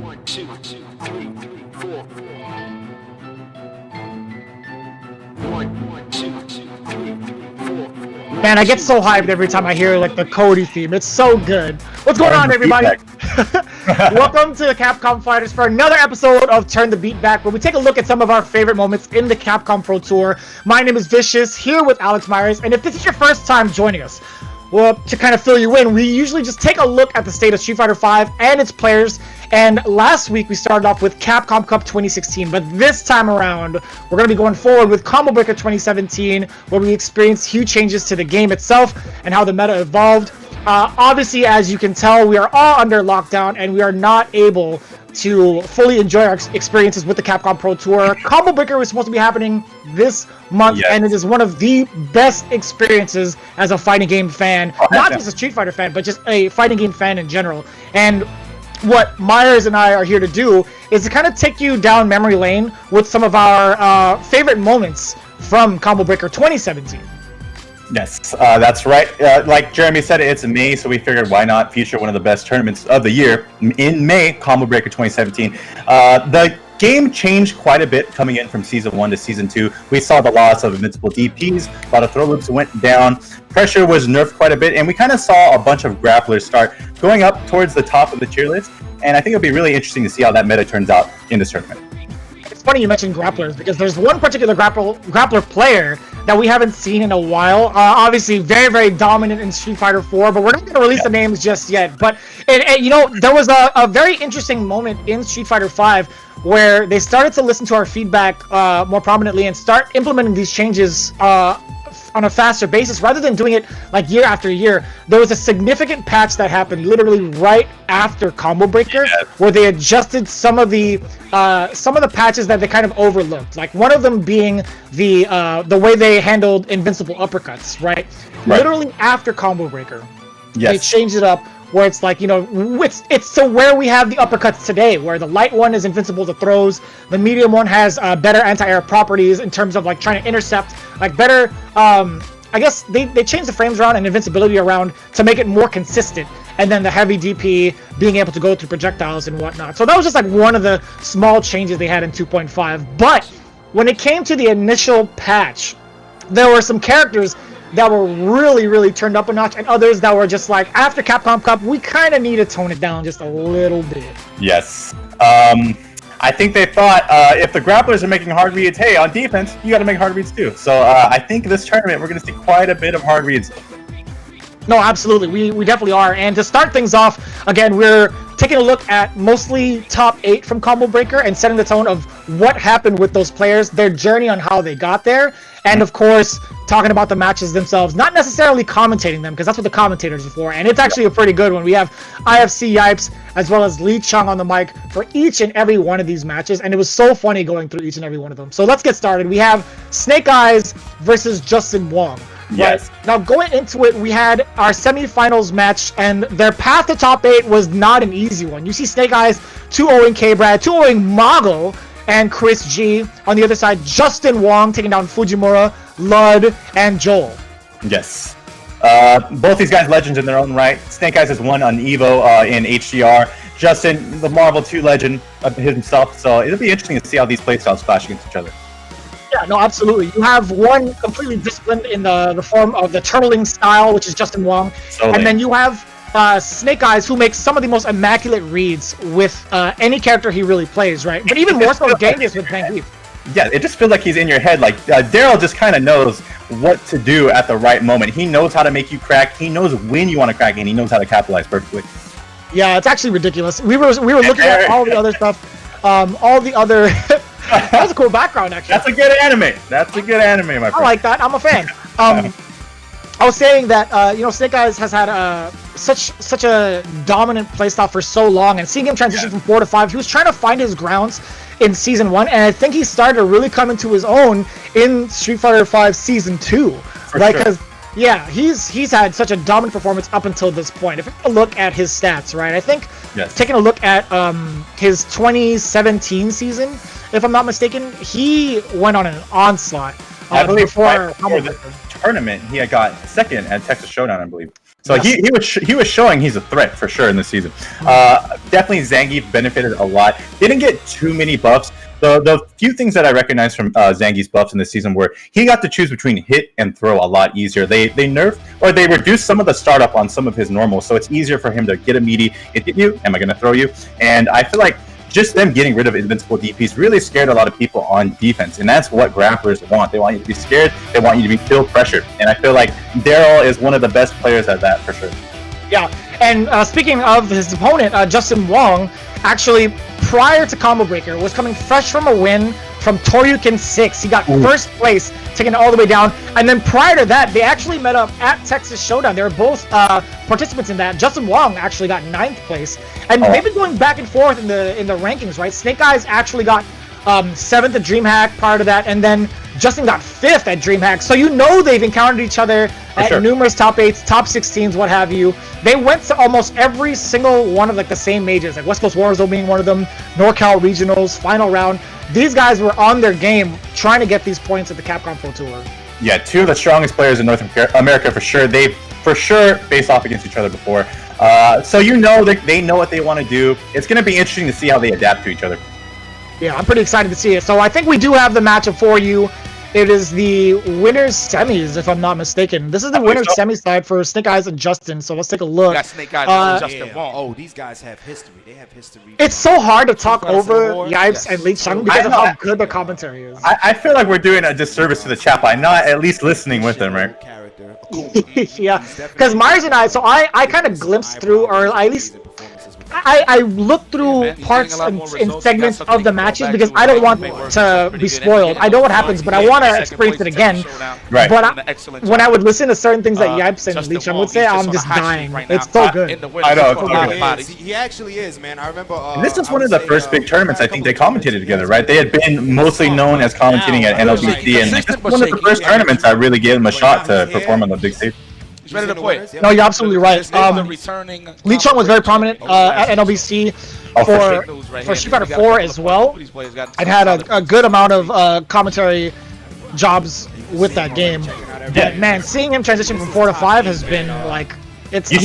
Man, I get so hyped every time I hear like the Cody theme. It's so good. What's going on, everybody? Welcome to the Capcom Fighters for another episode of Turn the Beat Back, where we take a look at some of our favorite moments in the Capcom Pro Tour. My name is Vicious, here with Alex Myers, and if this is your first time joining us, well, to kind of fill you in, we usually just take a look at the state of Street Fighter V and its players. And last week we started off with Capcom Cup 2016, but this time around we're going to be going forward with Combo Breaker 2017, where we experienced huge changes to the game itself and how the meta evolved. Obviously, as you can tell, we are all under lockdown and we are not able to fully enjoy our experiences with the Capcom Pro Tour. Combo Breaker was supposed to be happening this month, and it is one of the best experiences as a fighting game fan, not just a Street Fighter fan, but just a fighting game fan in general. And what Myers and I are here to do is to kind of take you down memory lane with some of our favorite moments from Combo Breaker 2017. Yes, that's right. Like Jeremy said, it's May, so we figured why not feature one of the best tournaments of the year in May, Combo Breaker 2017. The game changed quite a bit coming in from Season 1 to Season 2. We saw the loss of invincible DPs, a lot of throw loops went down, pressure was nerfed quite a bit, and we kind of saw a bunch of grapplers start going up towards the top of the tier list, and I think it'll be really interesting to see how that meta turns out in this tournament. It's funny you mentioned grapplers, because there's one particular grappler player that we haven't seen in a while. Obviously, very, very dominant in Street Fighter 4, but we're not going to release the names just yet. But, you know, there was a very interesting moment in Street Fighter 5 where they started to listen to our feedback more prominently and start implementing these changes on a faster basis rather than doing it like year after year. There was a significant patch that happened literally right after Combo Breaker, where they adjusted some of the patches that they kind of overlooked. Like one of them being the way they handled invincible uppercuts, right? Literally after Combo Breaker, they changed it up where it's like, you know, it's to where we have the uppercuts today, where the light one is invincible to throws, the medium one has better anti-air properties in terms of like trying to intercept, like better, I guess they changed the frames around and invincibility around to make it more consistent, and then the heavy DP being able to go through projectiles and whatnot. So that was just like one of the small changes they had in 2.5, but when it came to the initial patch, there were some characters that were really, really turned up a notch, and others that were just like, after Capcom Cup, we kind of need to tone it down just a little bit. Yes. I think they thought, if the grapplers are making hard reads, hey, on defense, you got to make hard reads too. So I think this tournament, we're going to see quite a bit of hard reads. No, absolutely. We definitely are. And to start things off, again, we're taking a look at mostly top 8 from Combo Breaker and setting the tone of what happened with those players, their journey on how they got there, and of course, talking about the matches themselves, not necessarily commentating them, because that's what the commentators are for, and it's actually a pretty good one. We have IFC Yipes as well as Lee Chung on the mic for each and every one of these matches, and it was so funny going through each and every one of them. So let's get started. We have Snake Eyes versus Justin Wong. Yes. Right. Now, going into it, we had our semifinals match, and their path to top 8 was not an easy one. You see Snake Eyes 2-0ing K-Brad, 2-0ing Mago, and Chris G. On the other side, Justin Wong taking down Fujimura, Lud, and Joel. Yes. Both these guys legends in their own right. Snake Eyes has won on EVO in HDR. Justin, the Marvel 2 legend himself. So it'll be interesting to see how these playstyles clash against each other. Yeah, no, absolutely. You have one completely disciplined in the form of the turtling style, which is Justin Wong. And then you have Snake Eyes, who makes some of the most immaculate reads with any character he really plays, right? But even more so dangerous with Zangief. Yeah, it just feels like he's in your head. Like, Daryl just kind of knows what to do at the right moment. He knows how to make you crack. He knows when you want to crack, and he knows how to capitalize perfectly. Yeah, it's actually ridiculous. We were looking at all the other stuff, all the other... That's a cool background, actually. That's a good anime. That's a good anime, my friend. I like that. I'm a fan. I was saying that you know, Snake Eyes has had such a dominant playstyle for so long, and seeing him transition from 4 to 5, he was trying to find his grounds in Season 1, and I think he started to really come into his own in Street Fighter V Season 2. Right? Because yeah, he's had such a dominant performance up until this point. If you take a look at his stats, right, I think taking a look at his 2017 season, if I'm not mistaken, he went on an onslaught. I believe before the tournament, he had got second at Texas Showdown, I believe. So he was showing he's a threat for sure in this season. Definitely Zangief benefited a lot. Didn't get too many buffs. The few things that I recognize from Zangief's buffs in this season were he got to choose between hit and throw a lot easier. They nerfed or they reduced some of the startup on some of his normals, so it's easier for him to get a meaty, hit you, am I going to throw you? And I feel like just them getting rid of invincible DPs really scared a lot of people on defense, and that's what grapplers want. They want you to be scared, they want you to be feel pressured, and I feel like Daryl is one of the best players at that for sure. Yeah, and speaking of his opponent, Justin Wong, actually prior to Combo Breaker was coming fresh from a win from Toryuken 6. He got first place, taking it all the way down. And then prior to that, they actually met up at Texas Showdown. They were both participants in that. Justin Wong actually got 9th place. And they've been going back and forth in the rankings, right? Snake Eyes actually got 7th at DreamHack prior to that, and then Justin got 5th at DreamHack. So you know they've encountered each other at numerous top 8s, top 16s, what have you. They went to almost every single one of like the same majors, like West Coast Warzone being one of them, NorCal Regionals, Final Round. These guys were on their game trying to get these points at the Capcom Pro Tour. Yeah, 2 of the strongest players in North America for sure. They've for sure faced off against each other before. So you know they know what they want to do. It's going to be interesting to see how they adapt to each other. Yeah, I'm pretty excited to see it. So I think we do have the matchup for you. It is the winners semis, if I'm not mistaken. This is the winners semis side for Snake Eyes and Justin. So let's take a look. Got Snake Eyes and Justin Wong. Oh, these guys have history. They have history. It's so hard to talk over Yipes and Lee Chung because of how good their commentary is. I feel like we're doing a disservice to the chat by not at least listening with them, right? Yeah, because Myers and I kind of glimpsed through, or at least I looked through parts and segments of the matches because I don't want to be spoiled. I know what happens, but I want to experience it again. Right. But when I would listen to certain things that Yipes and Lee Chung would say, I'm just dying. It's so good. I know. He actually is, man. I remember. And this is one of the first big tournaments I think they commentated together, right? They had been mostly known as commentating at NLBC, and this is one of the first tournaments I really gave them a shot to perform on the big stage. He's ready to play. No, you're absolutely right. Lee Chung was very prominent at NLBC for Street Fighter 4 as well. I've had a good amount of commentary jobs with that game. But man, seeing him transition from 4 to 5 has been like, he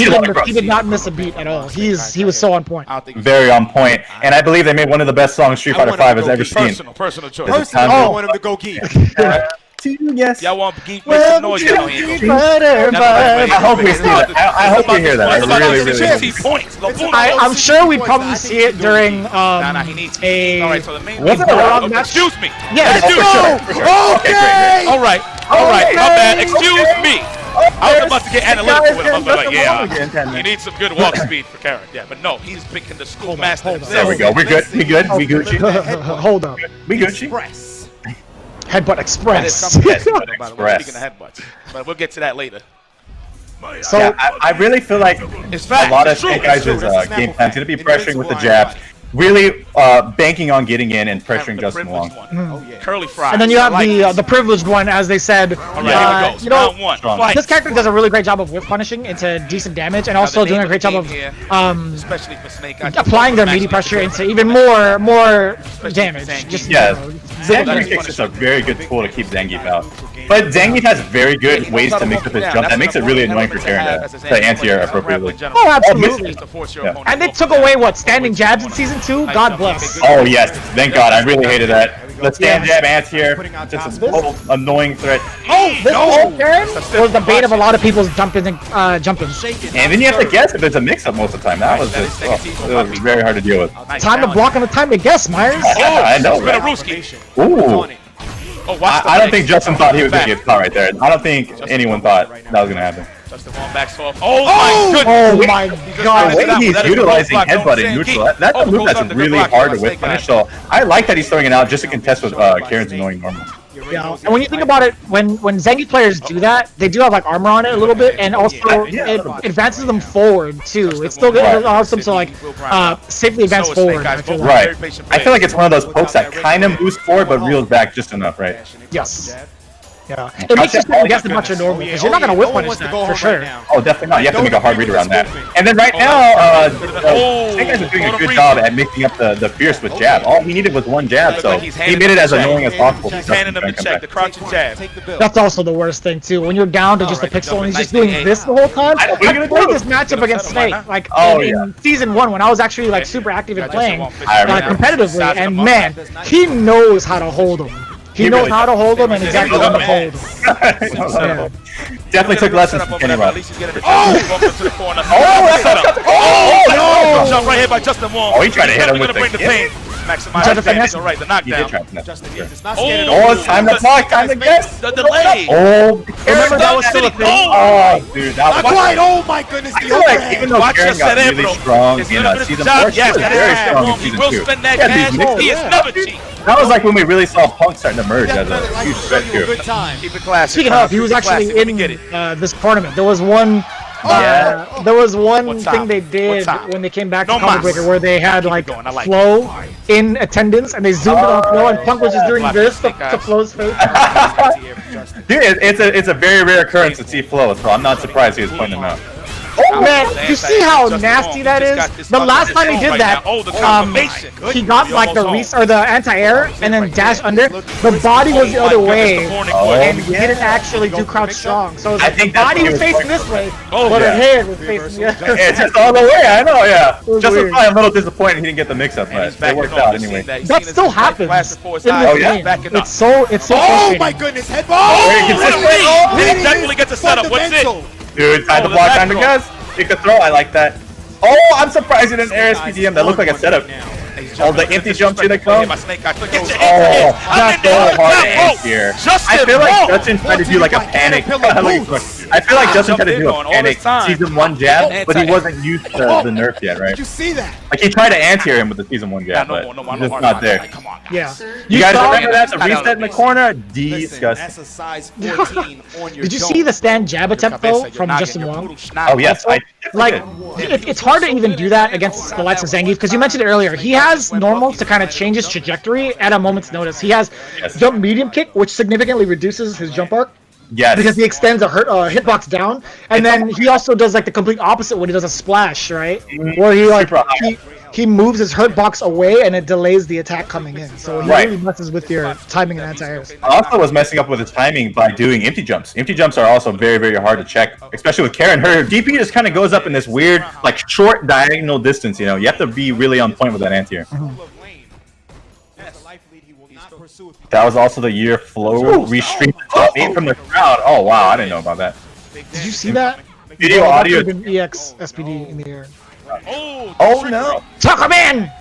did not miss a beat at all. He was so on point. Very on point. And I believe they made one of the best songs Street Fighter 5 has ever seen. Personal choice. I want him to go geek. Yes. Y'all want geek? Make some noise down here. I hope we see that. I hope we hear that. I really hope. I'm sure we'd probably see it during Excuse me. Yeah. Okay. All right. My bad. Excuse me. I was about to get analytical with him. I was like, yeah, you need some good walk speed for Carrot. Yeah, but no, he's picking the school master. There we go. We're good. We Gucci. Hold up. We Gucci. Headbutt Express. Speaking of headbutts, but we'll get to that later. So yeah, I really feel like a lot of Snake Eyes' game plan is going to be pressuring with the jabs, really banking on getting in and pressuring Justin Wong. Curly fry. And then you have the privileged one, as they said. You know, this character does a really great job of whip punishing into decent damage, and also doing a great job of especially for Snake Eyes, applying their meaty pressure into even more damage. Zangief kicks is a very good tool to keep Zangief out. But Zangief has very good ways to mix up his jump. That makes it really annoying for Karen to answer appropriately. Oh, absolutely. And they took away, standing jabs in Season 2? God bless. Oh, yes. Thank God. I really hated that. Let's stand jab anti-air. Just a little annoying threat. Oh, this whole Karen was the bait of a lot of people's jumping. And then you have to guess if there's a mix-up most of the time. That was just, it was very hard to deal with. Time to block and the time to guess, Myers. I know, right? Ooh. I don't think Justin thought he was going to get caught right there. I don't think anyone thought that was going to happen. Oh my God! The way he's utilizing headbutt in neutral, that's a move that's really hard to whip punish. So I like that he's throwing it out just to contest with Karen's annoying normal. Yeah, and when you think about it, when Zangief players do that, they do have like armor on it a little bit, and also it advances them forward too. It's still good, allows them to like safely advance forward. I feel like. Right. I feel like it's one of those pokes that kind of moves forward but reels back just enough, right? Yes. Yeah, it makes you second guess the much of normal because you're not gonna whip No one punish wants to that go for home sure. right now. Oh, definitely not. You have to make a hard read around that. And then right now, Snake Eyes is doing a good job at mixing up the fierce with jab. All he needed was one jab, so he made it as annoying as possible. He's handing them the check, the crouching jab. That's also the worst thing too. When you're down to just a pixel and he's just doing this the whole time. I played this matchup against Snake, like in season 1 when I was actually like super active in playing competitively, and man, he knows how to hold him. He knows how to hold him and exactly when to hold him. Definitely took lessons from Kenny Rob. Oh, jump right here by Justin Wong. Oh, he tried to hit him with the pain. Maximize the finesse. All right, the knockdown. Oh, it's time to talk, time to guess. The delay. Oh, remember that was still a thing? Oh, dude, that was quite. Oh my goodness, I feel like even though Karen got really strong in season 4, she was very strong in season 2. He will spend that cash. He is never cheap. That was like when we really saw Punk starting to emerge as a huge threat here. Keep it classic. Speaking of, he was actually in this tournament. There was one. There was one thing they did when they came back to Combo Breaker where they had like Flo in attendance and they zoomed in on Flo and Punk was just doing this to Flo's face. Dude, it's a very rare occurrence to see Flo, so I'm not surprised he was pointing them out. Oh man, you see how nasty that is? The last time he did that, he got like the anti-air and then dash under. The body was the other way, and he didn't actually do crouch strong. So the body was facing this way, but the head was facing the other way. It's just all the way, I know, yeah. Just was probably a little disappointed he didn't get the mix-up, but it worked out anyway. That still happens in this game. It's so Oh my goodness, head ball! Very consistent. He definitely gets a setup. What's it? Dude, time to block, time to guess. Pick the throw, I like that. Oh, I'm surprised he didn't air SPDM. That looked like a setup. Oh, the empty jump to the cone. Oh, that's so hard here. I feel like Justin tried to do like a panic. I feel like Justin tried to do a panic season 1 jab, but he wasn't used to the nerf yet, right? Did you see that? Like he tried to anti-air him with the season 1 jab, but he's just not there. Yeah. You guys remember that? The reset in the corner? Disgusting. Did you see the stand jab attempt though from Justin Wong? Oh yes, like it's hard to even do that against the likes of Zangief because you mentioned it earlier. He has normals to kind of change his trajectory at a moment's notice. He has jump medium kick, which significantly reduces his jump arc. Yes. Because he extends a hitbox down, and then he also does like the complete opposite when he does a splash, right? Where he like he moves his hitbox away and it delays the attack coming in. So he really messes with your timing and anti-airs. Also was messing up with his timing by doing empty jumps. Empty jumps are also very, very hard to check, especially with Karen. Her DP just kind of goes up in this weird, like short diagonal distance. You know, you have to be really on point with that anti-air. That was also the year Flo restreamed the top 8 from the crowd. Oh wow, I didn't know about that. Did you see that? Video audio. EX SPD in the air. Oh no! Tucker man!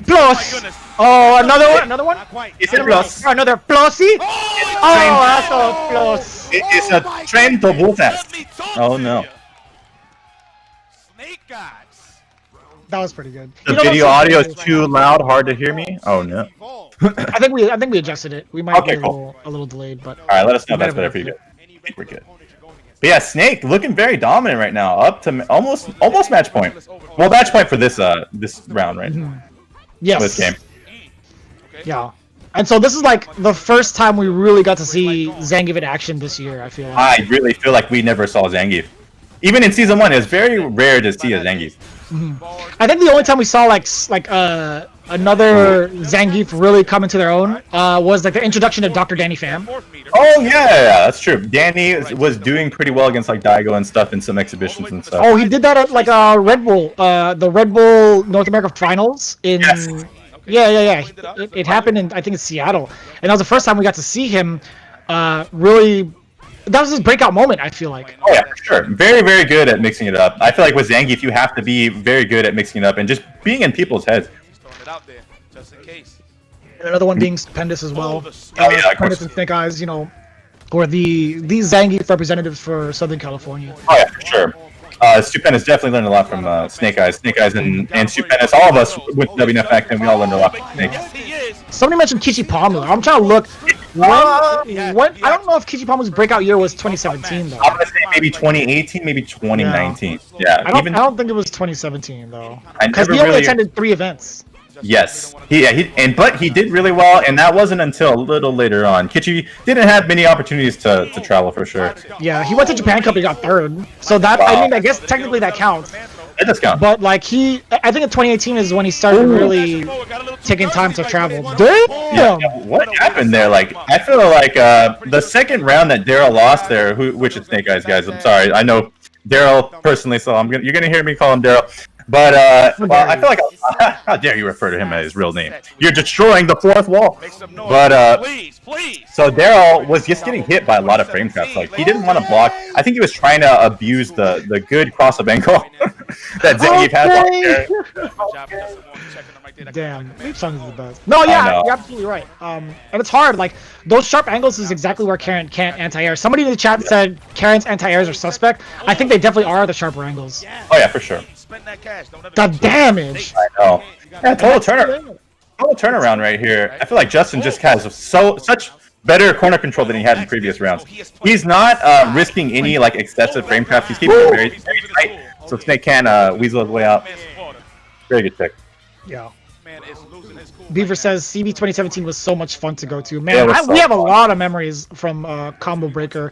Plus! Oh, another one? It's a plus. Another plusy? Oh, that's a plus. It's a trend to Voltas. Oh no. That was pretty good. The video audio is too loud, hard to hear me. Oh no. I think we adjusted it. We might be a little delayed, but. All right, let us know if that's better for you guys. I think we're good. But yeah, Snake looking very dominant right now, up to almost match point. Well, match point for this round, right? Yes. This game. Yeah. And so this is like the first time we really got to see Zangief in action this year, I feel like. I really feel like we never saw Zangief. Even in season 1, it's very rare to see a Zangief. I think the only time we saw like another Zangief really come into their own was like the introduction of Dr. Danny Pham. Oh yeah, that's true. Danny was doing pretty well against like Daigo and stuff in some exhibitions and stuff. Oh, he did that at like Red Bull, the Red Bull North America Finals in. Yes. Yeah. It happened in I think it's Seattle, and that was the first time we got to see him really. That was his breakout moment, I feel like. Oh yeah, for sure. Very, very good at mixing it up. I feel like with Zangief, you have to be very good at mixing it up and just being in people's heads. And another one being Stupendous as well. Oh yeah, Stupendous and Snake Eyes, you know, or these Zangief representatives for Southern California. Oh yeah, for sure. Stupendous definitely learned a lot from Snake Eyes. Snake Eyes and Stupendous, all of us with WNF back then, we all learned a lot from Snake. Somebody mentioned Kichi Palmer. I'm trying to look. When I don't know if Kichi Palmer's breakout year was 2017 though. I'm gonna say maybe 2018, maybe 2019. Yeah. I don't think it was 2017 though. Because he only attended 3 events. Yes, but he did really well, and that wasn't until a little later on. Kichi didn't have many opportunities to travel for sure. Yeah, he went to Japan Cup, he got third. So that, I mean, I guess technically that counts. It does count. But like I think in 2018 is when he started really taking time to travel. Damn! Yeah, what happened there? Like, I feel like the second round that Daryl lost there, which is Snake Eyes, guys. I'm sorry, I know Daryl personally, so you're gonna hear me call him Daryl. But well, I feel like how dare you refer to him as his real name? You're destroying the fourth wall. But so Daryl was just getting hit by a lot of frame traps. Like he didn't want to block. I think he was trying to abuse the good cross-up angle that Zangief has on there. Damn, Leap Song is the best. No, yeah, you're absolutely right. And it's hard. Like those sharp angles is exactly where Karen can't anti-air. Somebody in the chat said Karen's anti-airs are suspect. I think they definitely are the sharper angles. Oh yeah, for sure. The damage. I know. Yeah, total turnaround right here. I feel like Justin just has such better corner control than he had in previous rounds. He's not risking any like excessive frame traps. He's keeping it very, very tight, so Snake can weasel his way out. Very good pick. Yeah. Beaver says CB 2017 was so much fun to go to. Man, we have a lot of memories from Combo Breaker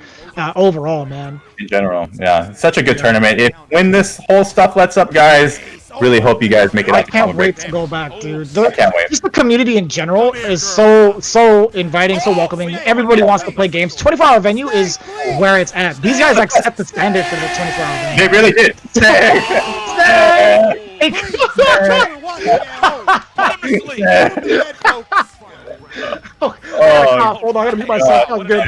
overall, man. In general, yeah. Such a good tournament. When this whole stuff lets up, guys, really hope you guys make it. I can't wait to go back, dude. I can't wait. Just the community in general is so inviting, so welcoming. Everybody wants to play games. 24-hour venue is where it's at. These guys like set the standard for the 24-hour venue. They really did. Hold on, I gotta mute myself. Oh, good.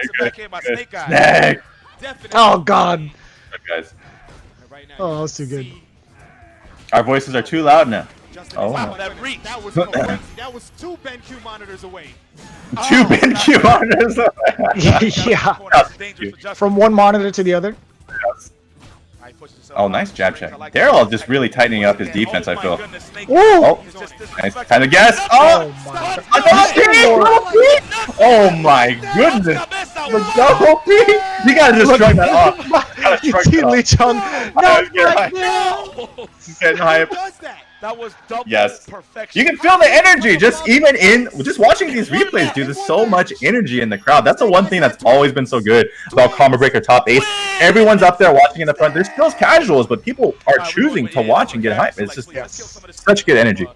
Oh, God. Guys. Oh, that's too good. Our voices are too loud now. Oh. That was 2 BenQ monitors away. 2 BenQ monitors away. Yeah. From one monitor to the other. Oh, nice jab check. Daryl just really tightening up his defense, I feel. Oh, nice. Time to guess. Oh my goodness. The double P. You gotta just shrug that off. You see Lee Chung. No, getting hype. That was double perfection. You can feel the energy just watching these replays, dude. There's so much energy in the crowd. That's the one thing that's always been so good about Combo Breaker Top 8. Everyone's up there watching in the front. There's still casuals, but people are choosing to watch and get hype. It's just such good energy.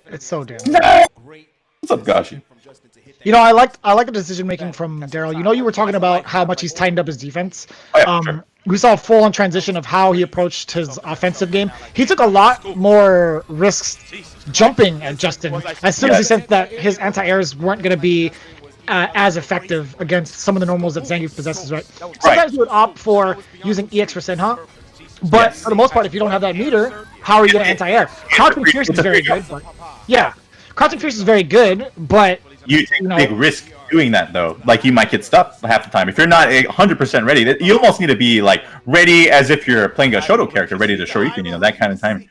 It's so damn. What's up, Gashi? You know, I like the decision making from Daryl. You know, you were talking about how much he's tightened up his defense. Sure. We saw a full-on transition of how he approached his offensive game. He took a lot more risks jumping at Justin as soon as he said that his anti-airs weren't going to be as effective against some of the normals that Zangief possesses, right? Sometimes you would opt for using EX for Senha, but for the most part, if you don't have that meter, how are you going to anti-air? Crouching Fierce is very good, but yeah. Crouching Fierce is very good, but you take a big risk doing that though. Like you might get stuck half the time if you're not 100% ready. You almost need to be like ready as if you're playing a Shoto character, ready to Shoryuken. You know, that kind of time.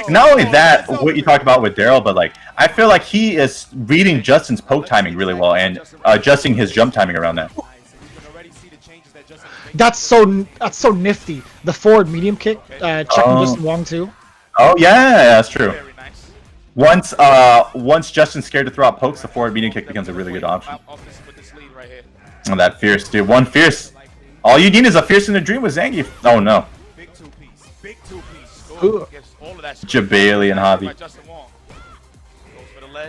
Not only that, what you talked about with Daryl, but like I feel like he is reading Justin's poke timing really well and adjusting his jump timing around that. That's so nifty. The forward medium kick, checking Justin Wong too. Oh yeah, that's true. Once Justin's scared to throw out pokes, the forward medium kick becomes a really good option. Oh, that fierce, dude. One fierce. All you need is a fierce in a dream with Zangief. Oh no. Jabali and Javi.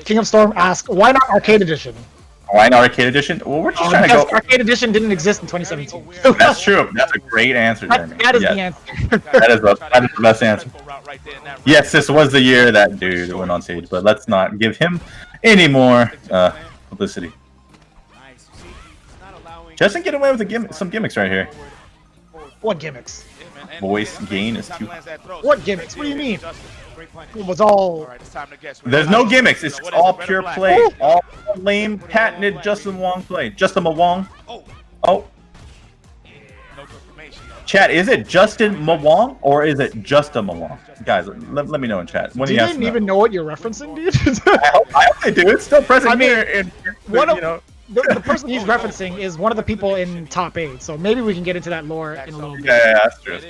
King of Storm asks, why not Arcade Edition? Why not Arcade Edition? Well, we're just trying to go. Arcade Edition didn't exist in 2017. That's true. That's a great answer, Jeremy. That is the answer. that is the best answer. Yes, this was the year that dude went on stage, but let's not give him any more publicity. Justin get away with some gimmicks right here. What gimmicks? Voice gain is too. What gimmicks? What do you mean? It was all. There's no gimmicks. It's all pure play. All lame, patented Justin Wong play. Justin Wong. Oh. Chat, is it Justin Mawong or is it just a Mawong? Guys, let me know in chat. Do you even know what you're referencing, dude? I hope they do. It's still present here. The person he's referencing is one of the people in top 8, so maybe we can get into that lore in a little bit. Yeah, that's true.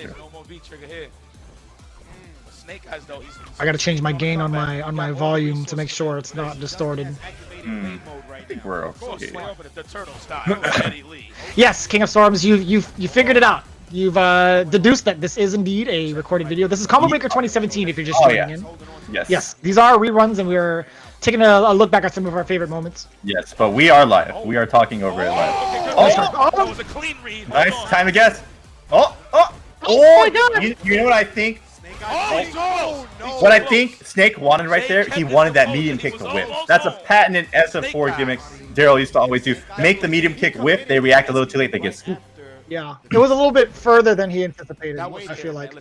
Snake Eyes though, I gotta change my gain on my volume to make sure it's not distorted. I think we're okay. The turtle style. Eddie Lee. Yes, King of Storms, you figured it out. You've deduced that this is indeed a recorded video. This is Combo Breaker 2017 if you're just tuning in. Yes, these are reruns, and we're taking a look back at some of our favorite moments. Yes, but we are live. We are talking over it live. That was a clean read. Nice. Time to guess. Oh my God. You know what I think? What I think Snake wanted right there, he wanted that medium kick to whip. That's a patented SF4 gimmick Daryl used to always do. Make the medium kick whip, they react a little too late, they get scooped. Yeah, it was a little bit further than he anticipated, I feel like.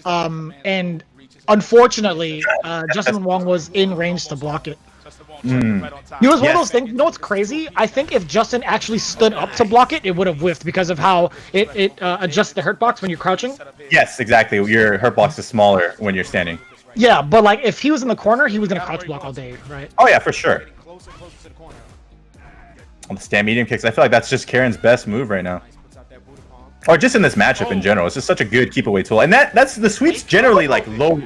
And unfortunately, Justin Wong was in range to block it. It was one of those things. You know what's crazy? I think if Justin actually stood up to block it, it would have whiffed because of how it adjusts the hurt box when you're crouching. Yes, exactly. Your hurt box is smaller when you're standing. Yeah, but like if he was in the corner, he was gonna crouch block all day, right? Oh yeah, for sure. On the stand medium kicks, I feel like that's just Karen's best move right now. Or just in this matchup in general. It's just such a good keep away tool. And that's the sweeps generally like low.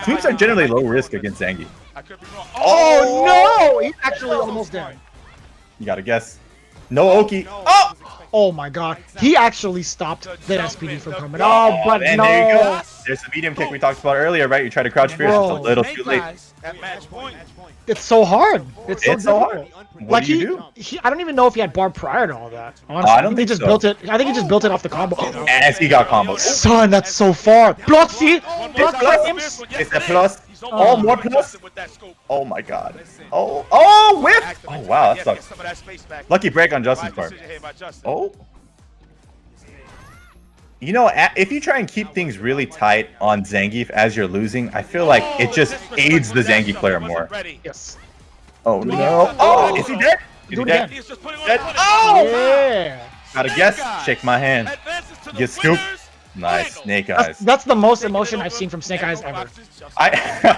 Sweeps are generally low risk against Zangief. Oh no! He's actually almost dead. You gotta guess. No Oki. Oh! Oh my god. He actually stopped the SPD from coming. Oh, but and no. there you go. There's the medium kick we talked about earlier, right? You try to crouch fierce, it's a little too late. It's so hard. It's so hard. Like What do you do? I don't even know if he had bar prior to all that. Honestly, I don't think he just so. built it. I think he just built it off the combo. As he got comboed. Son, that's so far. Plus, see? Plus, It's a plus. Oh, more plus. Oh my god. Oh, whiff. Oh wow, that sucks. Lucky break on Justin's part. Oh. You know, if you try and keep things really tight on Zangief as you're losing, I feel like it just aids the Zangief player more. Yes. Oh no. Oh, is he dead? Is he dead? Dead. Oh! Yeah. Gotta guess. Shake my hand. Get scooped. Nice. Snake Eyes. That's the most emotion I've seen from Snake Eyes ever.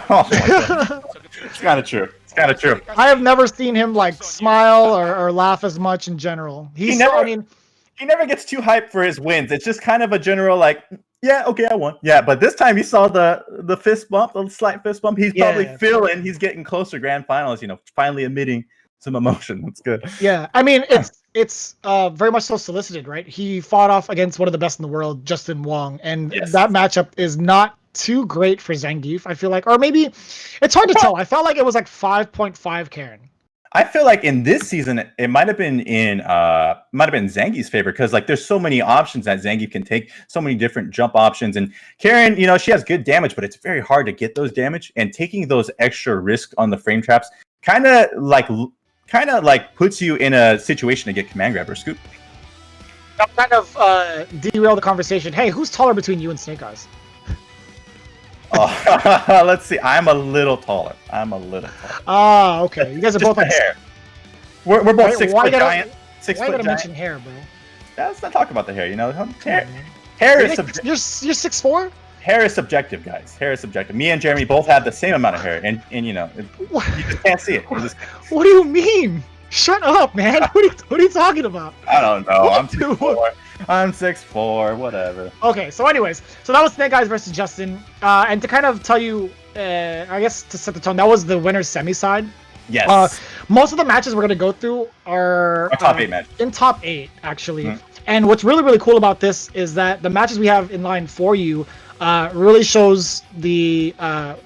Oh my god. It's kind of true. It's kind of true. I have never seen him like smile or laugh as much in general. He never gets too hyped for his wins. It's just kind of a general like, yeah, okay, I won. Yeah, but this time you saw the fist bump, the slight fist bump. He's probably feeling he's getting closer grand finals, you know, finally emitting some emotion. That's good. Yeah, I mean, it's very much so solicited, right? He fought off against one of the best in the world, Justin Wong, and that matchup is not too great for Zangief, I feel like. Or maybe, it's hard to tell. I felt like it was like 5.5 Karen. I feel like in this season it might have been Zangief's favor because like there's so many options that Zangief can take, so many different jump options, and Karen, you know, she has good damage, but it's very hard to get those damage, and taking those extra risks on the frame traps kind of like puts you in a situation to get command grab or scoop. I'll kind of derail the conversation. Hey, who's taller between you and Snake Eyes? Let's see. I'm a little taller. Ah, okay. You guys are both like hair. We're both 6 foot giant. 6 Why foot you gotta giant. mention hair, bro? Let's not talk about the hair. You know, hair is subjective. You're 6'4"? Hair is subjective, guys. Hair is subjective. Me and Jeremy both have the same amount of hair, and you know, you just can't see it. What do you mean? Shut up, man. What are you talking about? I don't know. I'm 6'4". I'm 6'4", whatever. Okay, so anyways, so that was Snake Eyes versus Justin, and to kind of tell you, I guess to set the tone, that was the winner's semi side. Yes. Most of the matches we're gonna go through are top 8 matches. In top 8, actually. And what's really, really cool about this is that the matches we have in line for you really shows the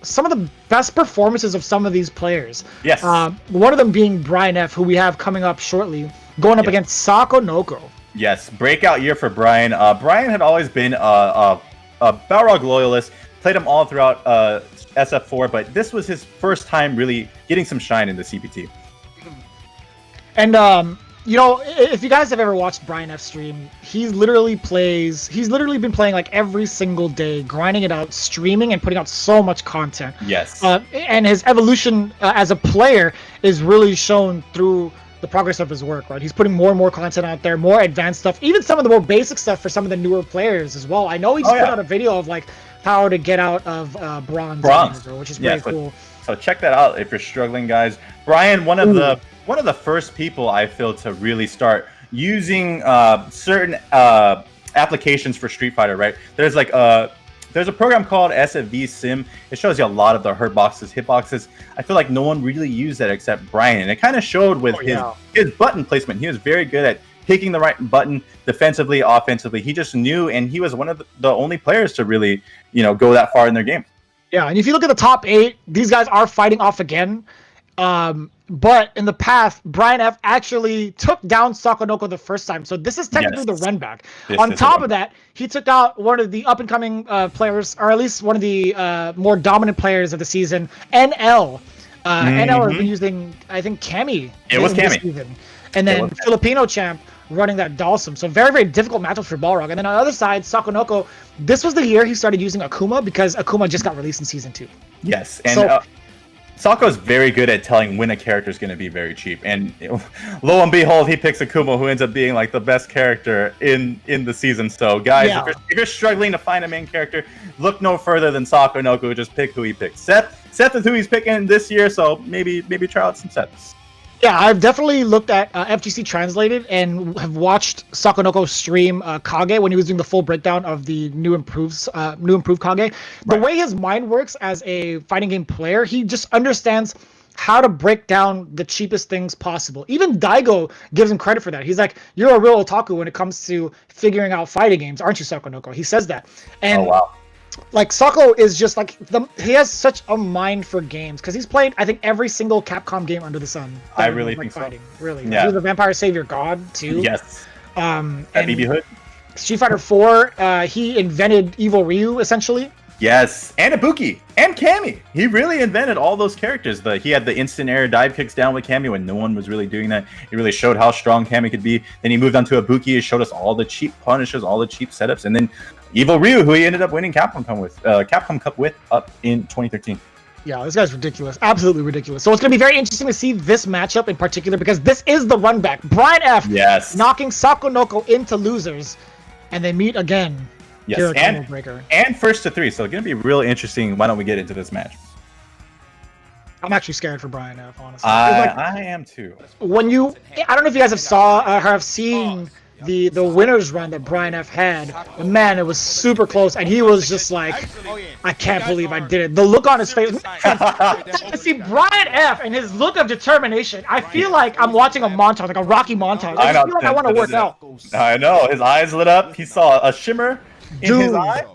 some of the best performances of some of these players. Yes. One of them being Brian F, who we have coming up shortly, going up against Sako Noko. Yes, breakout year for Brian. Brian had always been a Balrog loyalist, played him all throughout SF4, but this was his first time really getting some shine in the CPT. And you know, if you guys have ever watched Brian F stream, he's literally been playing like every single day, grinding it out, streaming and putting out so much content. Yes. And his evolution as a player is really shown through the progress of his work, right? He's putting more and more content out there, more advanced stuff, even some of the more basic stuff for some of the newer players as well. I know he just put out a video of like how to get out of bronze, which is pretty cool. So check that out if you're struggling, guys. Brian, one of the first people I feel to really start using certain applications for Street Fighter, right? There's like There's a program called SFV Sim. It shows you a lot of the hurt boxes, hitboxes. I feel like no one really used that except Brian, and it kind of showed with his button placement. He was very good at picking the right button defensively, offensively. He just knew, and he was one of the only players to really, go that far in their game. Yeah, and if you look at the top 8, these guys are fighting off again. But in the past, Brian F actually took down Sako the first time. So this is technically the run back. On top of that, he took out one of the up-and-coming players, or at least one of the more dominant players of the season, NL. NL has been using, I think, Cammy. It was Cammy. And then Filipino champ running that Dalsum. So very, very difficult matchups for Balrog. And then on the other side, Sako, this was the year he started using Akuma because Akuma just got released in Season 2. Yes, and Sako's very good at telling when a character is going to be very cheap. And lo and behold, he picks Akuma, who ends up being like the best character in the season. So guys, if you're struggling to find a main character, look no further than Sako. Just pick who he picks. Seth is who he's picking this year, so maybe try out some Seth. Yeah, I've definitely looked at FGC Translated and have watched Sako stream Kage when he was doing the full breakdown of the new improved Kage. The way his mind works as a fighting game player, he just understands how to break down the cheapest things possible. Even Daigo gives him credit for that. He's like, "You're a real otaku when it comes to figuring out fighting games, aren't you, Sako?" He says that. And like Sako is just like he has such a mind for games because he's played I think every single Capcom game under the sun. I really think fighting. So. Really, yeah. He's the Vampire Savior God too. Yes. And BB Hood. Street Fighter 4. He invented Evil Ryu essentially. Yes, and Ibuki and Cammy. He really invented all those characters. He had the instant air dive kicks down with Cammy when no one was really doing that. He really showed how strong Cammy could be. Then he moved on to Ibuki. He showed us all the cheap punishes, all the cheap setups, and then Evil Ryu, who he ended up winning Capcom Cup with up in 2013. Yeah, this guy's ridiculous. Absolutely ridiculous. So it's going to be very interesting to see this matchup in particular because this is the run back. Brian F. knocking Sako into losers, and they meet again. Yes, and first to 3. So it's going to be real interesting. Why don't we get into this match? I'm actually scared for Brian F, honestly. I am too. I don't know if you guys have seen the winners run that Brian F had. But man, it was super close, and he was just like, I can't believe I did it. The look on his face. To see Brian F and his look of determination, I feel like I'm watching a montage, like a Rocky montage. I feel like I want to work out. I know. His eyes lit up. He saw a shimmer in his eye.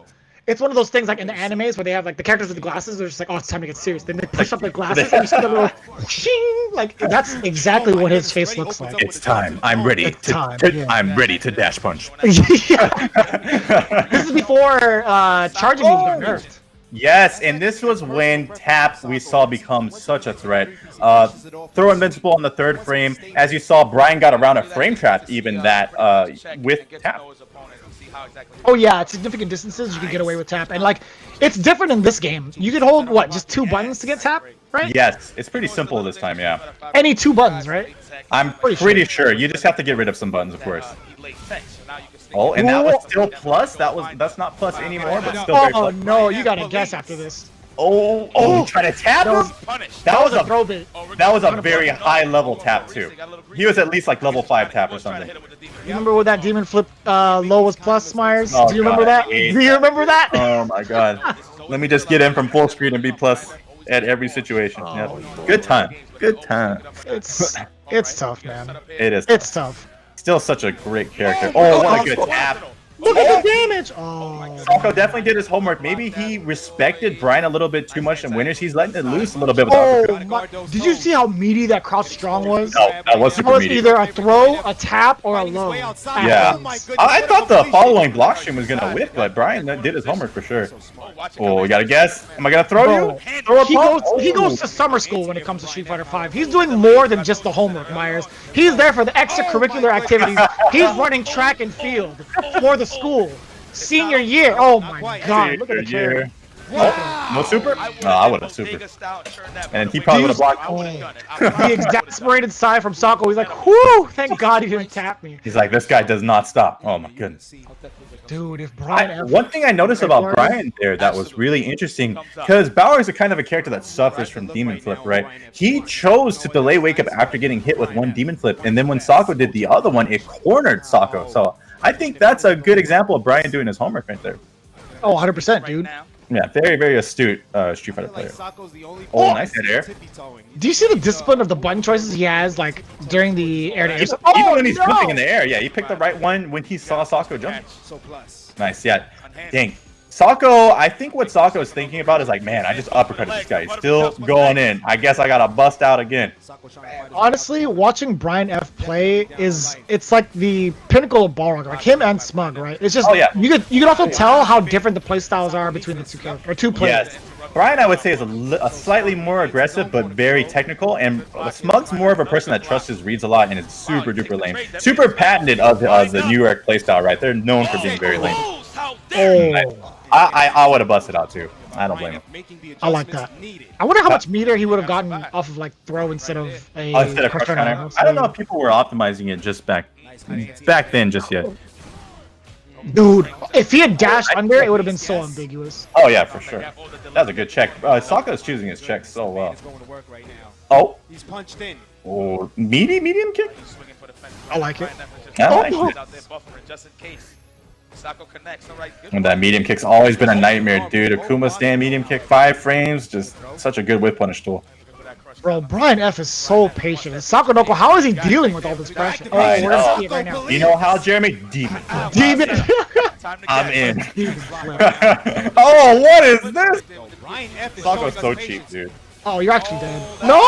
It's one of those things like in the animes where they have like the characters with the glasses. They're just like, oh, it's time to get serious. Then they push up their glasses and you see the little shing. Like that's exactly what his face looks like. It's time. I'm ready. I'm ready to dash punch. This is before charging moves got nerfed. Yes, and this was when tap we saw become such a threat. Throw invincible on the 3rd frame. As you saw, Brian got around a frame trap even with tap. Oh yeah, at significant distances you can get away with tap, and like it's different in this game. You can hold just 2 buttons to get tap, right? Yes, it's pretty simple this time. Yeah. Any 2 buttons, right? I'm pretty sure. You just have to get rid of some buttons, of course. Oh, and that was still plus. That's not plus anymore, but still very plus. Oh no, you gotta guess after this. Oh, try to tap him? That was a throw bait. That was a very high level tap too. He was at least like level 5 tap or something. You remember when that demon flip low was plus, Myers? Do you remember that? Do you remember that? Oh my god. Let me just get in from full screen and be plus at every situation. Yeah. Good time. Good time. It's tough, man. It is. It's tough. Still such a great character. Oh, what a good tap. Look at the damage! Sako definitely did his homework. Maybe he respected Brian a little bit too much in winners. He's letting it loose a little bit with Did you see how meaty that crouch strong was? No, that was super meaty. Either a throw, a tap, or a low. Yeah. I thought the following block stream was going to whip, but Brian did his homework for sure. Oh, you got to guess? Am I going to throw you? He goes to summer school when it comes to Street Fighter 5. He's doing more than just the homework, Myers. He's there for the extracurricular activities. He's running track and field for the school. Senior year. Oh my god. Look at the chair. Oh, no super? No, I would have super. And he probably would have blocked. The exasperated sigh from Sako. He's like, whoo! Thank god he didn't tap me. He's like, this guy does not stop. Oh my goodness. Dude, if Brian... One thing I noticed about Brian there that was really interesting, because Bauer is a kind of a character that suffers from Demon Flip, right? He chose to delay wake up after getting hit with one Demon Flip, and then when Sako did the other one, it cornered Sako. So I think that's a good example of Brian doing his homework right there. Oh, 100%, dude. Yeah, very, very astute Street Fighter player. Oh, nice hit air. Do you see the discipline of the button choices he has, like, during the air-to-air? Even when he's jumping in the air, yeah, he picked the right one when he saw Sako jump. Nice, yeah. Dang. Sako, I think what Sako is thinking about is like, man, I just uppercutted this guy. He's still going in. I guess I gotta bust out again. Honestly, watching Brian F play it's like the pinnacle of Balrog, like him and Smug, right? It's just you can also tell how different the play styles are between the two players. Yes. Brian, I would say, is a slightly more aggressive, but very technical, and Smug's more of a person that trusts his reads a lot and is super duper lame. Super patented of the New York playstyle, right? They're known for being very lame. Oh. I would have busted out too. I don't blame him. I like that. I wonder how much meter he would have gotten off of like throw instead of a crush counter. I don't know if people were optimizing it just back then just yet. Dude, if he had dashed under, it would have been so ambiguous. Oh yeah, for sure. That was a good check. Sako's choosing his check so well. Oh. He's punched in. Oh, medium kick? I like it. I like it. And that medium kick's always been a nightmare, dude. Akuma stand medium kick, 5 frames, just such a good whip punish tool. Bro, Brian F is so patient. Sako, how is he dealing with all this pressure? Oh, we're gonna see it right now. You know how, Jeremy? Demon. Demon. I'm in. Oh, what is this? Sako's so cheap, dude. Oh, you're actually dead. No!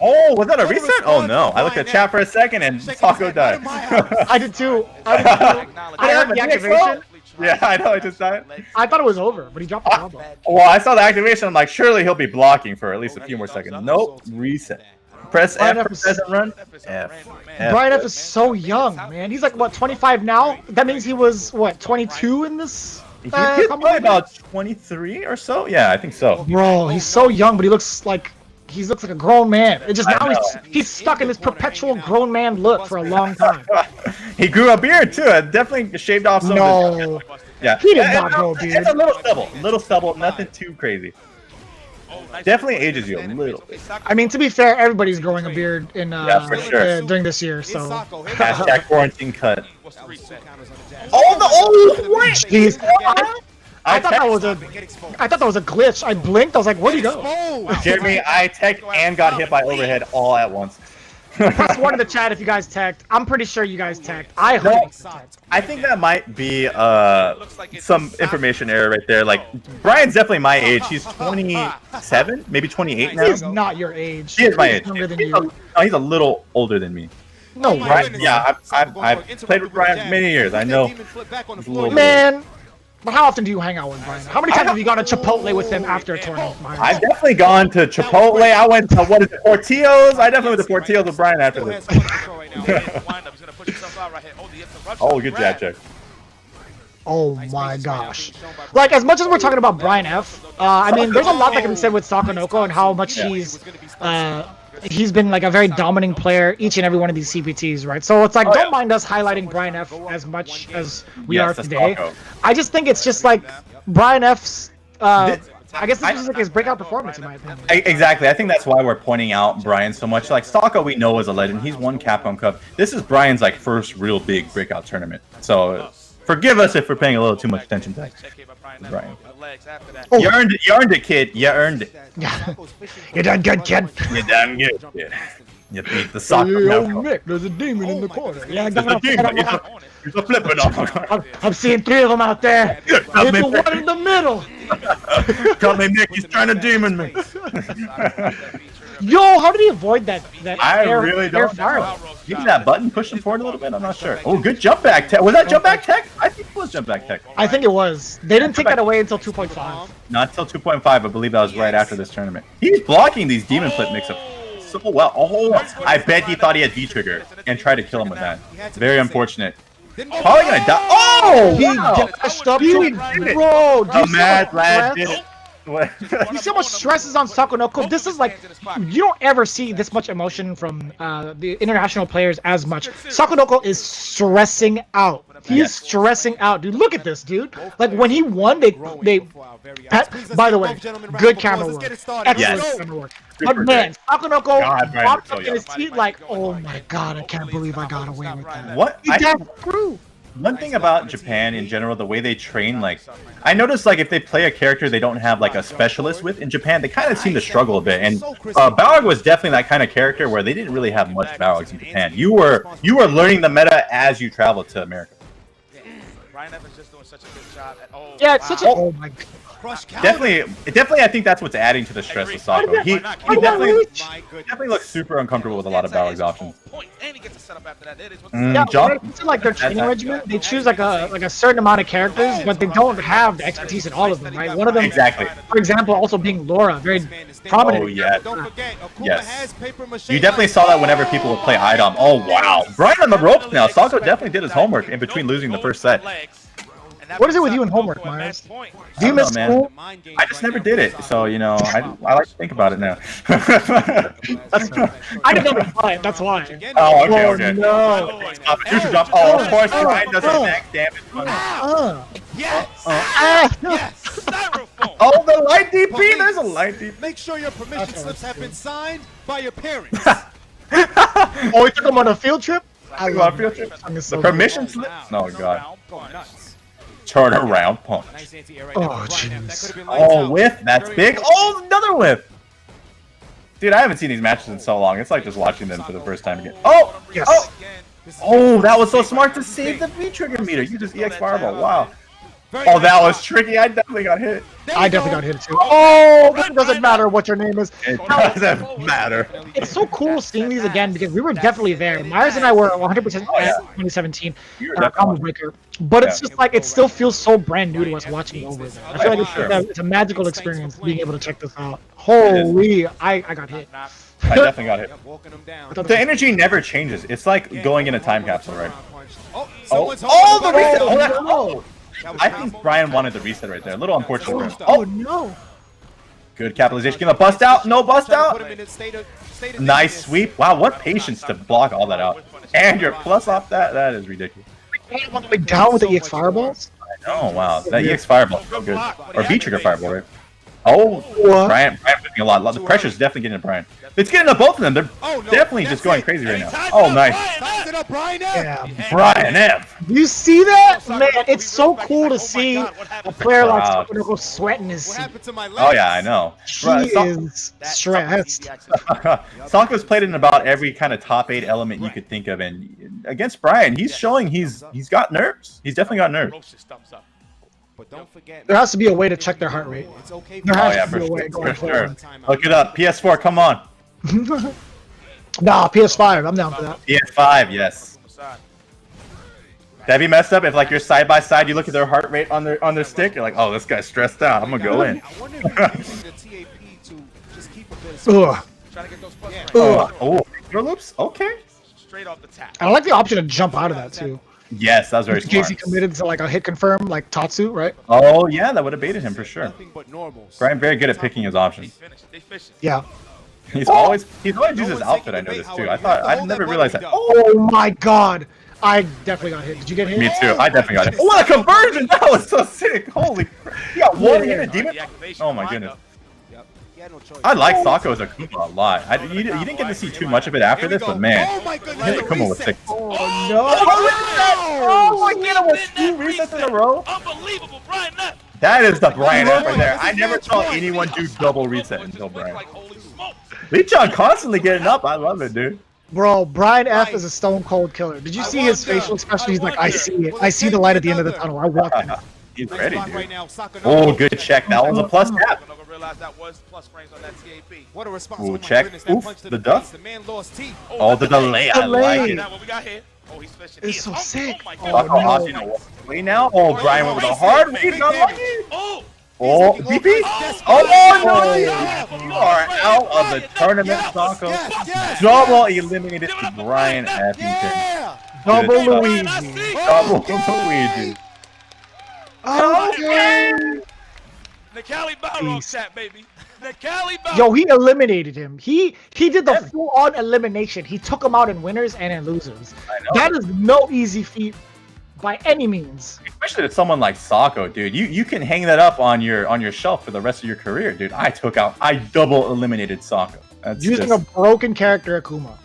Oh, was that a reset? Oh no! I looked at chat for a second and Sako died. I did too. I heard the activation. Yeah, I know. I just died. I thought it was over, but he dropped the combo. Well, I saw the activation. I'm like, surely he'll be blocking for at least a few more seconds. Nope. Reset. Press F for present run. F. Brian F is so young, man. He's like, what, 25 now? That means he was, what, 22 in this? He's probably about 23 or so. Yeah, I think so. Bro, he's so young, but he looks like a grown man. It just now he's stuck in this perpetual grown man look for a long time. He grew a beard too. Definitely shaved off some. No. Yeah. He did not grow a beard. It's a little stubble, nothing too crazy. Definitely ages you a little bit. I mean, to be fair, everybody's growing a beard in for sure. during this year, so. Hashtag quarantine cut. Oh, what? Jeez. I thought that was a glitch. I blinked. I was like, where'd he go? Jeremy, I teched and got hit by overhead all at once. Press 1 in the chat if you guys teched. I'm pretty sure you guys teched. I hope. I think that might be some information error right there. Like, Brian's definitely my age. He's 27, maybe 28 now. He's not your age. He is my age. He's a little older than me. No way. Yeah, I've played with Brian for many years. I know. Man. But how often do you hang out with Brian? How many times have you gone to Chipotle with him after a tournament? I've definitely gone to Chipotle. I went to, Portillo's? I definitely went to Portillo's with Brian after this. Oh, good jab check. Oh my gosh. Like, as much as we're talking about Brian F, I mean, there's a lot that can be said with Sako and how much he's been like a very dominant player each and every one of these CPTs, right? So it's like, don't mind us highlighting Brian F as much as we are today. I just think it's just like Brian F's, I guess this was like his breakout performance in my opinion. Exactly. I think that's why we're pointing out Brian so much. Like, Sako we know is a legend. He's won Capcom Cup. This is Brian's like first real big breakout tournament. So forgive us if we're paying a little too much attention to Brian. Oh. You earned it, kid. You earned it. You done good, kid. You done good, kid. You beat the Sako. Nick, there's a demon in the corner. Yeah, there's a demon. He's a flipping off. I'm seeing 3 of them out there. There's the one in the middle. Tell me, Nick, he's trying to demon me. Yo, how did he avoid that I really don't know. Maybe that button pushed him forward a little bit? I'm not sure. Oh, good jump back tech. Was that jump back tech? I think it was jump back tech. I think it was. They didn't take that away until 2.5. Not until 2.5. I believe that was right after this tournament. He's blocking these demon flip mix-ups so well. Oh, I bet he thought he had V-trigger and tried to kill him with that. Very unfortunate. Probably gonna die. Oh! He dashed up to bro. A mad lad did it. You see how much stress is on Sako. This is like, you don't ever see this much emotion from the international players as much. Sako is stressing out. He's stressing out, dude. Look at this, dude. Like, when he won, they by the way, good camera work. Excellent camera work. But man, Sako walked up in his seat like, oh my god, I can't believe I got away with that. What? He got through. one thing about Japan in general, the way they train, like I noticed, like if they play a character they don't have like a specialist with in Japan, they kind of seem to struggle a bit. And Balrog was definitely that kind of character where they didn't really have much Balrogs in Japan. You were learning the meta as you traveled to America. Ryan Evans just doing such a good job. Yeah, it's such a. Oh my god. Definitely, I think that's what's adding to the stress of Sako. He definitely looks super uncomfortable with a lot of Balrog's options. Yeah, jump. It's like their training regimen. They choose like a certain amount of characters, but they don't have the expertise in all of them, right? One of them, Exactly. for example, also being Laura, very prominent. Oh yeah. Yes. You definitely saw that whenever people would play Idom. Oh wow. Brian on the ropes now. Sako definitely did his homework in between losing the first set. What is it with you and homework, Myers? Do you miss school? I just never did it, so you know, I like to think about it now. I didn't know that's why. Oh, okay. No. Future jump. Oh, of course, Brian does the max damage. Yes. Oh, the light DP. There's a light DP. Make sure your permission slips have been signed by your parents. Oh, we took him on a field trip? I love field trip. The permission slip. Oh god. Turn around punch. Oh, jeez. Oh, whiff. That's big. Oh, another whiff. Dude, I haven't seen these matches in so long. It's like just watching them for the first time again. Oh! Yes. Oh, that was so smart to save the V-trigger meter. You just EX Fireball. Wow. Oh, that was tricky. I definitely got hit. I definitely got hit too. Oh, it doesn't matter what your name is. It doesn't matter. It's so cool seeing these again because we were definitely there. Myers and I were 100% at 2017 Combo Breaker, but it's just like it still feels so brand new to us watching it over again. I feel like it's a magical experience being able to check this out. Holy, I got hit. I definitely got hit. The energy never changes. It's like going in a time capsule, right? Oh, the reset! Oh, I think Brian wanted the reset right there. A little unfortunate. Oh no! Good capitalization. Gonna bust out. No bust out. Nice sweep. Wow, what patience to block all that out. And your plus off that. That is ridiculous. All the way down with the EX Fireballs? Oh wow, that EX Fireball is so good. Or V-trigger Fireball, right? Oh, Brian putting a lot. The pressure's definitely getting to Brian. It's getting to both of them. They're definitely just going crazy right now. Oh, nice. Yeah. Brian F. You see that? Man, it's so cool to see a player like Sako go sweating his seat. Oh yeah, I know. He is stressed. Sako's played in about every kind of top 8 element you could think of, and against Brian, he's showing he's got nerves. He's definitely got nerves. But don't forget, there has to be a way to check their heart rate. There has to be a way for sure. Look it up. PS4, come on. Nah, PS5. I'm down for that. PS5, yes. That'd be messed up if, like, you're side by side. You look at their heart rate on their stick. You're like, oh, this guy's stressed out. I'm gonna go in. Oh, throw loops. Okay. Straight off the tap. I like the option to jump out of that too. Yes, that was very smart. In case he committed to like a hit confirm, like Tatsu, right? Oh yeah, that would have baited him for sure. Brian very good at picking his options. Yeah. He's always used his outfit. I noticed too. I never realized that. Oh my god! I definitely got hit. Did you get hit? Me too. I definitely got hit. Oh, what a conversion! That was so sick. Holy crap! He got one hit a demon. Oh my goodness. I like Sako as a Akuma a lot. You didn't get to see too much of it after this, but man, his Akuma was sick. Oh no! Oh, I hit him with 2 resets in a row. Unbelievable, Brian. That is the Brian F right there. I never saw anyone do double reset until Brian. Lee-chan constantly getting up. I love it, dude. Bro, Brian F is a stone cold killer. Did you see his facial expression? He's like, I see it. I see the light at the end of the tunnle. I walked in. He's ready, dude. Oh, good check. That was a plus tap. Ooh, check. Oof, the duck. Oh, the delay. I like it. It's so sick. Oh, no. Wait now. Oh, Brian went with a hard read. Not lucky. Oh, DP. Oh, no. You are out of the tournament, Sako. Double eliminated to Brian F. Double Luigi. Double Luigi. Okay. Necali Balrog chat, baby. Necali Balrog. Yo, he eliminated him. He did the full-on elimination. He took him out in winners and in losers. That is no easy feat by any means. Especially to someone like Sako, dude. You can hang that up on your shelf for the rest of your career, dude. I double eliminated Sako. Using a broken character Akuma.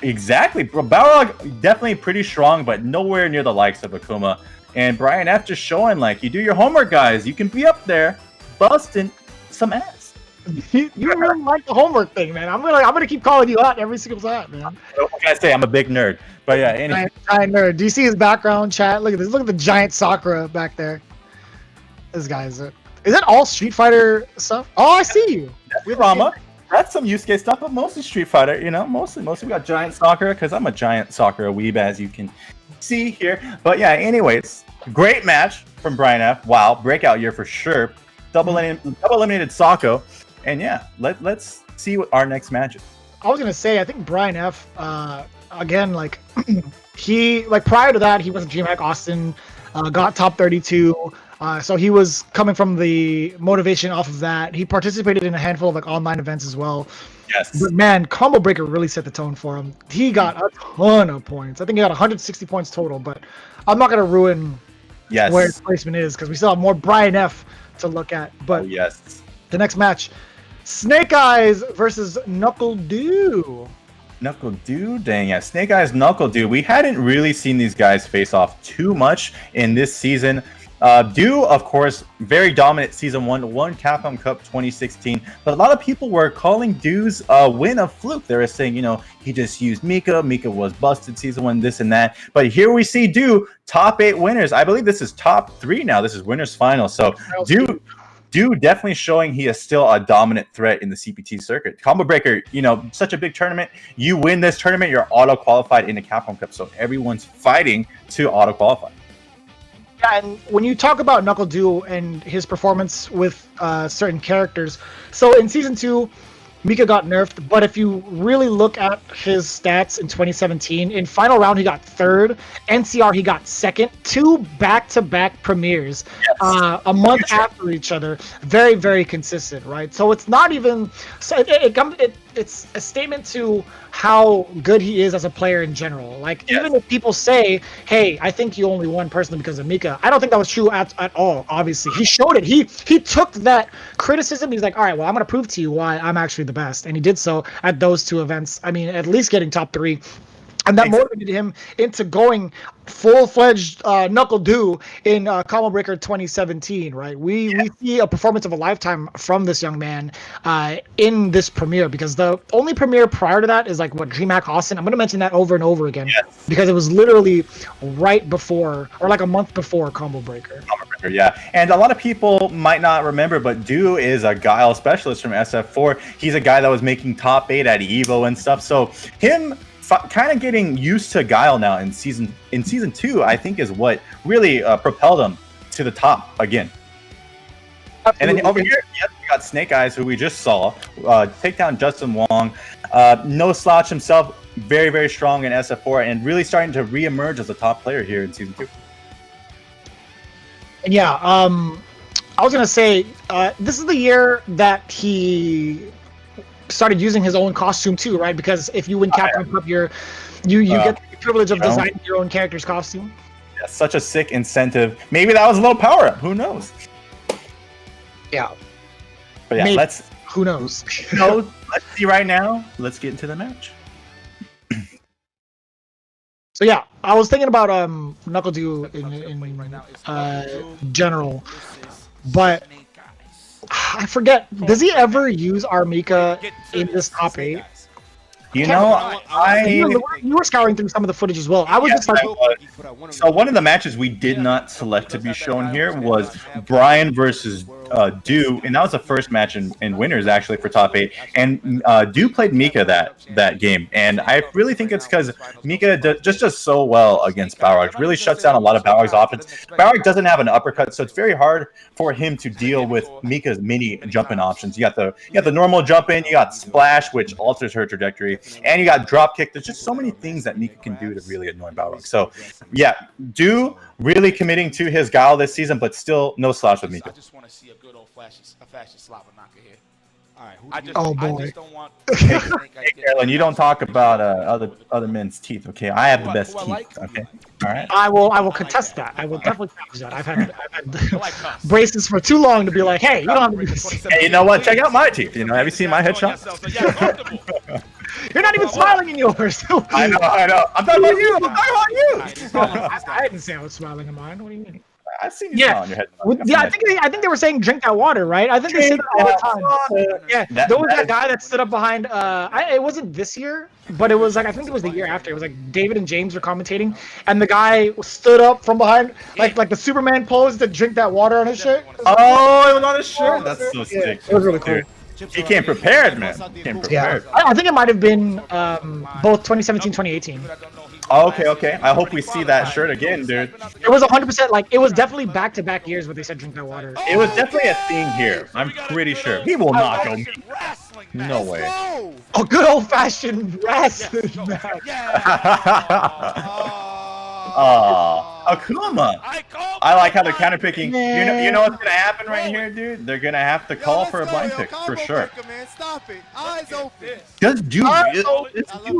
Exactly, bro. Balrog definitely pretty strong, but nowhere near the likes of Akuma. And Brian F just showing like you do your homework, guys. You can be up there, busting some ass. You really like the homework thing, man. I'm gonna keep calling you out every single time, man. What can I say? I'm a big nerd. But yeah, anyway. Giant nerd. Do you see his background, chat? Look at this. Look at the giant Sakura back there. This guy is that all Street Fighter stuff? Oh, I see you. That's Rama. That's some Yusuke stuff, but mostly Street Fighter. You know, mostly we got giant Sakura because I'm a giant Sakura weeb, as you can see here. But yeah, anyways, great match from Brian F. Wow, breakout year for sure. Double eliminated Sako. And yeah, let's see what our next match is. I was gonna say, I think Brian F. Again, like he prior to that, he was at DreamHack Austin, got top 32. So he was coming from the motivation off of that. He participated in a handful of like online events as well. Yes. But man, Combo Breaker really set the tone for him. He got a ton of points. I think he got 160 points total. But I'm not gonna ruin where his placement is because we still have more Brian F. to look at. But yes, the next match. Snake Eyes versus NuckleDu. NuckleDu, dang yeah, Snake Eyes, NuckleDu. We hadn't really seen these guys face off too much in this season. Du, of course, very dominant season 1, won Capcom Cup 2016. But a lot of people were calling Du's win a fluke. They were saying, you know, he just used Mika. Mika was busted season 1, this and that. But here we see Du, top 8 winners. I believe this is top 3 now. This is winners final. So Du definitely showing he is still a dominant threat in the CPT circuit. Combo Breaker, you know, such a big tournament. You win this tournament, you're auto-qualified in the Capcom Cup. So everyone's fighting to auto-qualify. Yeah, and when you talk about NuckleDu and his performance with certain characters, so in Season 2, Mika got nerfed, but if you really look at his stats in 2017, in Final Round he got 3rd, NCR he got 2nd, 2 back-to-back premieres, a month after each other. Very, very consistent, right? So it's not even... So it's a statement to how good he is as a player in general. Like, even if people say, hey, I think you only won personally because of Mika, I don't think that was true at all, obviously. He showed it. He took that criticism. He's like, all right, well, I'm going to prove to you why I'm actually the best. And he did so at those 2 events. I mean, at least getting top 3. And that motivated him into going full-fledged NuckleDu in Combo Breaker 2017, right? We see a performance of a lifetime from this young man in this premiere, because the only premiere prior to that is like, what, DreamHack Austin? I'm going to mention that over and over again because it was literally right before, or like a month before Combo Breaker. Yeah, and a lot of people might not remember, but Du is a Guile specialist from SF4. He's a guy that was making top 8 at EVO and stuff. So him kind of getting used to Guile now in season 2, I think, is what really propelled him to the top again. Absolutely. And then over here, we got Snake Eyes, who we just saw take down Justin Wong. No slouch himself, very, very strong in SF4, and really starting to re-emerge as a top player here in season 2. And yeah, I was gonna say this is the year that he started using his own costume too, right? Because if you win Capcom Cup, you get the privilege of designing your own character's costume. Yeah, such a sick incentive. Maybe that was a little power up. Who knows? Yeah. But yeah, who knows? Let's see right now. Let's get into the match. So yeah, I was thinking about NuckleDu in general, but I forget. Does he ever use Armika in this top 8? You know, you were scouring through some of the footage as well. I was just like, so one of the matches we did not select to be shown here was Brian versus Du, and that was the first match in winners actually for top 8. And Du played Mika that game, and I really think it's because Mika just does so well against Balrog. Really shuts down a lot of Balrog's options. Balrog doesn't have an uppercut, so it's very hard for him to deal with Mika's mini jump-in options. You got the normal jump-in, you got splash, which alters her trajectory, and you got drop kick. There's just so many things that Mika can do to really annoy Balrog. So yeah, Du really committing to his Guile this season, but still no slouch with Mika. I just want to see a good old fashion slobber knocker here. All right, I just don't want. Hey, Carolyn, you don't talk about other men's teeth, okay? I have the best teeth, okay? All right. I will contest that. I will definitely contest that. I've had braces for too long to be like, hey, you don't have to do this. Hey, you know what? Check out my teeth. You know, have you seen my headshot? You're not even smiling in yours. I know. I'm talking about you. I didn't say I was smiling in mine. What do you mean? I've seen you smile on your head. Yeah, I think they were saying drink that water, right? I think they said that all the time. Yeah, there was that guy that stood up behind. It wasn't this year, but it was like I think it was the year after. It was like David and James were commentating, and the guy stood up from behind, like the Superman pose to drink that water on his shirt. Oh, it was on his shirt. That's so sick. It was really cool. He came prepared, man. He came prepared. Yeah, I think it might have been both 2017, 2018. Okay. I hope we see that shirt again, dude. It was 100% like it was definitely back-to-back years where they said drink that water. It was definitely a thing here. I'm pretty sure. He will not go. No way. Oh, good old-fashioned wrestling match. Akuma. I like how they're counterpicking. You know what's gonna happen right here, dude? They're gonna have to call for a blind pick for sure. Does you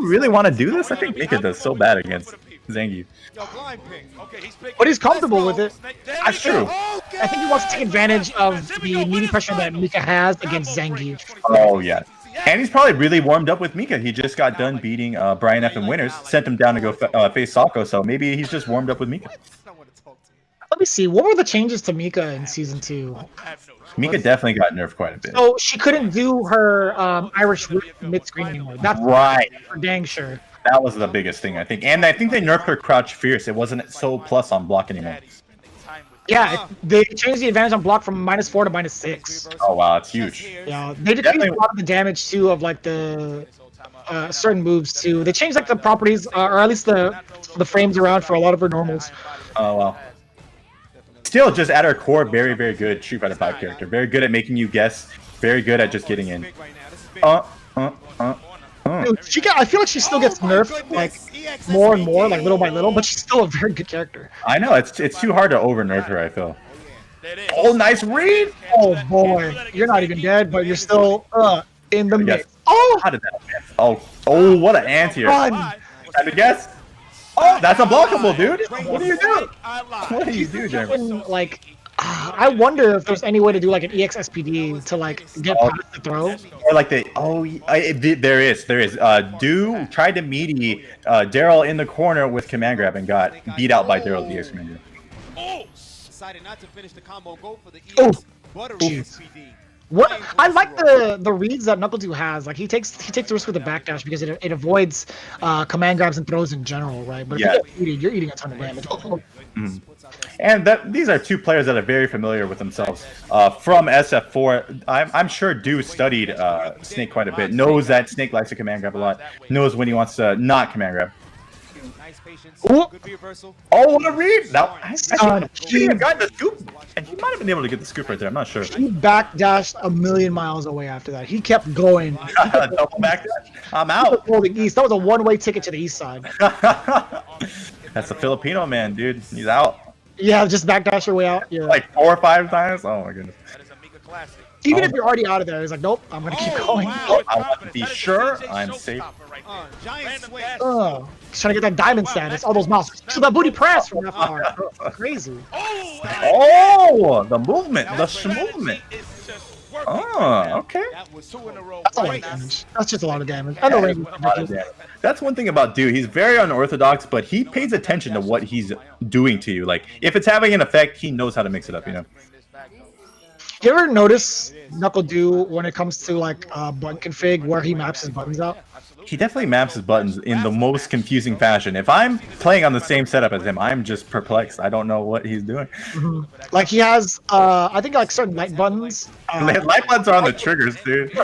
really want to do this? I think Mika does so bad against Zangief. But he's comfortable with it. That's true. I think he wants to take advantage of the media pressure that Mika has against Zangief. Oh yeah. And he's probably really warmed up with Mika. He just got done beating Brian F. in Winners, sent him down to go face Sako, so maybe he's just warmed up with Mika. Let me see. What were the changes to Mika in Season 2? Mika definitely got nerfed quite a bit. So she couldn't do her Irish whip mid-screen anymore. That's right. For dang sure. That was the biggest thing, I think. And I think they nerfed her crouch fierce. It wasn't so plus on block anymore. Yeah, they changed the advantage on block from -4 to -6. Oh wow, that's huge. Yeah, they decreased a lot of the damage too of like the certain moves too. They changed like the properties, or at least the frames around for a lot of her normals. Oh well. Still, just at her core, very, very good Street Fighter 5 character. Very good at making you guess. Very good at just getting in. Dude, I feel like she still gets nerfed like more and more, like little by little, but she's still a very good character. I know, it's too hard to over nerf her, I feel. Oh, nice read! Oh boy, you're not even dead, but you're still in the mix. Oh! How did that miss? Oh, what an anti-air. Time to guess. Oh, that's unblockable, dude. What do you do? What do you do, Jeremy? Like, I wonder if there's any way to do like an EX SPD to like get past the throw. Or like there is. Du tried to meaty Daryl in the corner with command grab and got beat out by Daryl's EX command grab. Decided not to finish the combo, go for the EX buttery SPD. What I like the reads that NuckleDu has. Like he takes the risk with the backdash because it avoids command grabs and throws in general, right? But if you get eating, you're eating a ton of damage. And these are two players that are very familiar with themselves. From SF4, I'm sure Du studied Snake quite a bit. Knows that Snake likes to command grab a lot. Knows when he wants to not command grab. Oh, what a read! Now, he got the scoop, and he might have been able to get the scoop right there. I'm not sure. He backdashed a million miles away after that. He kept going. Double backdash. I'm out. Holding east. That was a one-way ticket to the east side. That's a Filipino man, dude. He's out. Yeah, just backdash your way out. Yeah. Like 4 or 5 times. Oh my goodness. Even if you're already out of there, he's like, nope, I'm gonna keep going. I want to be sure I'm safe. He's trying to get that diamond status. All those mouse. So that booty press from that far. Crazy. Oh, the movement, the movement. Oh, okay. That's a lot of damage. That's just a lot of damage. I know. That's one thing about Du. He's very unorthodox, but he pays attention to what he's doing to you. Like, if it's having an effect, he knows how to mix it up, you know? You ever notice NuckleDu when it comes to like button config where he maps his buttons out? He definitely maps his buttons in the most confusing fashion. If I'm playing on the same setup as him, I'm just perplexed. I don't know what he's doing. Like he has, I think like certain light buttons. Light buttons are on the triggers, dude.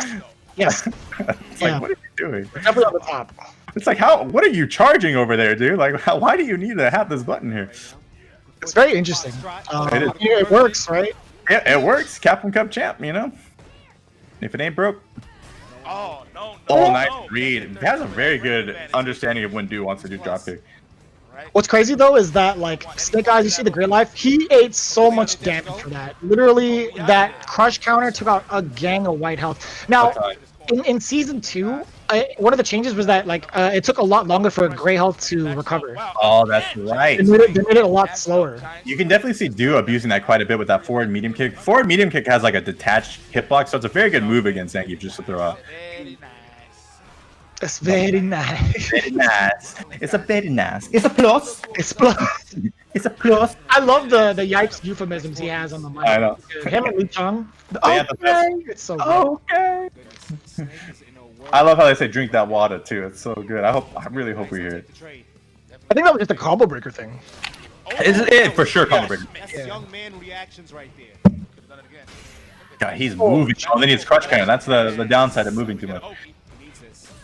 Yes. It's like, what are you doing? Definitely on the top. It's like, what are you charging over there, dude? Like, why do you need to have this button here? It's very interesting. It works, right? Yeah, it works. Capcom Cup champ, you know? If it ain't broke. Oh, no. Oh, nice read. He has a very good understanding of when Du wants to do drop kick. What's crazy though is that like Snake Eyes, you see the Grid Life, he ate so much damage for that. Literally, that crush counter took out a gang of white health. Now, in Season 2, one of the changes was that like it took a lot longer for Gray Health to recover. Oh, that's right. They made it a lot slower. You can definitely see Du abusing that quite a bit with that forward medium kick. Forward medium kick has like a detached hitbox, so it's a very good move against Zangief just to throw out. It's very nice. Very nice. It's a very nice. It's a plus. It's plus. It's a plus. I love the yikes euphemisms he has on the mic. I know. Him and Lee Chung. Yeah, Okay. It's so good. Okay. I love how they say drink that water too. It's so good. I really hope we hear it. I think that was just a combo breaker thing. Is it for sure combo breaker? That's young man reactions right there. God, he's moving. Oh, then he's crush cannon. That's the downside of moving too much.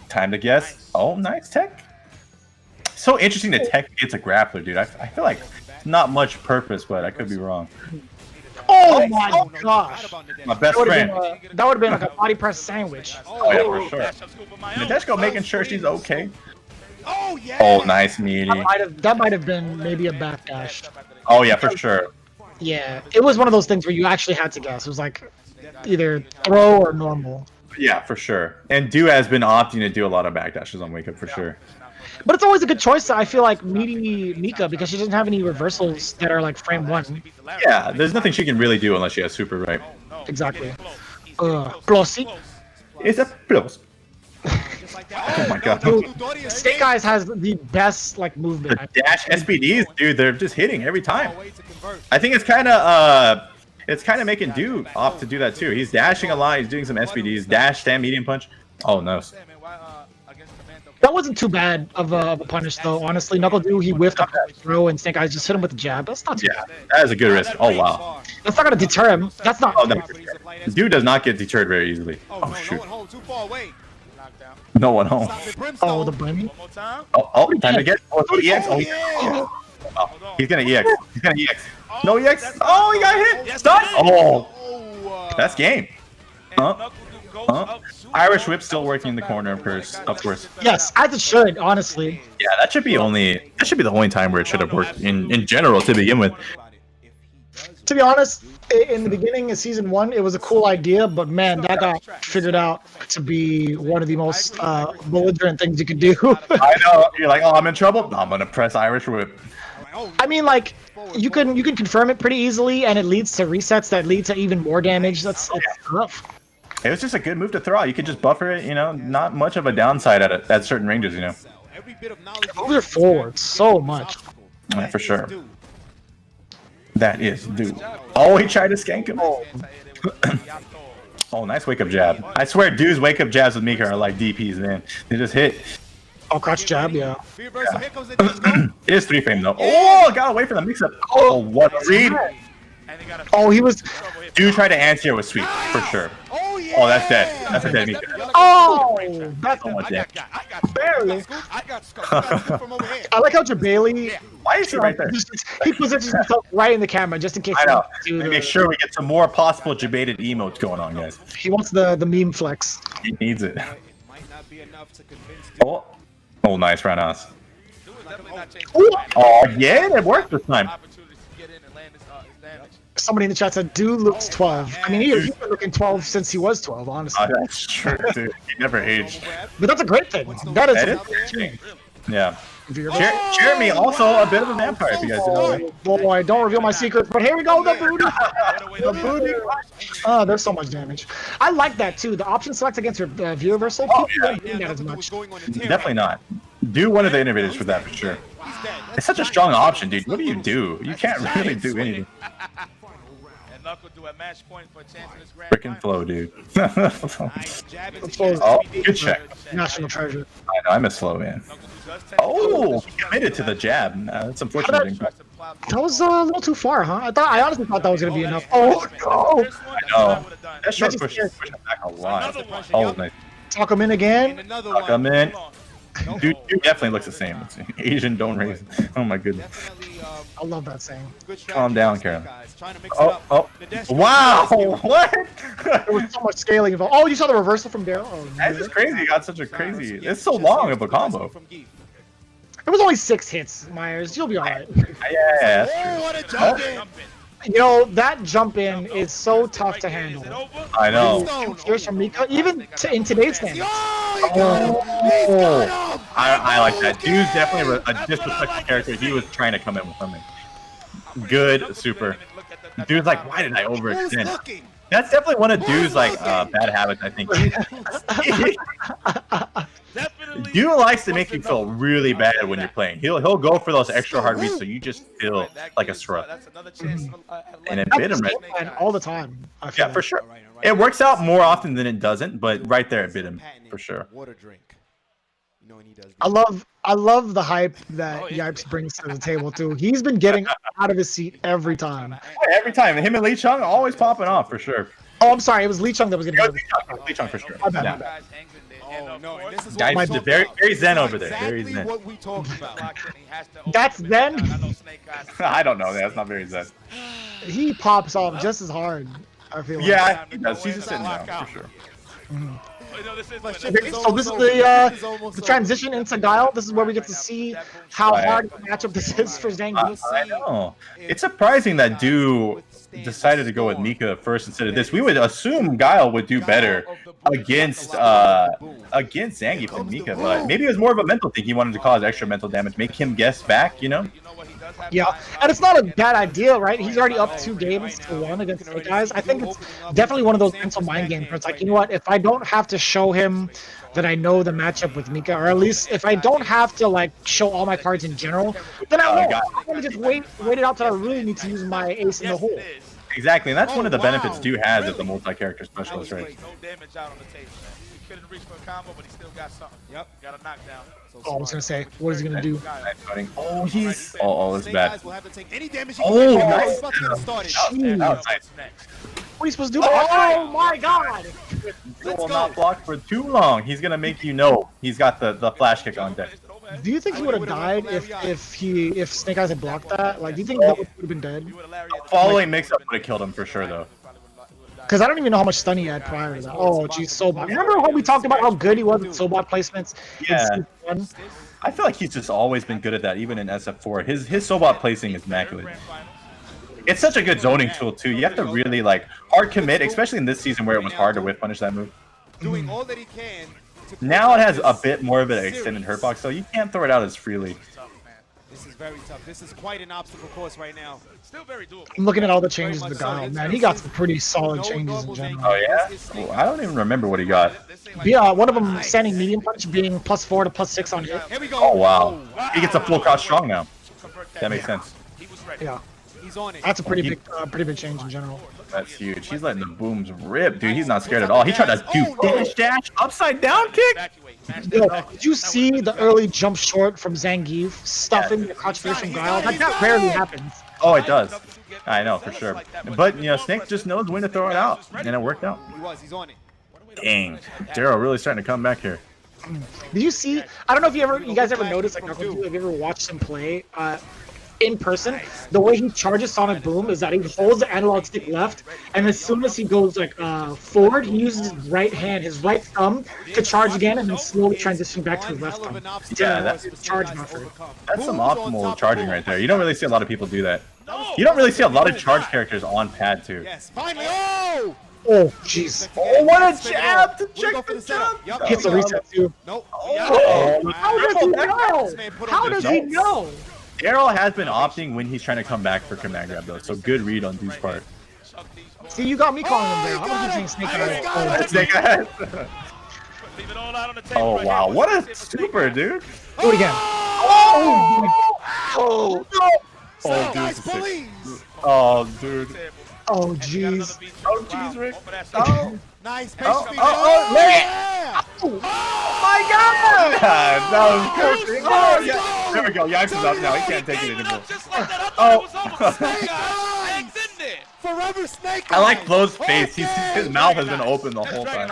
Time to guess. Oh, nice tech. So interesting to tech against a grappler, dude. I feel like not much purpose, but I could be wrong. Oh my gosh. My best friend. That would have been like a body press sandwich. Oh yeah, for sure. Nadeshko making sure she's okay. Oh yeah. Oh, nice meaty. That might have been maybe a backdash. Oh yeah, for sure. Yeah, it was one of those things where you actually had to guess. It was like either throw or normal. Yeah, for sure. And Du has been opting to do a lot of backdashes on Wake Up for sure. But it's always a good choice, I feel like, meeting Mika because she doesn't have any reversals that are like frame one. Yeah, there's nothing she can really do unless she has super right. Exactly. Glossy. It's a plus. Oh my god. Snake Eyes has the best like movement. The dash SPDs, dude, they're just hitting every time. I think it's kind of making Du opt to do that too. He's dashing a lot. He's doing some SPDs, dash, stand, medium punch. Oh no. That wasn't too bad of a punish though. Honestly, NuckleDu he whiffed up the throw and Snake Eyes just hit him with the jab. That's not too Yeah, bad. that is a good risk. Oh wow. That's not gonna deter him. That's not. Oh no. Du does not get deterred very easily. Oh shoot. No one home. Oh, the bunny. Oh, time to get. Oh, EX. Oh, he's gonna EX. He's gonna EX. No EX. Oh, he got hit. Stun. Oh, that's game. Huh? Irish whip still working in the corner, of course. Yes, as it should. Honestly. Yeah, that should be the only time where it should have worked in general to begin with. To be honest, in the beginning of season 1, it was a cool idea, but man, that got figured out to be one of the most belligerent things you could do. I know. You're like, oh, I'm in trouble. I'm gonna press Irish whip. I mean, like, you can confirm it pretty easily, and it leads to resets that lead to even more damage. That's tough. It was just a good move to throw out. You could just buffer it, you know, not much of a downside at certain ranges, you know. Move it forward so much. Yeah, for sure. That is Du. Oh, he tried to skank him. Oh, nice wake up jab. I swear, Du's wake up jabs with Mika are like DPs, man. They just hit. Oh, crouch jab, yeah. It is 3-frame though. Oh, got away from the mix up. Oh, what a read. Oh, he was. Du tried to answer with sweep, for sure. Oh, that's dead. That's a dead Mika. Oh, that's So much damage. barely. I like how Jabali. Why is he right there? He positions himself right in the camera just in case. I know. He Make sure we get some more possible debated emotes going on, guys. He wants the meme flex. He needs it. Oh, oh, nice roundhouse. Oh, yeah, it worked this time. Somebody in the chat said, "Dude looks 12." I mean, he's been looking 12 since he was 12, honestly. Oh, that's true, dude. He never aged. But that's a great thing. That is. That is great. Yeah. Jeremy, also a bit of a vampire, if you guys didn't know. Boy, don't reveal my secrets. But here we go, the booty. The booty. Oh, there's so much damage. I like that too. The option select against your view reversal. People don't do that as much. Definitely not. Do one of the innovators for that, for sure. It's such a strong option, dude. What do? You can't really do anything. Freaking flow, dude. Oh, good check. National treasure. I know, I'm a slow man. Oh, he committed to the jab. That's unfortunate. That was a little too far, huh? I honestly thought that was gonna be enough. Oh no! I know. That short push him back a lot. Oh, nice. Talk him in again. Talk him in. Dude definitely looks the same. Asian don't raise. Oh my goodness. I love that saying. Calm down, Karen. Oh. Wow. What? There was so much scaling involved. Oh, you saw the reversal from Daryl? Oh, That's just crazy. You got such a crazy. It's so long of a combo. It was only 6 hits, Myers. You'll be alright. Yeah, that's true. You know, that jump in is so tough to handle. I know. Here's from Mika, even in today's standards. Oh. I like that. Dude's definitely a disrespectful character. He was trying to come in with something. Good, super. Dude's like, why did I overextend? That's definitely one of Dude's like bad habits, I think. Du likes to make you feel really bad when you're playing. He'll go for those extra hard reads, so you just feel like a scrub. And it bit him right all the time. I feel Yeah, for sure. It works out more often than it doesn't, but right there it bit him for sure. I love the hype that Yipes brings to the table too. He's been getting out of his seat every time. Every time. Him and Lee Chung always popping off for sure. Oh, I'm sorry. It was Lee Chung that was getting out of his seat. Lee Chung for sure. My bad. Guys, very zen over there. Very zen. What we talked about. That's Zen? I don't know. That's not very zen. He pops off just as hard, I feel like. Yeah, he does. He's just sitting down for sure. So this is the transition into Guile. This is where we get to see how hard of a matchup this is for Zangief. I know. It's surprising that Du decided to go with Mika first instead of this. We would assume Guile would do better against Zangief than Mika, but maybe it was more of a mental thing. He wanted to cause extra mental damage, make him guess back, you know? Yeah, and it's not a bad idea, right? He's already up 2 games to 1 against Snake Eyes. I think it's definitely one of those mental mind games where it's like, you know what, if I don't have to show him that I know the matchup with Mika, or at least if I don't have to like show all my cards in general, then I won't. I'm gonna just wait it out till I really need to use my ace in the hole. Exactly, and that's one of the benefits Du has as a multi-character specialist, right? No damage out on the table. He couldn't reach for a combo, but he still got something. Yep, got a knockdown. Oh, I was gonna say, what is he gonna do? Oh, he's it's bad. Oh, nice. What are you supposed to do? Oh my God! He will not block for too long. He's gonna make you know he's got the flash kick on deck. Do you think he would have died if Snake Eyes had blocked that? Like, do you think that would have been dead? Following mix-up would have killed him for sure, though. Because I don't even know how much stun he had prior to that. Oh, geez, Sobot. Remember when we talked about how good he was at Sobot placements? Yeah. I feel like he's just always been good at that, even in SF4. His Sobot placing is immaculate. It's such a good zoning tool, too. You have to really, like, hard commit, especially in this season where it was hard to whiff punish that move. Doing all that he can. Now it has a bit more of an extended hurt box, so you can't throw it out as freely. This is very tough. This is quite an obstacle course right now. Still very doable. I'm looking at all the changes to the Guile. Man, he got some pretty solid changes in general. Oh, yeah? Oh, I don't even remember what he got. Yeah, one of them standing medium punch being +4 to +6 on hit. Here we go. Oh, wow. He gets a full crouch strong now. That makes sense. Yeah. He's on it. That's a pretty big change in general. That's huge. He's letting the booms rip, dude. He's not scared at all. He tried to do dash, upside down kick. Yo, did you see the early jump short from Zangief stuffing the crouch fierce from Guile? That rarely happens. Oh, it does. I know, for sure. But, you know, Snake just knows when to throw it out, and it worked out. He's on it. Dang. Daryl really starting to come back here. Did you see? I don't know if you guys ever noticed, like, NuckleDu, have you ever watched him play in person? The way he charges Sonic Boom is that he holds the analog stick left, and as soon as he goes like forward, he uses his right hand, his right thumb, to charge again, and then slowly transition back to his left thumb. Yeah, that's charge method. That's some optimal charging right there. You don't really see a lot of people do that. You don't really see a lot of charge characters on pad too. Yes, finally. Oh! Oh, jeez. Oh, what a jab to check the jump. Hits a reset too. Nope. Oh, how does he know? How does he know? Daryl has been opting when he's trying to come back for command grab though, so good read on Du's part. See, you got me calling him there. How would you say Snake Eyes? Snake Eyes. Oh wow, what a super, dude. Do it again. Oh, oh, dude. Oh, dude. Oh, jeez. Oh, jeez, Rick. Oh. Nice. Oh, my God! That was perfect. Oh, yeah. There we go. Yipes is up now. He can't take it anymore. Forever Snake. I like Flo's face. His mouth has been open the whole time.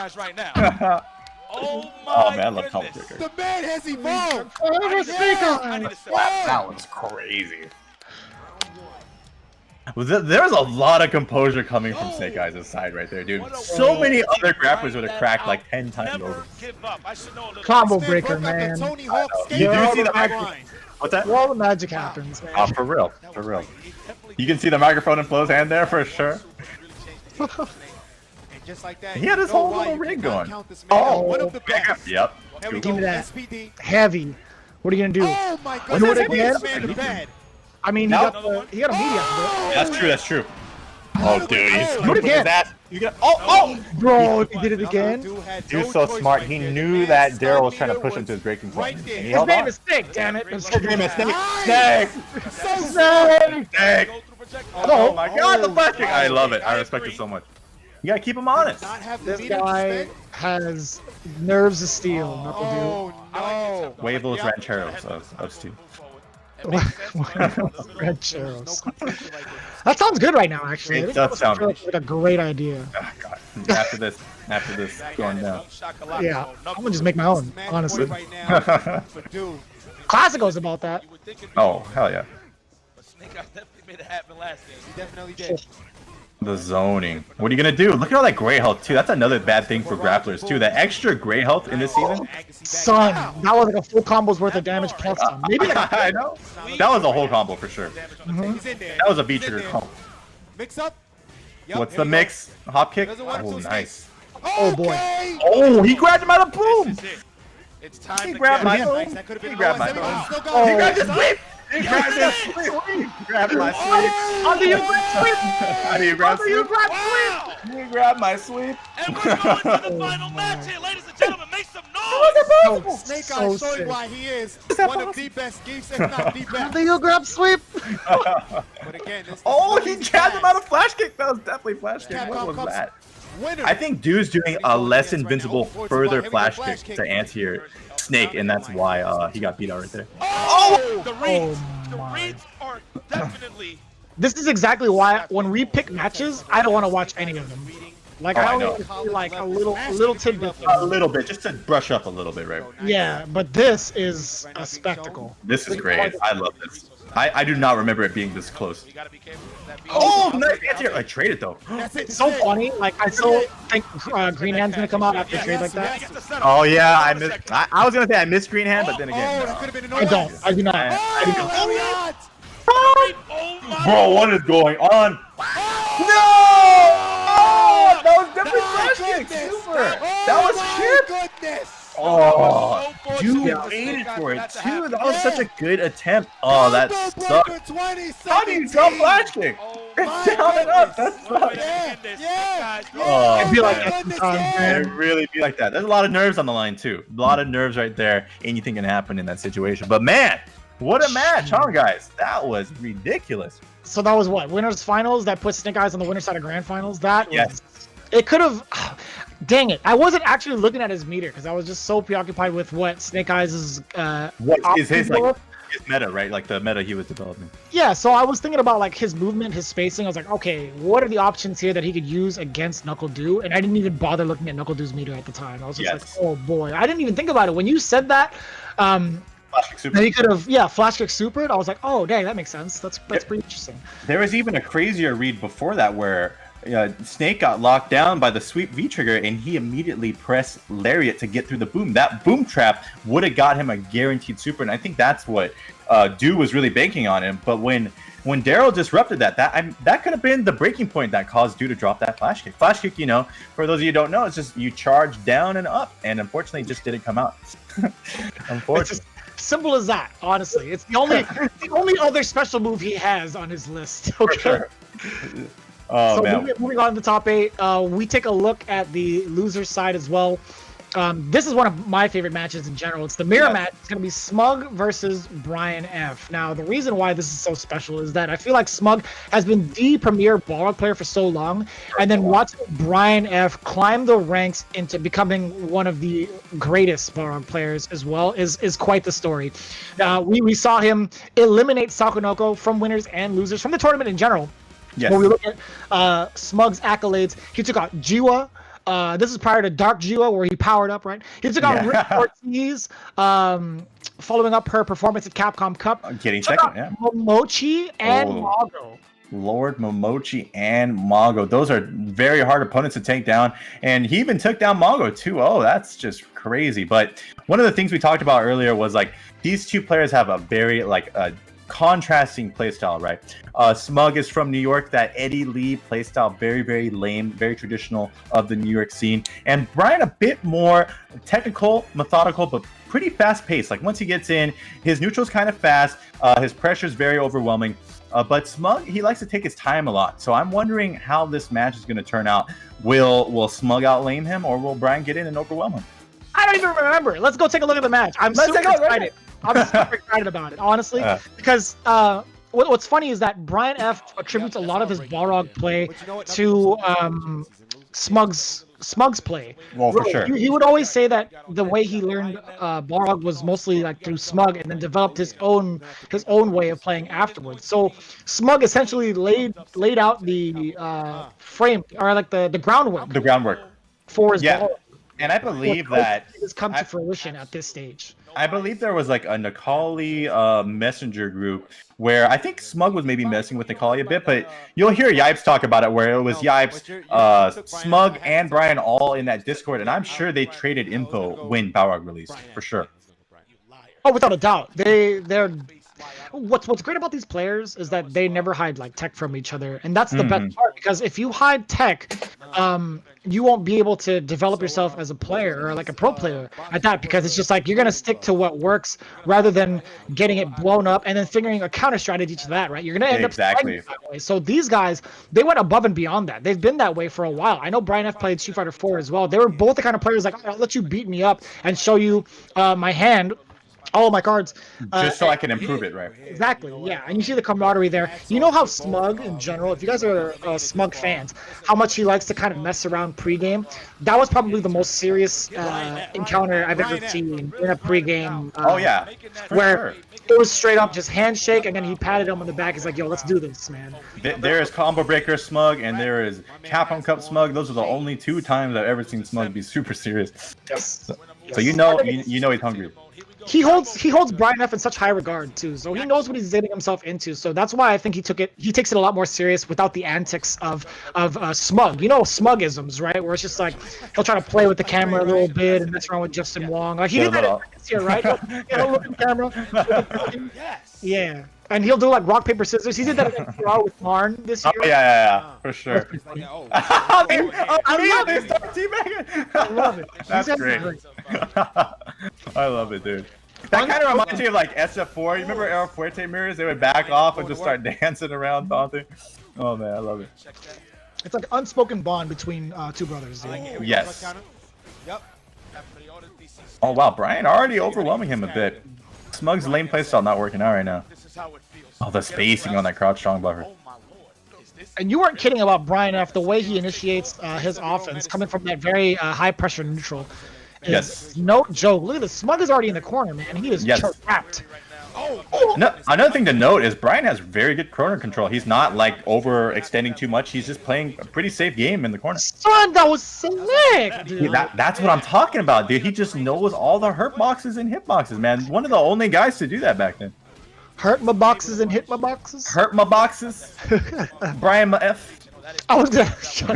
Oh man, I love Pump Kicker. The man has evolved. Forever Snake Eyes. That was crazy. There's a lot of composure coming from Snake Eyes' side right there, dude. So many other grapplers would have cracked like 10 times over. Combo breaker, man. You do see the microphone. What's that? All the magic happens, man. Oh, for real. For real. You can see the microphone in Flo's hand there for sure. Just like that, he had his whole little rig going. Oh, yep. Give me that. Heavy. What are you gonna do? Oh my Do it again? Man, I mean, he got a media. That's true. That's true. Oh, dude, he's Do it again. You got Bro, if he did it again. Dude's so smart. He knew that Daryl was trying to push him to his breaking point. And he His held name on. is Snake, damn it. His name is Snake. Snake. Oh my God, the flash kick! I love it. I respect it so much. You gotta keep him honest. This guy has nerves of steel, NuckleDu. Oh, no. Wave those rancheros of Steve. Rancheros. That sounds good right now, actually. It does sound like a great idea. Oh, God. After this going down. Yeah, I'm gonna just make my own, honestly. Right now, but dude, Classico's about that. Oh, hell yeah. Snake Eyes definitely made it happen last game. he definitely did. The zoning. What are you gonna do? Look at all that gray health too. That's another bad thing for grapplers too. The extra gray health in this season. Son, that was like a full combo's worth of damage plus some. Maybe like I know. That was a whole combo for sure. He's in there. That was a V-trigger combo. Mix up. Yep, What's here the we go. mix? Hop kick? Doesn't want Oh, to nice. Oh, boy. Okay. Oh, he grabbed him out of boom. This is it. It's time He to grabbed get my it. boom. Nice, that could have been He grabbed my there we go. boom. Still Oh. going. He grabbed his sweep. He grabbed his sweep. He grabbed my sweep. Under you grab sweep! How do you grab Under you sweep? grab Wow! He grabbed my sweep. And we're going to the final match here, ladies and gentlemen. Make some noise! sweep! Snake So Eyes showing sick. why he is that one of the best geeks, if not the best. Under you grab sweep! But again, this Oh, is he these jabbed him guys. out of flash kick. That was definitely flash kick. Capcom What was Cup's that? winner. I think Dude's doing a less invincible further flash kick to anti-air Snake, and that's why he got beat out right there. Oh! The reads! Oh The my. reads are definitely... This is exactly why when we pick matches, I don't want to watch any of them. Like Oh, I I only know. want to see like a little tidbit. A little bit, just to brush up a little bit, right? Yeah, but this is a spectacle. This is great. I love this. I do not remember it being this close. You gotta be careful with that beat. Oh, nice anti-air. I traded though. That's it. It's so funny. Like I still think Green Hand's gonna come out after a trade like He that. gets the setup. Oh yeah, I missed. I was gonna say I missed Green Hand, but then Oh, again, that could have been a I don't. I do not. I do Oh, not. Lariat! Oh my... Bro, what is going on? No! Oh, that was definitely flash kick. Super. That was chip. Goodness! Oh, So dude fortunate. waited for it That's a too. happen. That was such a good attempt. Oh, that sucked. How do you drop flash kick? It's down and up. That sucks. Oh, It'd be like man. that sometimes, man. It'd really be like that. There's a lot of nerves on the line too. A lot of nerves right there. Anything can happen in that situation. But man, what a match, huh, guys? That was ridiculous. So that was what winners finals that put Snake Eyes on the winner side of grand finals. That was, Yes. it could have. Dang it! I wasn't actually looking at his meter because I was just so preoccupied with what Snake Eyes is. What is his options were. like his meta, right? Like the meta he was developing. Yeah, so I was thinking about like his movement, his spacing. I was like, okay, what are the options here that he could use against NuckleDu? And I didn't even bother looking at NuckleDu's meter at the time. I was just Yes. like, oh boy, I didn't even think about it when you said that. Flash kick super. That he could have, yeah, flash kick supered. I was like, oh dang, that makes sense. That's pretty interesting. There was even a crazier read before that where Snake got locked down by the sweep V trigger and he immediately pressed Lariat to get through the boom. That boom trap would have got him a guaranteed super, and I think that's what Du was really banking on him. But when Daryl disrupted that could have been the breaking point that caused Du to drop that flash kick. Flash kick, you know, for those of you who don't know, it's just you charge down and up, and unfortunately, it just didn't come out. Unfortunately. It's just simple as that. Honestly, it's the only other special move he has on his list. Okay. Sure. Oh So man. moving on to the top 8, we take a look at the loser's side as well. This is one of my favorite matches in general. It's the mirror match. It's going to be Smug versus Brian F. Now, the reason why this is so special is that I feel like Smug has been the premier Balrog player for so long, and then watching Brian F. climb the ranks into becoming one of the greatest Balrog players as well is quite the story. We saw him eliminate Sako from winners and losers from the tournament in general. Yes. When we look at Smug's accolades, he took out Jiwa. This is prior to Dark Jiwa, where he powered up, right? He took out Rick Ortiz, following up her performance at Capcom Cup. Getting Took second, out yeah. Momochi and Oh. Mago. Lord Momochi and Mago. Those are very hard opponents to take down. And he even took down Mago too. Oh, that's just crazy. But one of the things we talked about earlier was like these two players have a very contrasting playstyle, right? Smug is from New York, that Eddie Lee playstyle, very, very lame, very traditional of the New York scene. And Brian, a bit more technical, methodical, but pretty fast paced. Like once he gets in, his neutral's kind of fast, his pressure's very overwhelming. But Smug, he likes to take his time a lot. So I'm wondering how this match is going to turn out. Will Smug outlane him, or will Brian get in and overwhelm him? I don't even remember. Let's go take a look at the match. I'm super excited. I'm super excited about it, honestly, because what's funny is that Brian F attributes a lot of his Balrog play to Smug's play. Well, for sure. He would always say that the way he learned Balrog was mostly like through Smug, and then developed his own way of playing afterwards. So Smug essentially laid out the frame, or like the groundwork. The groundwork For his Balrog. And I believe that has come to fruition at this stage. I believe there was like a NuckleDu messenger group where I think Smug was maybe messing with NuckleDu a bit, but you'll hear Yipes talk about it where it was Yipes, Smug, and Brian all in that Discord, and I'm sure they traded info when Balrog released, for sure. Oh, without a doubt. They're what's great about these players is that they never hide like tech from each other, and that's the best part, because if you hide tech, you won't be able to develop yourself as a player or like a pro player at that, because it's just like you're gonna stick to what works rather than getting it blown up and then figuring a counter strategy to that, right? You're gonna end up that way. So these guys, they went above and beyond that. They've been that way for a while. I know Brian F played Street Fighter 4 as well. They were both the kind of players like, I'll let you beat me up and show you my hand, all of my cards, just so I can improve it, right? Exactly, yeah. And you see the camaraderie there. You know how Smug in general, if you guys are Smug fans, how much he likes to kind of mess around pregame. That was probably the most serious encounter I've ever seen in a pregame. Where it was straight up just handshake, and then he patted him on the back. He's like, yo, let's do this, man. There is Combo Breaker Smug, and there is Capcom Cup Smug. Those are the only 2 times I've ever seen Smug be super serious. Yes. So you know he's hungry. He holds Brian F in such high regard too, so he knows what he's getting himself into. So that's why I think he takes it a lot more serious without the antics of Smug. You know, Smugisms, right? Where it's just like he'll try to play with the camera a little bit and mess around with Justin Wong. Like he did that this year, right? He'll look at the camera. Yeah. And he'll do like rock paper scissors. He did that against with Marn this year. Oh yeah, for sure. I love it. That's great. I love it, dude. That kind of reminds me of like SF4. You remember El Fuerte mirrors? They would back off and just start dancing around, taunting. Oh man, I love it. It's like an unspoken bond between 2 brothers. Dude. Yes. Oh wow, Brian already overwhelming him a bit. Smug's lane playstyle not working out right now. Oh, the spacing on that crouch strong buffer. And you weren't kidding about Brian F. The way he initiates his offense, coming from that very high pressure neutral. Is no joke. Look at this. Smug is already in the corner, man. He is trapped. No, another thing to note is Brian has very good corner control. He's not like overextending too much. He's just playing a pretty safe game in the corner. Son, that was slick, dude. That's what I'm talking about, dude. He just knows all the hurt boxes and hit boxes, man. One of the only guys to do that back then. Hurt my boxes and hit my boxes? Hurt my boxes. Brian my F. I was gonna ask you,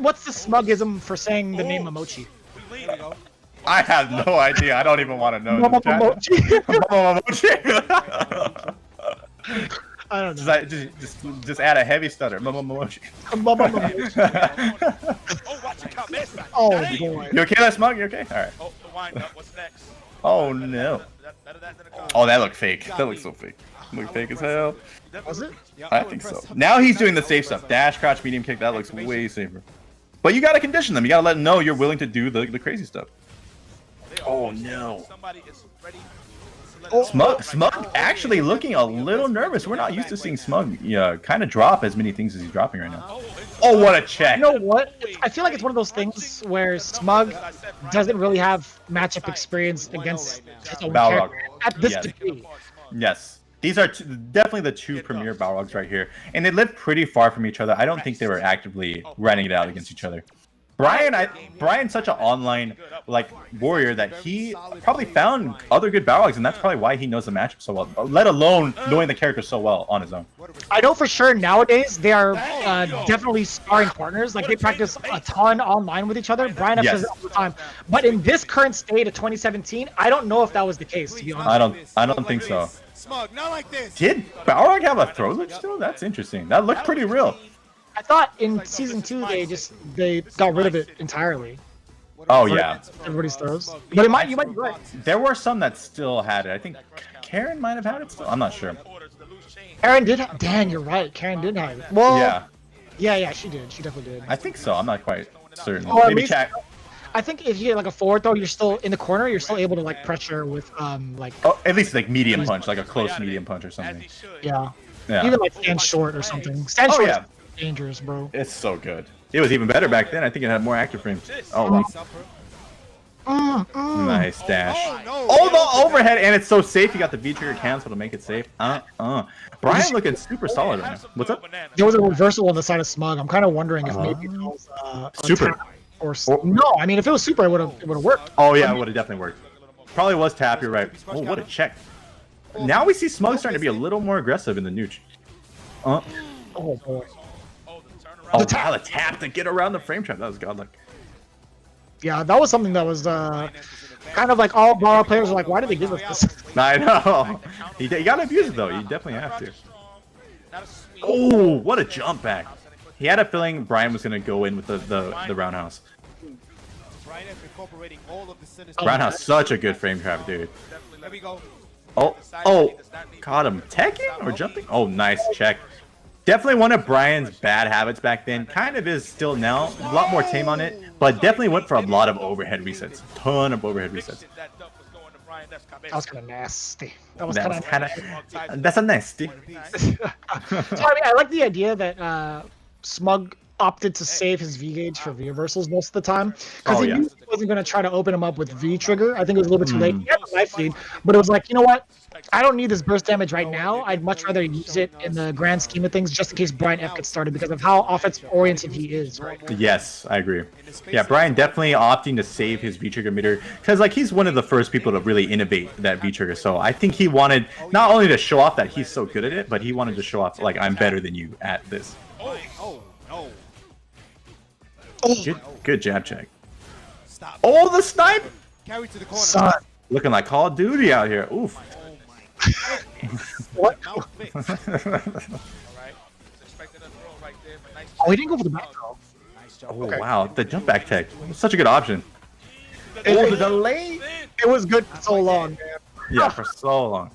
what's the Smugism for saying the name Momochi? I have no idea. I don't even want to know. Momochi. I don't know. Just add a heavy stutter. Momochi. Oh boy. You okay, that Smug? You okay? All right. Oh, the wind up. What's next? Oh no. Oh, that looked fake. That looks so fake. Look fake as hell. Was it? I think so. Now he's doing the safe stuff. Dash, crouch, medium kick. That looks way safer. But you gotta condition them. You gotta let them know you're willing to do the crazy stuff. Oh no. Smug actually looking a little nervous. We're not used to seeing Smug kind of drop as many things as he's dropping right now. Oh, what a check. You know what? I feel like it's one of those things where Smug doesn't really have matchup experience against his own character at this degree. Yes. These are definitely the 2 premier Balrogs right here. And they live pretty far from each other. I don't think they were actively running it out against each other. Brian's such an online warrior that he probably found other good Balrogs, and that's probably why he knows the matchup so well, let alone knowing the character so well on his own. I know for sure nowadays they are definitely sparring partners. Like they practice a ton online with each other. Brian says it all the time. But in this current state of 2017, I don't know if that was the case, to be honest. I don't think so. Smug, not like this. Did Balrog have a throw loop still? That's interesting. That looked pretty real. I thought in season 2 they got rid of it entirely. Oh yeah. Everybody's throws. But you might be right. There were some that still had it. I think Karen might have had it still. I'm not sure. Karen did. Dang, you're right. Karen did have it. Well, Yeah, yeah, she did. She definitely did. I think so. I'm not quite certain. Oh, at Maybe least- chat. I think if you get like a forward throw, you're still in the corner. You're still able to like pressure with like Oh, at least like medium punch, like a close medium punch or something. yeah. Yeah. Even like stand short or something. Stand Oh, short yeah. is dangerous, bro. It's so good. It was even better back then. I think it had more active frames. Oh, wow. Nice dash. Oh, the overhead, and it's so safe. You got the V trigger cancel to make it safe. Brian looking super solid right now. What's up? There was a reversal on the side of Smug. I'm kind of wondering if maybe it was a Super. tap or no. I mean, if it was super, it would have worked. Oh yeah, it would have definitely worked. Probably was tap. You're right. Oh, what a check. Now we see Smug starting to be a little more aggressive in the neutral. Oh boy. Oh, wow, the tap to get around the frame trap. That was godlike. Yeah, that was something that was kind of like all Brawl players were like, why did they give us this? I know. You gotta abuse it though. You definitely have to. Oh, what a jump back. He had a feeling Brian was gonna go in with the roundhouse. Roundhouse, such a good frame trap, dude. There we go. Oh, caught him. Teching or jumping? Oh, nice check. Definitely one of Brian's bad habits back then. Kind of is still now. A lot more tame on it, but definitely went for a lot of overhead resets. Ton of overhead resets. That was kind of nasty. That was That kind was of. kind of. That's a nasty. So, I mean, I like the idea that Smug opted to save his V gauge for V reversals most of the time because Oh, he yeah. knew he wasn't going to try to open him up with V trigger. I think it was a little bit too late. He had the life lead, but it was like, you know what? I don't need this burst damage right now. I'd much rather use it in the grand scheme of things just in case Brian F gets started because of how offensive oriented he is, right? Yes, I agree. Yeah, Brian definitely opting to save his V-trigger meter because like he's one of the first people to really innovate that V-trigger. So I think he wanted not only to show off that he's so good at it, but he wanted to show off like I'm better than you at this. Oh, no. Good jab check. Stop. Oh, the snipe! Carry to the corner. Son, Looking like Call of Duty out here. Oof. what? Now fix. Oh, he didn't go for the back throw. Nice job. Oh wow, the jump back tech. Such a good option. Oh, the delay. It was good for so long, man. Yeah, for so long.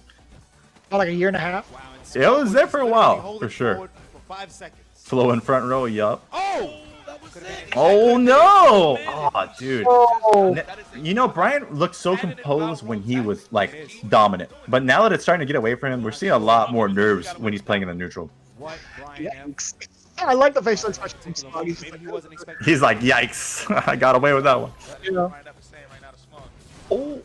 About like a year and a half. Wow, and Yeah, it was there for a while, hold for it sure. forward For 5 seconds. Flow in front row, yup. Oh! Oh no! Oh, dude. Oh, You know, Brian looked so composed when he was like dominant, but now that it's starting to get away from him, we're seeing a lot more nerves when he's playing in the neutral. What, Brian? yikes. I like the facial expression from Smug. He's just Maybe like, he wasn't expecting. He's like, yikes! I got away with that one. you know. Oh,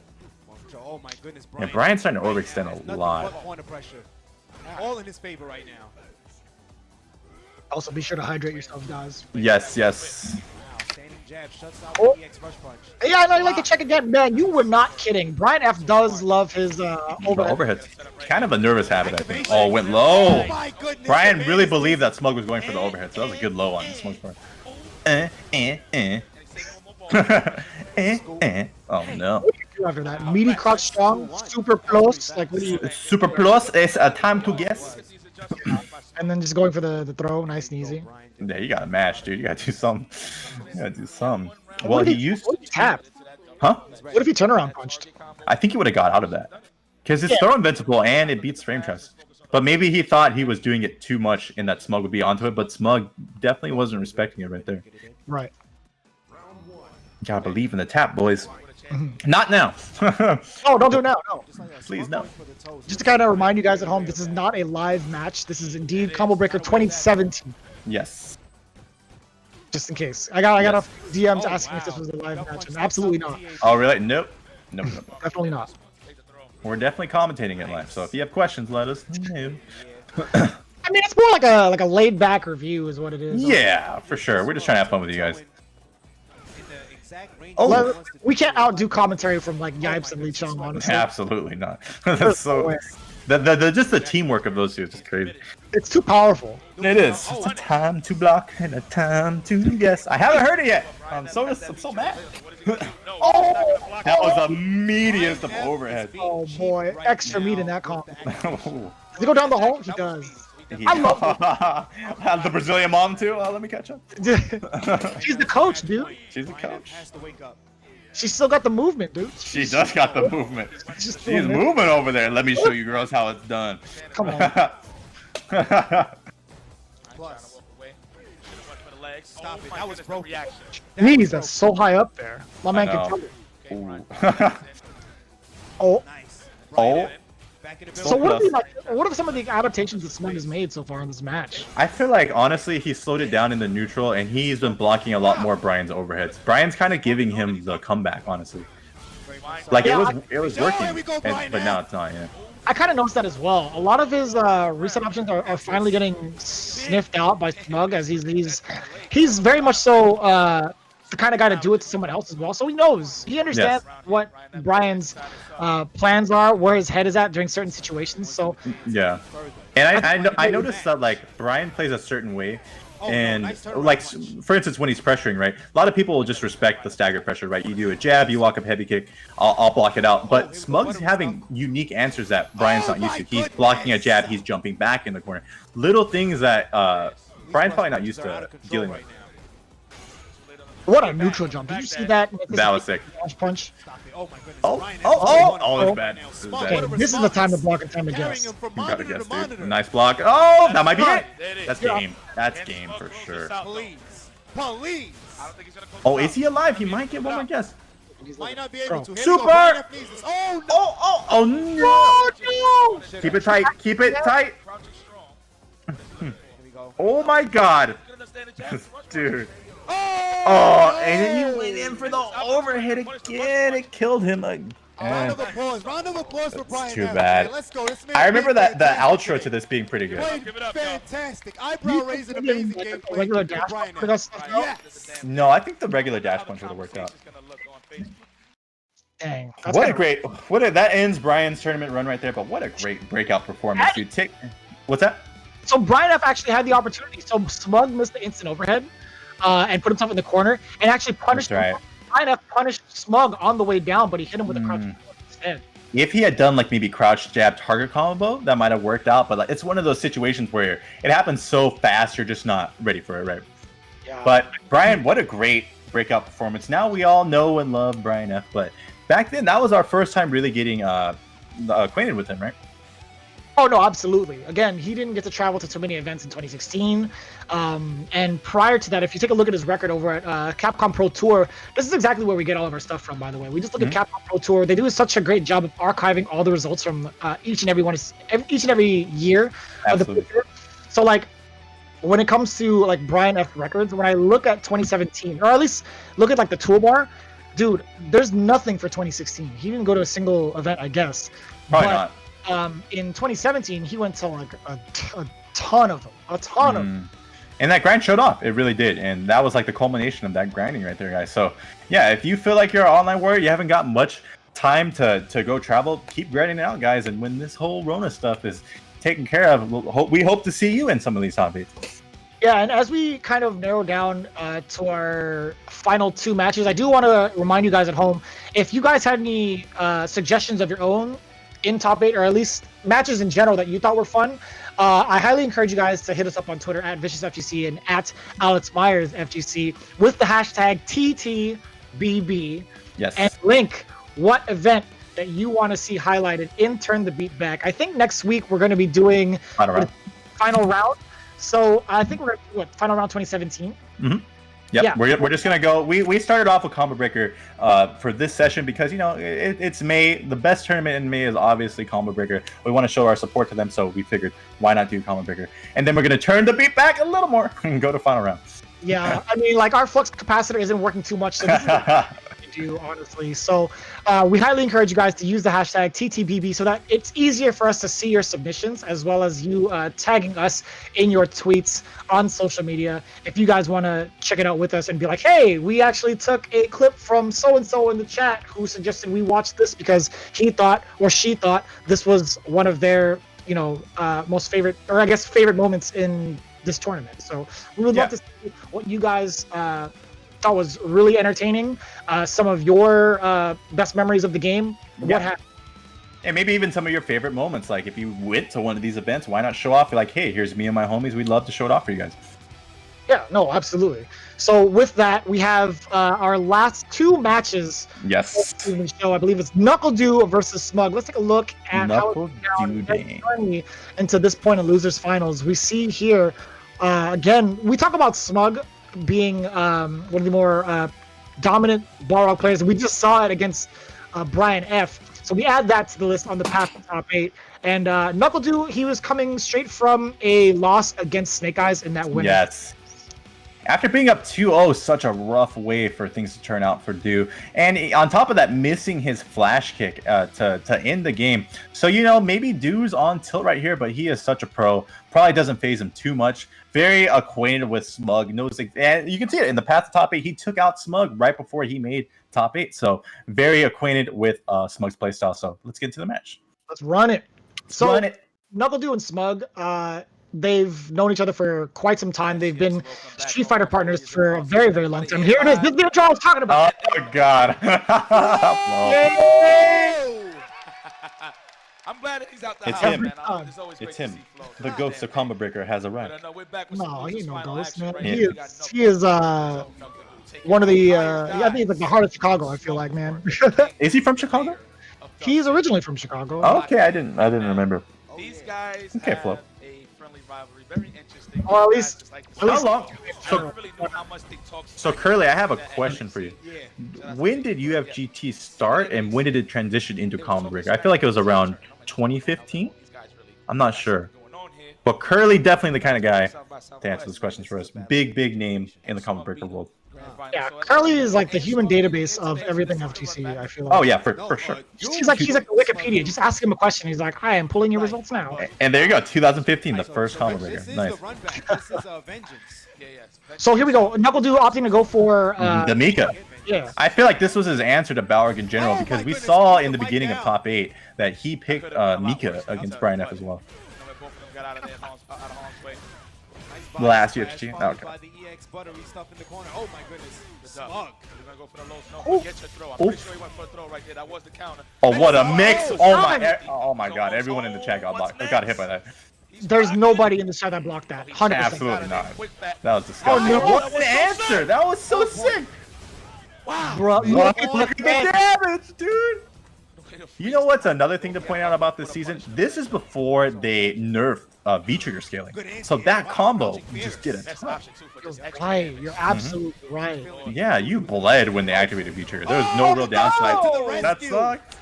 Oh my goodness, yeah, Brian. Brian's starting to overextend Nothing a but lot. corner pressure. All in his favor right now. Also, be sure to hydrate yourself, guys. Yes, yes. Wow, standing jab shuts out Oh. the EX rush punch. Yeah, I know you like to check again. Man, you were not kidding. Brian F does love his overhead. Overhead. Kind of a nervous habit, I think. Oh, went low. My goodness. Brian really believed that Smug was going for the overhead, so that was a good low on Smug's part. Oh no. What do you do after that? Meaty crouch strong, super close, like what do you? Super plus is a time to guess. And then just going for the throw, nice and easy. Yeah, you gotta mash, dude. You gotta do something. You gotta do something. Well, he used. What if he tapped? Huh? What if he turnaround punched? I think he would have got out of that. Because it's throw invincible and it beats frame traps. But maybe he thought he was doing it too much and that Smug would be onto it, but Smug definitely wasn't respecting it right there. Right. Gotta believe in the tap, boys. Not now. Oh, don't do it now. No. Please, no. Just to kind of remind you guys at home, this is not a live match. This is indeed Combo Breaker 2017. Yes. Just in case. I got enough DMs asking if this was a live match, and absolutely not. Oh, really? Nope. Nope. Nope. Definitely not. We're definitely commentating it live, so if you have questions, let us know. I mean, it's more like a laid back review, is what it is. Yeah, for sure. We're just trying to have fun with you guys. Well, we can't outdo commentary from like Yipes and Lee Chung, honestly. Absolutely not. That's so. Just the teamwork of those two is just crazy. It's too powerful. It is. It's a time to block and a time to guess. I haven't heard it yet. I'm so mad. Oh, that was a meatiest of overhead. Oh boy, extra meat in that comp. Oh. Does he go down the hole? He does. I love the Brazilian mom too. Let me catch up. She's the coach, dude. She's the coach. Has to wake up. She's still got the movement, dude. She does got the movement. She's She's moving over there. Let me show you girls how it's done. Come on. Plus. Stop it. That was broken. Knees are so high up there. My man can tell you. Oh. Nice. Oh. Back in the So building. what are some of the adaptations that Smug has made so far in this match? I feel like, honestly, he slowed it down in the neutral, and he's been blocking a lot more Brian's overheads. Brian's kind of giving him the comeback, honestly. Like, Yeah, it was Oh, working, here we go, Brian, but now it's not, yeah. I kind of noticed that as well. A lot of his recent options are finally getting sniffed out by Smug, as he's very much so the kind of guy to do it to someone else as well. So he understands what Brian's plans are, where his head is at during certain situations. So Yeah. And I noticed that, like, Brian plays a certain way. And, like, for instance, when he's pressuring, right? A lot of people will just respect the stagger pressure, right? You do a jab, you walk up heavy kick, I'll block it out. But Smug's having unique answers that Brian's not used to. He's blocking a jab, he's jumping back in the corner. Little things that Brian's probably not used to dealing with. what a neutral jump! Did you see that? That was sick. Punch. Oh my goodness. Oh, Brian oh, has- oh, it's bad. This is Okay, bad. this is the time to block and time to Carrying guess. him from You gotta monitor guess, to monitor. dude. Nice block. Oh, that might be it. There it is. That's game. That's game for sure. Please. Please. I don't think he's gonna close Oh, it is out. he alive? He might get one more guess. Might not be able to. Here we Super! go. Brian F needs this. Oh, no. Oh no! Keep it tight. Keep it tight. Crouching strong. Here we go. Oh my god. Good understanding jabs. Dude. Oh! Oh, and then he went in for the overhead again. It killed him again. Round of applause. Round of applause for Brian too F. bad. Okay, let's go. This man I remember played that the fantastic outro game. to this being pretty good. Played Give it up, yo. fantastic. Eyebrow raising amazing game. A regular for dash Brian for that F. stuff? Yes. No, I think the regular dash punch would have worked out. Dang. That's What a kinda- great that ends Brian's tournament run right there, but what a great breakout performance, dude. What's that? So Brian F actually had the opportunity. So Smug missed the instant overhead and put himself in the corner and actually punished That's right. Brian F punished Smug on the way down, but he hit him with a crouch instead. If he had done like maybe crouch jab target combo, that might have worked out. But like, it's one of those situations where it happens so fast, you're just not ready for it, right? Yeah. But Brian, what a great breakout performance. Now we all know and love Brian F. But back then, that was our first time really getting acquainted with him, right? Oh no, absolutely. Again, he didn't get to travel to too many events in 2016. And prior to that, if you take a look at his record over at Capcom Pro Tour, this is exactly where we get all of our stuff from, by the way. We just look at Capcom Pro Tour. They do such a great job of archiving all the results from each and every year of the Pro Absolutely. Tour. So like when it comes to like Brian F records, when I look at 2017, or at least look at like the toolbar, dude, there's nothing for 2016. He didn't go to a single event, I guess. Probably But, not. in 2017, he went to like a ton of them, a ton of them. And that grind showed off. It really did. And that was like the culmination of that grinding right there, guys. So, yeah, if you feel like you're an online warrior, you haven't got much time to go travel, keep grinding it out, guys. And when this whole Rona stuff is taken care of, we hope to see you in some of these top 8s. Yeah, and as we kind of narrow down to our final 2 matches, I do want to remind you guys at home, if you guys had any suggestions of your own in top 8, or at least matches in general that you thought were fun, I highly encourage you guys to hit us up on Twitter at ViciousFGC and at Alex Myers FGC with the hashtag TTBB, Yes. and link what event that you want to see highlighted in Turn the Beat Back. I think next week we're going to be doing Final round. final round. So I think we're at final round 2017. Yep. Yeah. We're just gonna go. We started off with Combo Breaker for this session because it's May. The best tournament in May is obviously Combo Breaker. We want to show our support to them, so we figured why not do Combo Breaker, and then we're gonna turn the beat back a little more and go to final round. Yeah, I mean, like our flux capacitor isn't working too much, so this is what we do, honestly. So we highly encourage you guys to use the hashtag TTBB so that it's easier for us to see your submissions, as well as you tagging us in your tweets on social media. If you guys want to check it out with us and be like, hey, we actually took a clip from so-and-so in the chat who suggested we watch this because he thought or she thought this was one of their, most favorite, or I guess favorite moments in this tournament. So we would love to see what you guys thought was really entertaining, some of your best memories of the game, what happened. And maybe even some of your favorite moments. Like if you went to one of these events, why not show off? You're like, hey, here's me and my homies. We'd love to show it off for you guys. Yeah, no, absolutely. So with that, we have our last two matches Yes. in the show. I believe it's NuckleDu versus Smug. Let's take a look at how it's NuckleDu Day. journey into this point in losers finals. We see here again. We talk about Smug being one of the more dominant Balrog players. We just saw it against Brian F. So we add that to the list on the path to top 8. And NuckleDu, he was coming straight from a loss against Snake Eyes in that win. Yes. After being up 2-0, such a rough way for things to turn out for Du. And on top of that, missing his flash kick to end the game. So, you know, maybe Du's on tilt right here, but he is such a pro. Probably doesn't phase him too much. Very acquainted with Smug. Knows, and you can see it in the path to top 8. He took out Smug right before he made top 8. So, very acquainted with Smug's playstyle. So, let's get into the match. Let's run it. So, run it. NuckleDu and Smug, they've known each other for quite some time. They've been Street Fighter partners for a very, very long time. Here it is. This is the intro I was talking about. Oh, God. I'm glad that he's out the It's house, him. man. It's him. The ghost of Combo Breaker has arrived. No, he ain't no ghost, man. He is one of the, I think he's like the heart of Chicago, I feel like, man. Is he from Chicago? He's originally from Chicago. Okay, I didn't remember. These guys Okay, have Flo. a friendly rivalry. Very interesting. Or at least How long? I don't really know how much they talk. So Curly, I have a question for you. When did UFGT start, and when did it transition into Combo Breaker? I feel like it was around 2015. I'm not sure. But Curly, definitely the kind of guy to answer these questions for us. Big name in the Combo Breaker world. Yeah, Curly is like the human database of everything FGC, I feel like. Oh yeah, for sure. He's like the Wikipedia. Just ask him a question. He's like, "Hi, I'm pulling your results now." And there you go, 2015, the first Combo Breaker. Nice. So here we go. NuckleDu opting to go for The Mika. Yeah. I feel like this was his answer to Balrog in general, because we saw in the beginning of top 8 that he picked Mika against Brian F as well. Last UFG. Oh, okay. Oh my goodness. Smug. Oh, what a mix! Oh my God! Everyone in the chat got hit by that. There's nobody in the chat that blocked that. 100%. Absolutely not. That was disgusting. no. What an answer! That was so sick. Bro, Look at the damage, dude. You know what's another thing to point out about this season? This is before they nerfed V-trigger scaling. So that combo just did a ton. Right, you're absolutely right. Yeah, you bled when they activated V-trigger. There was no real downside. That sucked.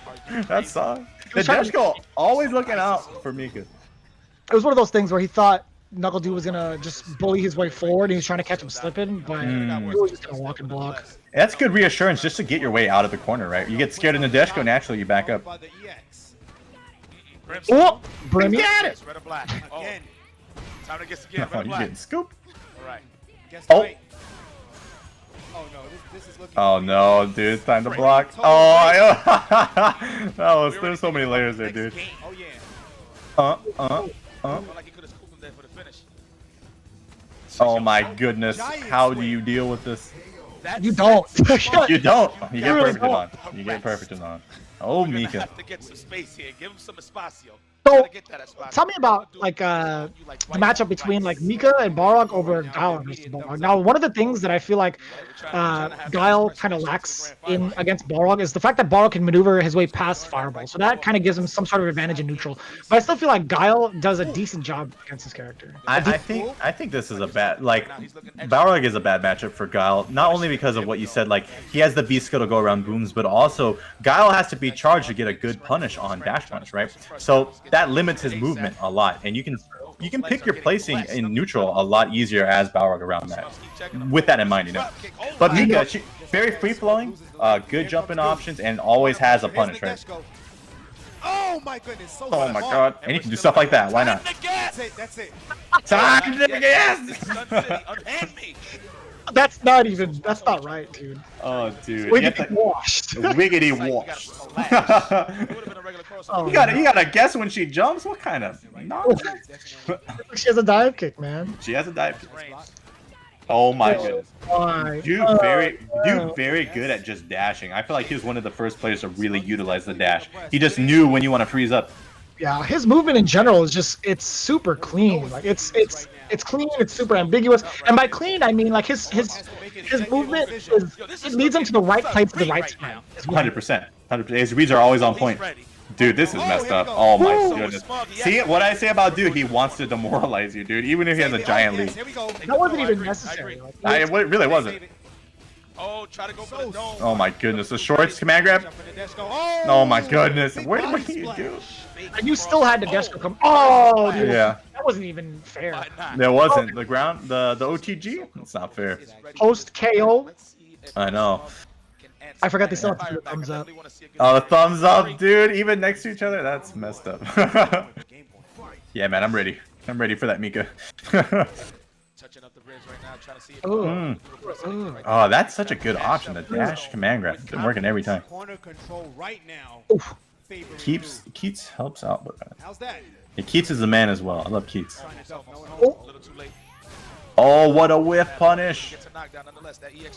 That sucked. The Deshko always looking out for Mika. It was one of those things where he thought NuckleDu was gonna just bully his way forward, and he was trying to catch him slipping, but he was just gonna walk and block. That's good reassurance just to get your way out of the corner, right? You get scared in the Deshko, naturally you back up. Oh, Brimmy. Got it! Red or black. Again. Time to guess again. Red Oh, or you black. getting scooped? All right. Oh. Oh no, this is looking. Oh no, dude, it's time to block. Oh, there's so many layers there, dude. Oh yeah. Like he could have scooped him there for the finish. Oh my goodness, how do you deal with this? You don't. You don't. You get really perfect on. You get perfect on. Oh, We're gonna Mika. have to get some space here. Give him some espacio. So, Gotta get that espacio. tell me about like the matchup between like Mika and Balrog over Guile versus Balrog. Now, one of the things that I feel like Guile kind of lacks in against Balrog is the fact that Balrog can maneuver his way past Fireball. So that kind of gives him some sort of advantage in neutral. But I still feel like Guile does a decent job against his character. I think this is a bad, like, Balrog is a bad matchup for Guile, not only because of what you said, like, he has the V-skill to go around booms, but also Guile has to be charged to get a good punish on dash punish, right? So that limits his movement a lot, and you can pick your placing in neutral a lot easier as Balrog around that. With that in mind, you know. But Mika, she, very free-flowing, good jumping options, and always has a punish, right? Oh my goodness. So Oh my God, and he can do stuff like that. Why not? That's it. That's it. Time to guess. Unhand me. That's not right, dude. Oh, dude. Wiggity washed. Wiggity washed. It would have been a regular crossover. Oh, You gotta guess when she jumps? What kind of nonsense? she has a dive kick, man. She has a dive. Oh my goodness. Why? Dude, very good at just dashing. I feel like he was one of the first players to really utilize the dash. He just knew when you want to freeze up. Yeah, his movement in general is just—it's super clean. Like it's clean. It's super ambiguous. And by clean, I mean like his movement it leads him to the right place at the right time. 100%. 100%. His reads are always on point. Dude, this is messed up. Oh my goodness. See what I say about dude? He wants to demoralize you, dude. Even if he has a giant lead. That wasn't even necessary. It really wasn't. Oh, try to go for the dome. Oh my goodness. The shorts command grab. Oh my goodness. What do you do? And you still had the Destro come. Oh, dude. Yeah. That wasn't even fair. There wasn't. The ground, the OTG? It's not fair. Post KO. I know. I forgot they still have to do the thumbs up. Oh, the thumbs up, dude. Even next to each other? That's messed up. Yeah, man, I'm ready. I'm ready for that Mika. Oh, that's such a good option. The dash command grab. It's been working every time. Keats helps out with that. Yeah, Keats is the man as well. I love Keats. Oh, what a whiff punish.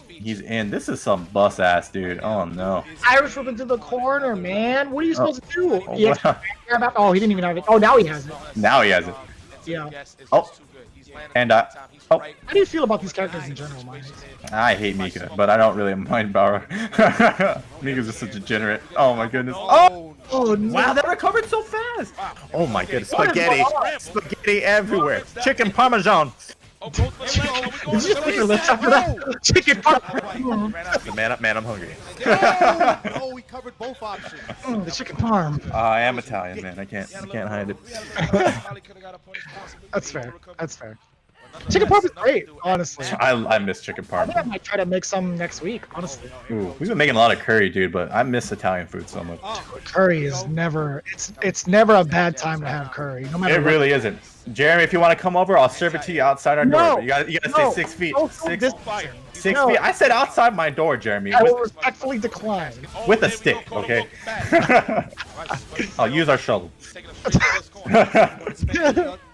He's in. This is some bus ass, dude. Oh no. Irish whip into the corner, man. What are you supposed to do? Wow. Oh, he didn't even have it. Oh, now he has it. Now he has it. Yeah. Oh. And How do you feel about these characters in general, Mike? I hate Mika, but I don't really mind Bauer. Mika's just a degenerate. Oh my goodness. Oh! Oh no. Wow, that recovered so fast! Oh my goodness. Spaghetti! Spaghetti everywhere! Chicken parmesan! Did you just put your lips after that? Chicken parm. Man, I'm hungry. Oh, we covered both options. The chicken parm. I am Italian, man. I can't hide it. That's fair. That's fair. Chicken parm is great, honestly. I miss chicken I think I parm. might try to make some next week, honestly. Ooh, we've been making a lot of curry, dude, but I miss Italian food so much. Curry is never. It's never a bad time to have curry, no matter. It really isn't. Jeremy, if you want to come over, I'll serve it to you outside our door. But you gotta stay 6 feet. No, 6 feet. feet. I said outside my door, Jeremy. I will respectfully decline. With a stick, okay? I'll use our shovel.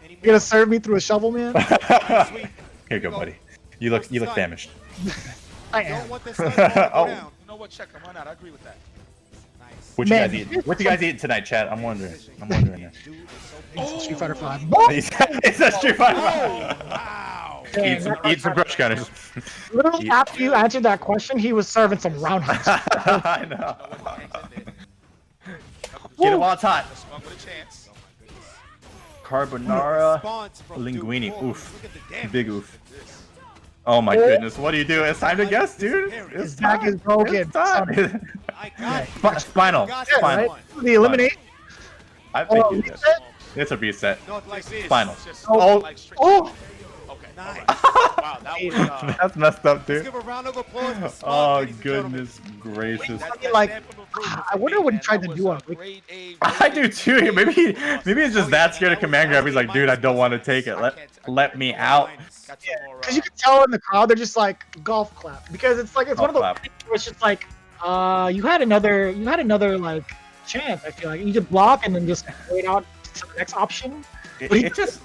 You gonna serve me through a shovel, man? Here you go, buddy. You look famished. I am. Oh. You know what? Check. I'm out. I agree with that. What you guys eating? What you guys eating tonight, Chad? I'm wondering. Street Fighter 5. It's a Street Fighter. Wow. Eat some brush cutters. Literally after you answered that question, he was serving some roundhouse. I know. Get it while it's hot. Carbonara linguine. Oof. Big oof. Oh my goodness. What do you do? It's time to guess, dude. His back is broken. It's time. Spinal. Spinal. The eliminate. I think you did. It's a reset. Spinal. Oh. Oh. Wow, that was. That's messed up, dude. Give a round of applause for Smug, Oh ladies and gentlemen. goodness gracious. Like, I wonder what he tried to do on Rick. I do too. Maybe he's just that scared of command grab. He's like, dude, I don't want to take it. Let me out. Because you can tell in the crowd, they're just like golf clap. Because it's like it's one of those things where it's just like, you had another like chance. I feel like you just block and then just wait out to the next option. But he just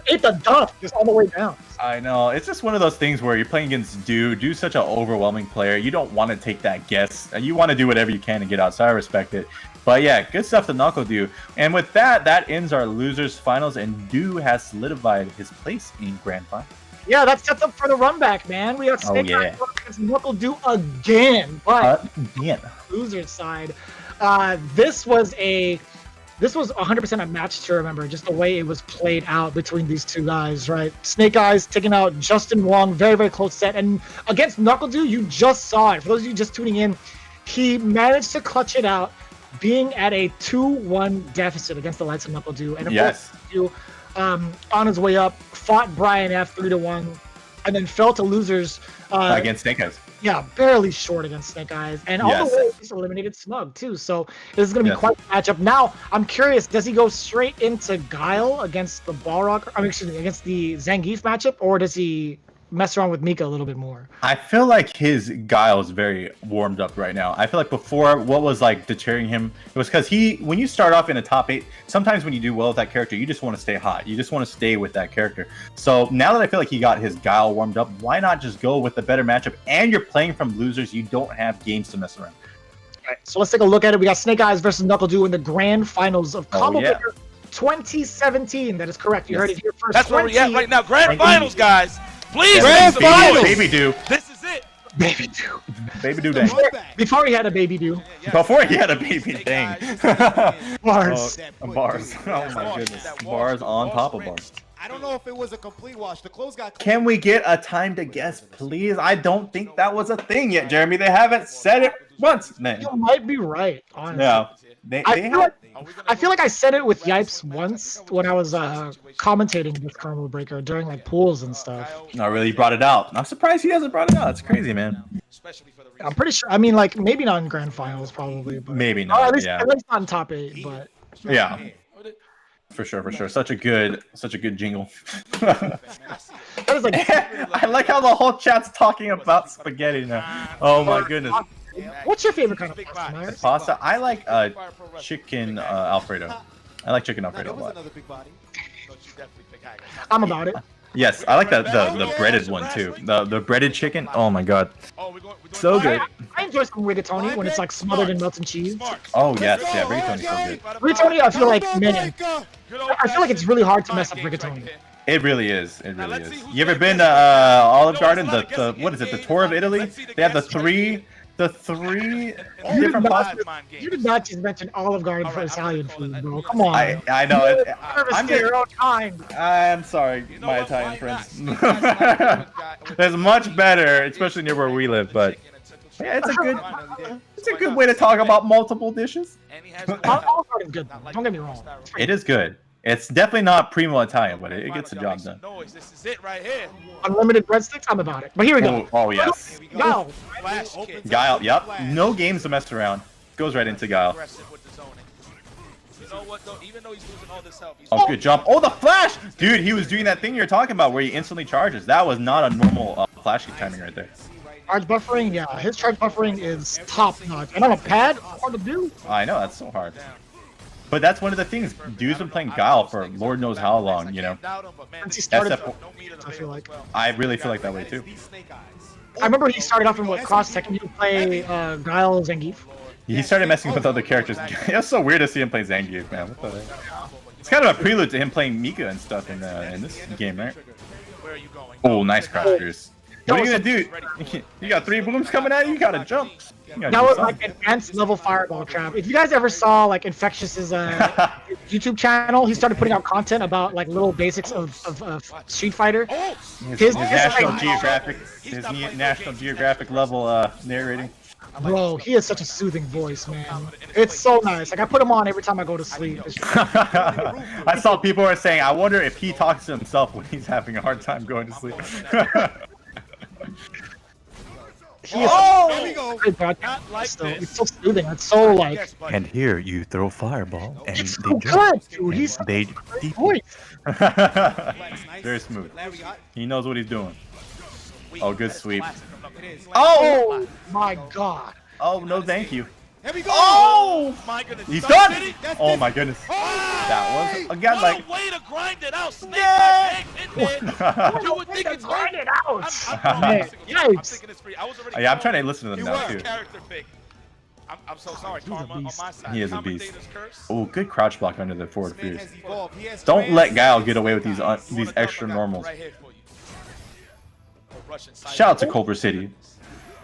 ate the dust just all the way down. I know. It's just one of those things where you're playing against Du's such an overwhelming player. You don't want to take that guess. You want to do whatever you can to get out, so I respect it. But yeah, good stuff to NuckleDu. And with that, that ends our losers finals, and Du has solidified his place in Grand Final. Yeah, that sets up for the run back, man. We got Snake Eyes against NuckleDu again, but loser's side. This was 100% a match to remember, just the way it was played out between these two guys, right? Snake Eyes taking out Justin Wong, very, very close set. And against NuckleDu, you just saw it. For those of you just tuning in, he managed to clutch it out, being at a 2-1 deficit against the likes of NuckleDu. And of course, on his way up, fought Brian F 3-1, and then fell to losers against Snake Eyes. Yeah, barely short against Snake Eyes. And all the way, he's eliminated Smug, too. So this is going to be quite a matchup. Now, I'm curious, does he go straight into Guile against the Balrog? I mean, excuse me, against the Zangief matchup? Or does he mess around with Mika a little bit more? I feel like his Guile is very warmed up right now. I feel like before, what was like deterring him, it was because when you start off in a top 8, sometimes when you do well with that character, you just want to stay hot. You just want to stay with that character. So now that I feel like he got his Guile warmed up, why not just go with the better matchup? And you're playing from losers, you don't have games to mess around. Right, so let's take a look at it. We got Snake Eyes versus NuckleDu in the grand finals of Combo yeah. Breaker 2017. That is correct. You heard it here first. That's where we at right now. Grand finals, guys. Please, Yeah, make some noise. Baby do. This is it. Baby do. Baby do dang. Before he had a baby do. Before he had a baby dang. Bars. Bars. Oh my goodness. Bars on top of bars. I don't know if it was a complete wash. The clothes got Can we get a time to guess, please? I don't think that was a thing yet, Jeremy. They haven't said it once, man. You might be right, honestly. Yeah. They I feel like I said it with Yipes once when I was commentating with Combo Breaker during like pools and stuff. No, really, he brought it out. I'm surprised he hasn't brought it out. That's crazy, man. I'm pretty sure. I mean, like maybe not in grand finals, probably. But, Maybe or not. at least Yeah. not in top 8. But Yeah. For sure. Such a good jingle. that was like I like how the whole chat's talking about spaghetti now. Oh my goodness. What's your favorite kind of pasta, Myers? Pasta. I like chicken Alfredo. I like chicken That Alfredo a was lot. another big body. I'm about it. Yes, I like the breaded one too. The breaded chicken. Oh my god. So good. I enjoy some rigatoni when it's like smothered in melted cheese. Oh yes, yeah, rigatoni's so good. Rigatoni, I feel like, man, I feel like it's really hard to mess up rigatoni. It really is. It really is. You ever been to Olive Garden? The what is it? The tour of Italy? They have the three different pastas. You did not just mention Olive Garden for Italian food, bro. Come on. I know it. I'm your own kind. I'm sorry, my Italian friends. There's much better, especially near where we live. But yeah, it's a good way to talk about multiple dishes. Olive Garden's good, though. Don't get me wrong. It is good. It's definitely not primo Italian, but it gets the job done. This is it right here. Unlimited breadsticks, I'm about it. But here we go. Oh yes. Go. Guile, yep. No games to mess around. Goes right into Guile. You know what though? Even though he's losing all this health, Oh, good jump. Oh, the flash! Dude, he was doing that thing you're talking about where he instantly charges. That was not a normal flash timing right there. Charge buffering, yeah. His charge buffering is top notch. And on a pad, hard to do. I know, that's so hard. But that's one of the things. Dude's been playing Guile for Lord knows how long, you know? Since he started, SF I feel like. I really feel like that way too. I remember he started off in what cross tech and you play Guile Zangief. He started messing with other characters. It was so weird to see him play Zangief, man. What the heck? It's kind of a prelude to him playing Mika and stuff in this game, right? Oh, nice crouch pierce. What are you gonna do? You got 3 booms coming at you. You gotta jump. That was like advanced level fireball trap. If you guys ever saw like Infectious's YouTube channel, he started putting out content about like little basics of Street Fighter. His National Geographic, National Geographic level narrating. Bro, he has such a soothing voice, man. It's so nice. Like I put him on every time I go to sleep. I saw people were saying, I wonder if he talks to himself when he's having a hard time going to sleep. He is There we go. great broadcast. It's so soothing. It's so like. And here you throw fireball, and It's so good, dude. He's they great voice. Very smooth. He knows what he's doing. Oh, good sweep. Oh my god. Oh, no, thank you. Here we go. Oh, my goodness. he's done. Oh my goodness. That was again What like. a way to grind it out, Snake. Yeah. You would think it's Grind it out. I'm Man, I'm yikes. thinking it's free. I was already Yeah, I'm trying to listen to them You now were. too. character pick. I'm so sorry, Karma, on my side. He is a beast. Commentator's curse. Oh, good crouch block under the forward Man fierce. has evolved. He has Don't let Guile transcended get away with these guys. these extra normals. Right here for you. A Russian side. Shout out to Culver City.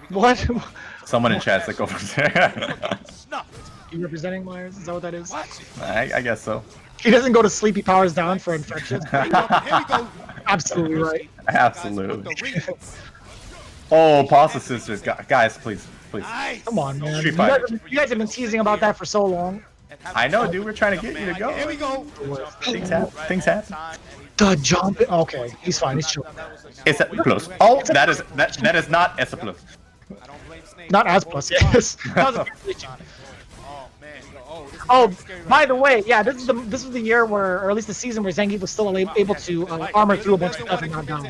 What? Someone in chat's like Culver City. Snuffed. You representing Myers? Is that what that is? What? I guess so. He doesn't go to sleep. He powers down for infections. Here we go. Absolutely right. Absolutely. The rings. Oh, Pasta Sisters, guys, please. Nice. Come on, man. Street You Fighter. guys have been teasing about that for so long. I know, dude. We're trying to get you to Here go. we go. Things happen. Things happen. The jump. Okay, he's fine. He's chill. It's a plus. Oh, that is not S a plus. I don't blame Snake. Not as plus, yes. That was a glitch. Oh, man. Oh, this is Oh, very scary right by the way, yeah, this was the year where, or at least the season where Zangief was still able to armor through a bunch of stuff and not down.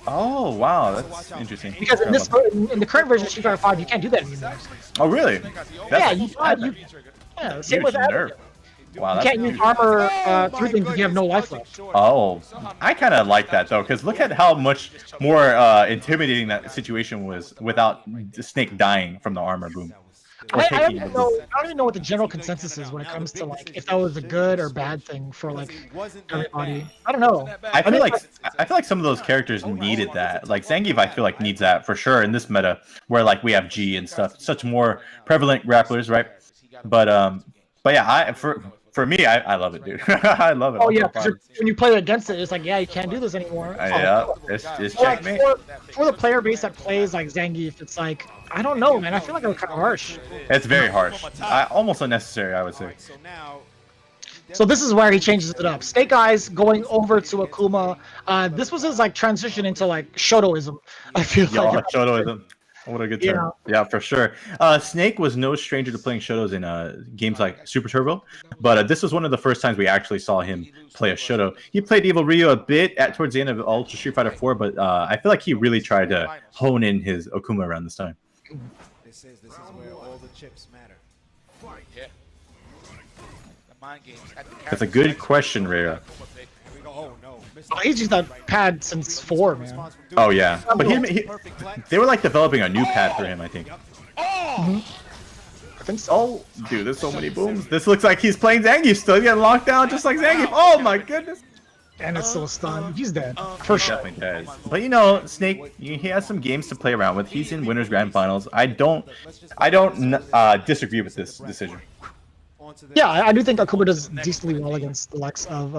Oh, wow, that's interesting. Because in this in the current version of Street Fighter 5, you can't do that anymore. Oh, really? Yeah, yeah, same with that. nerve. Wow, You that's can't use armor through things if you have no life left. Oh, I kind of like that though, because look at how much more intimidating that situation was without Snake dying from the armor boom. Or I taking don't the know. boom. I don't even know what the general consensus is when it comes to like if that was a good or bad thing for like everybody. I don't know. I feel like some of those characters needed that. Like Zangief, I feel like needs that for sure in this meta, where like we have G and stuff, such more prevalent grapplers, right? But yeah, for me, I love it, dude. I love it. Oh I'm yeah, so because fine. when you play against it, it's like yeah, you can't do this anymore. Yeah, it's Like checkmate. for the player base that plays like Zangief, it's like I don't know, man. I feel like it was kind of harsh. It's very harsh. Almost unnecessary, I would say. So this is where he changes it up. Snake Eyes going over to Akuma. This was his like transition into like Shotoism. I feel Yo, like. Shotoism. What a good term. Yeah, for sure. Snake was no stranger to playing Shotos in games like Super Turbo, but this was one of the first times we actually saw him play a Shoto. He played Evil Ryu a bit towards the end of Ultra Street Fighter 4, but I feel like he really tried to hone in his Akuma around this time. This is where all the chips matter. Yeah. The mind games. That's a good question, Rhea. Oh no. Oh, he's used that pad since 4, man. Oh yeah, but they were like developing a new pad for him, I think. I think so. Oh, dude, there's so many booms. This looks like he's playing Zangief still. He's getting locked down just like Zangief. Oh my goodness. And it's still stunned. He's dead. For sure. Definitely does. But you know, Snake, he has some games to play around with. He's in Winners Grand Finals. I don't disagree with this decision. Yeah, I do think Akuma does decently well against the likes of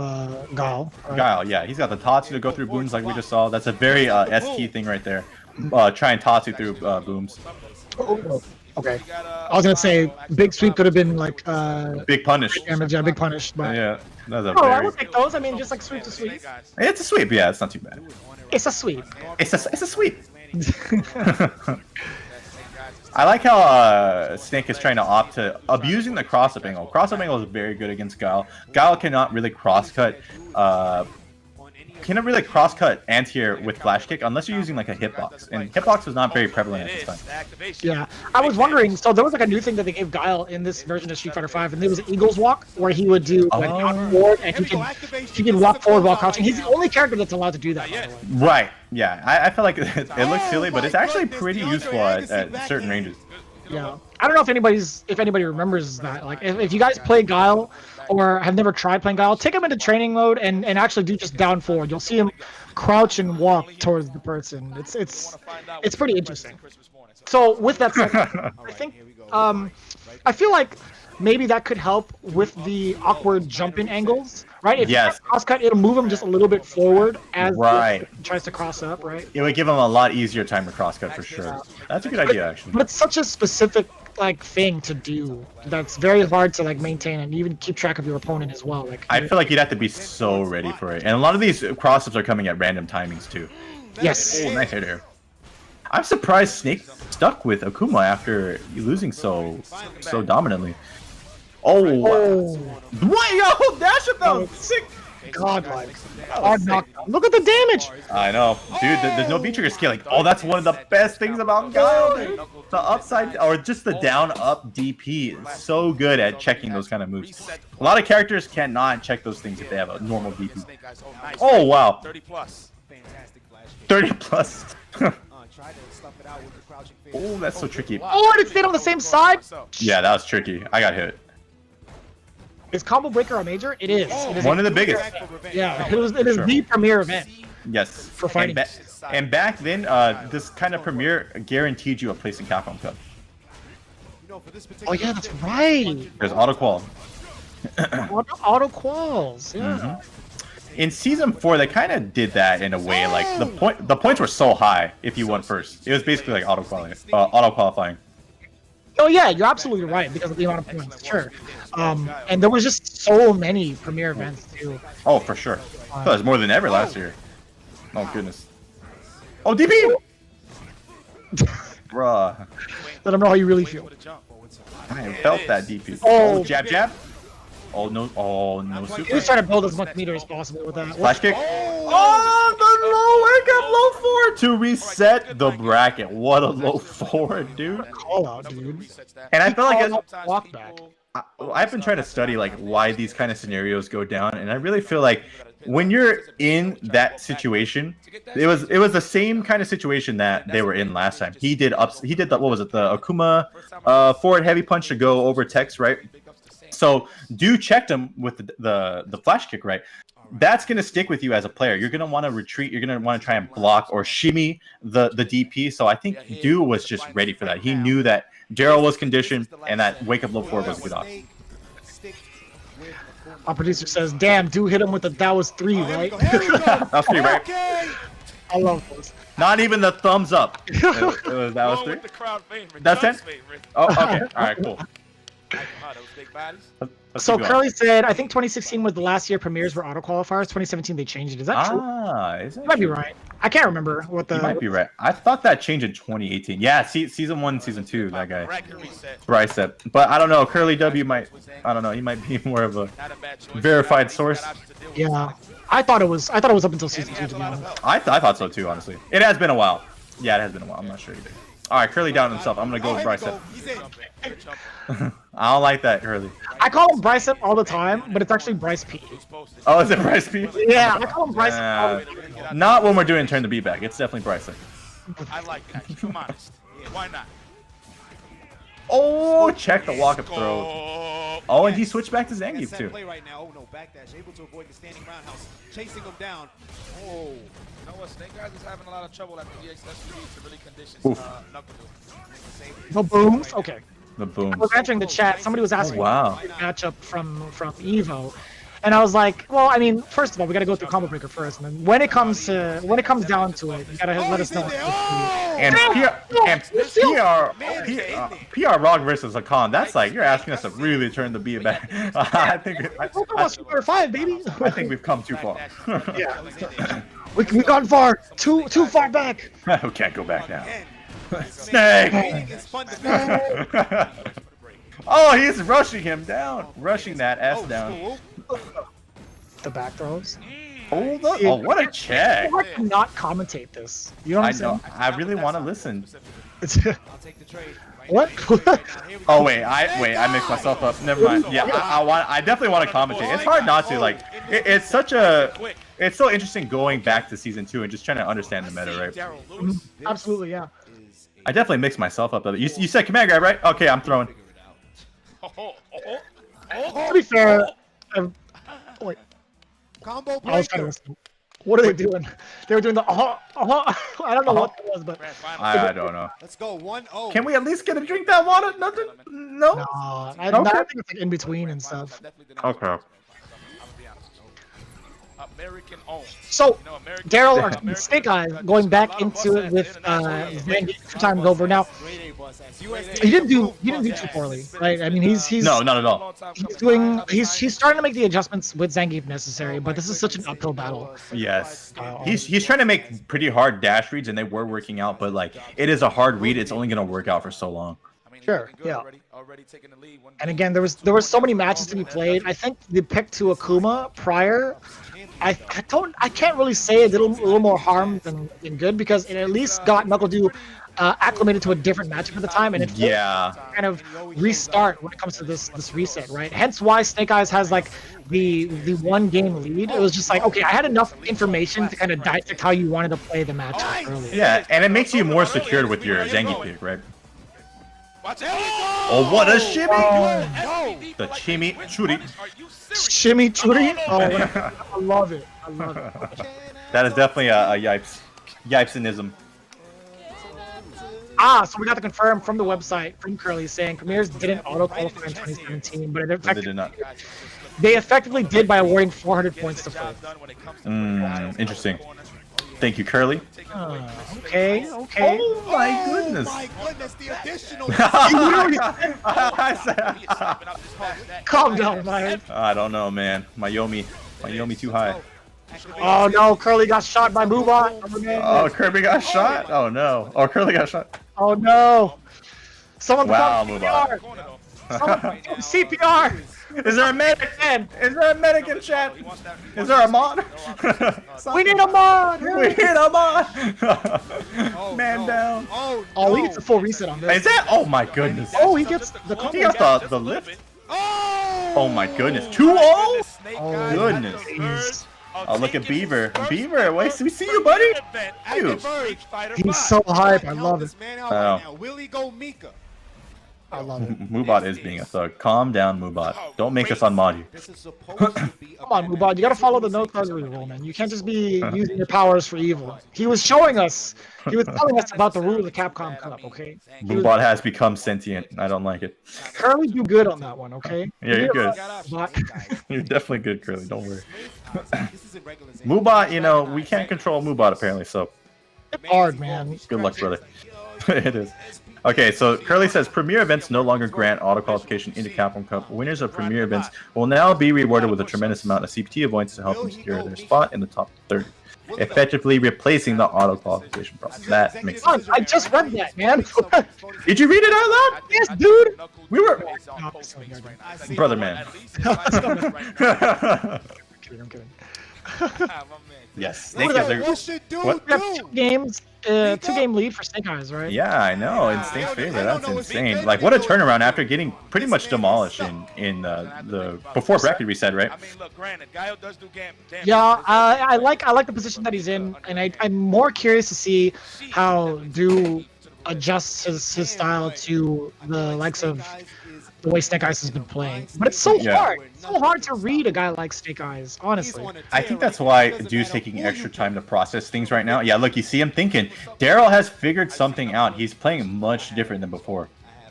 Guile. Right? Guile, yeah, he's got the Tatsu to go through booms like we just saw. That's a very ST thing right there. Try and Tatsu through booms. Oh, okay. I was gonna say big sweep could have been like Big punish. damage, yeah, big punish. But Yeah, that's a oh, I very. would take those. I mean, just like sweep to sweep. It's a sweep. Yeah, it's not too bad. It's a sweep. It's a sweep. I like how Snake is trying to opt to abusing the cross-up angle. Cross-up angle is very good against Guile. Guile cannot really cross-cut anti-air with flash kick unless you're using like a hitbox, and hitbox was not very prevalent at this time. Yeah, I was wondering. So there was like a new thing that they gave Guile in this version of Street Fighter 5, and there was Eagle's Walk, where he would do like down forward, and he can walk forward while crouching. He's the only character that's allowed to do that. By the way. Right. Yeah. I feel like it looks silly, but it's actually pretty useful at certain ranges. Yeah, I don't know if anybody remembers that. Like, if you guys play Guile or have never tried playing Guile, take him into training mode and actually do just down forward. You'll see him crouch and walk towards the person. It's pretty interesting. So with that said, I think I feel like maybe that could help with the awkward jumping angles, right? If you cross cut, it'll move him just a little bit forward as he tries to cross up, right? It would give him a lot easier time to cross cut for sure. That's a good idea, actually. But it's such a specific like thing to do that's very hard to like maintain and even keep track of your opponent as well. Like I feel like you'd have to be so ready for it, and a lot of these cross-ups are coming at random timings too. Yes. Oh, nice hit here. I'm surprised Snake stuck with Akuma after losing so dominantly. Oh, what? Yo, dash it though. Sick. Godlike. Hard knockdown. Look at the damage. I know, dude. There's no V-trigger scaling. Oh, that's one of the best things about Guile, dude. The upside or just the down-up DP is so good at checking those kind of moves. A lot of characters cannot check those things if they have a normal DP. Oh wow. 30 plus. 30 plus. Oh, that's so tricky. Oh, and it stayed on the same side. Yeah, that was tricky. I got hit. Is Combo Breaker a major? It is. It is One of the biggest. Yeah, it is the premier event. Yes. For fighting. And back then, this kind of premiere guaranteed you a place in Capcom Cup. Oh yeah, that's right. There's auto qual. Auto quals. Yeah. In season 4, they kind of did that in a way. Like the points were so high if you won first. It was basically like auto qualifying. Oh yeah, you're absolutely right because of the amount of points. Sure. And there was just so many premier events too. Oh, for sure. That was more than ever last year. Oh goodness. Oh, DP! Bruh. Let them know how you really feel. I felt that DP. Oh, jab, jab. Oh no! Oh no! He Super. was trying to build as much meter as possible with that. Flash kick. Oh, the low wake up, low forward to reset the bracket. What a low forward, dude. Call out, dude. And I feel like Walk back. I've been trying to study like why these kind of scenarios go down, and I really feel like when you're in that situation, it was the same kind of situation that they were in last time. He did the what was it, the Akuma forward heavy punch to go over Tex, right? So Du checked him with the flash kick, right? That's gonna stick with you as a player. You're gonna want to retreat. You're gonna want to try and block or shimmy the DP. So I think Du was just ready for that. He knew that Daryl was conditioned, and that wake up low forward was a good option. Our producer says, "Damn, Du hit him with that was 3, right?" That was 3, right? I love those. Not even the thumbs up. That was 3. That's 10. Oh, okay. All right, cool. So Curly said, I think 2016 was the last year premieres were auto qualifiers. 2017 they changed it. Is that true? Is that You might be true? right. I can't remember what the. You might be right. I thought that changed in 2018. Yeah, season 1, season 2. That guy, Bryce said. But I don't know. Curly W might. I don't know. He might be more of a verified source. Yeah, I thought it was up until season 2. To be honest. I thought so too. Honestly, it has been a while. Yeah, it has been a while. I'm not sure either. All right, Curly down himself. I'm gonna go with Bryce. I don't like that, Curly. I call him Bryce all the time, but it's actually Bryce P. Oh, is it Bryce P? Yeah, I call him Bryce all the time. Not when we're doing turn the beat back. It's definitely Bryce. I like that. Keep him honest. Why not? Oh, check the walk up throw. Oh, and he switched back to Zangief too. Right now. Oh no, backdash, able to avoid the standing roundhouse, chasing him down. Oh. You know what? Snake Eyes is having a lot of trouble at the EXSPD to really condition NuckleDu. No booms. Okay. The boom. I was answering the chat. Somebody was asking Wow. the matchup from Evo, and I was like, well, I mean, first of all, we got to go through combo breaker first, and then when it comes down to it, you gotta let us know. And PR Rock versus Hakan. That's like you're asking us to really turn the beat back. I think Super 5, baby. I think we've come too far. Yeah. We've gone far. Too far back. We can't go back now. Snake! Oh, he's rushing him down. Rushing that S down. The back throws. Oh, what a check. I cannot commentate this. You know what I'm saying? I really want to listen. What? Oh wait, I mixed myself up. Never mind. Yeah, I definitely want to commentate. It's hard not to. Like, it's so interesting going back to season 2 and just trying to understand the meta, right? Absolutely, yeah. I definitely mixed myself up. You said command grab, right? Okay, I'm throwing. To be fair, wait. Combo I was trying to breaker. listen. What are they doing? They were doing the I don't know what that was, but I don't know. Let's go 1-0. Can we at least get a drink that water? Nothing? No? no, I Okay. think it's like in between and stuff. Okay. American owned. So, Daryl or Snake Eyes going back into it with Zangief 2 times over. Now, he didn't do too poorly, right? I mean, he's No, not at all. he's starting to make the adjustments with Zangief necessary, but this is such an uphill battle. Yes. He's trying to make pretty hard dash reads, and they were working out, but like it is a hard read. It's only gonna work out for so long. Sure, yeah. And again, there was so many matches to be played. I think the pick to Akuma prior, I can't really say it did a little more harm than good, because it at least got NuckleDu acclimated to a different matchup at the time, and it kind of restart when it comes to this reset, right? Hence why Snake Eyes has like the 1 game lead. It was just like, okay, I had enough information to kind of dissect how you wanted to play the matchup earlier. Yeah, and it makes you more secured with your Zangief pick, right? Oh, what a shimmy! The shimmy churi. Shimmy Churi? Oh, I love it. I love it. That is definitely a Yipesianism. So we got to confirm from the website, from Curly, saying premieres didn't auto-qualify in 2017, but No, they did not. they effectively did by awarding 400 points to first. Interesting. Thank you, Curly. Okay. Oh my goodness. My goodness, the additional. Calm down, man. I don't know, man. My Yomi too high. Oh no, Curly got shot by Mubot. Oh, Kirby got shot? Oh no. Oh, Curly got shot. Oh no. Someone Wow, call Mubot. CPR. Someone call CPR. Is there a medic? Is there a medic in chat? Is there a mod? We need a mod. We need a mod. Man down. Oh, he gets a full reset on this. Is that? Oh my goodness. Oh, he gets the He got the lift. Oh my goodness. 2-0? Oh, goodness. Jeez. Oh, look at Beaver. Beaver, wait, we see you, buddy. You. He's so hype. I love it. Will he go Mika? I love it. Mubot is being a thug. Calm down, Mubot. Don't make us unmod you. This is supposed to be Come on, Mubot. You gotta follow the no thuggery rule, man. You can't just be using your powers for evil. He was showing us. He was telling us about the rule of the Capcom Cup, okay? Mubot has become sentient. I don't like it. Curly, do good on that one, okay? Yeah, you're good. But You're definitely good, Curly. Don't worry. Mubot, you know, we can't control Mubot apparently, so it's hard, man. good luck, brother. It is. Okay, so Curly says Premier events no longer grant auto qualification into Capcom Cup. Winners of Premier events will now be rewarded with a tremendous amount of CPT avoidance to help them secure their spot in the top 30, effectively replacing the auto qualification process. That makes sense. I just read that, man. Did you read it out loud? Yes, dude. We were, No, brother man. I'm kidding. Yes, Snake What is a, what? We have 2 games, 2-game lead for Snake Eyes, right? Yeah, I know. In Snake's favor, that's insane. Like, what a turnaround after getting pretty much demolished in the before bracket reset, right? I mean, look, granted, Gaio does do damage. Yeah, I like the position that he's in, and I'm more curious to see how Do adjusts his style to the likes of the way Snake Eyes has been playing. But it's so hard. It's so hard to read a guy like Snake Eyes, honestly. I think that's why Dude's taking extra time to process things right now. Yeah, look, you see him thinking. Daryl has figured something out. He's playing much different than before.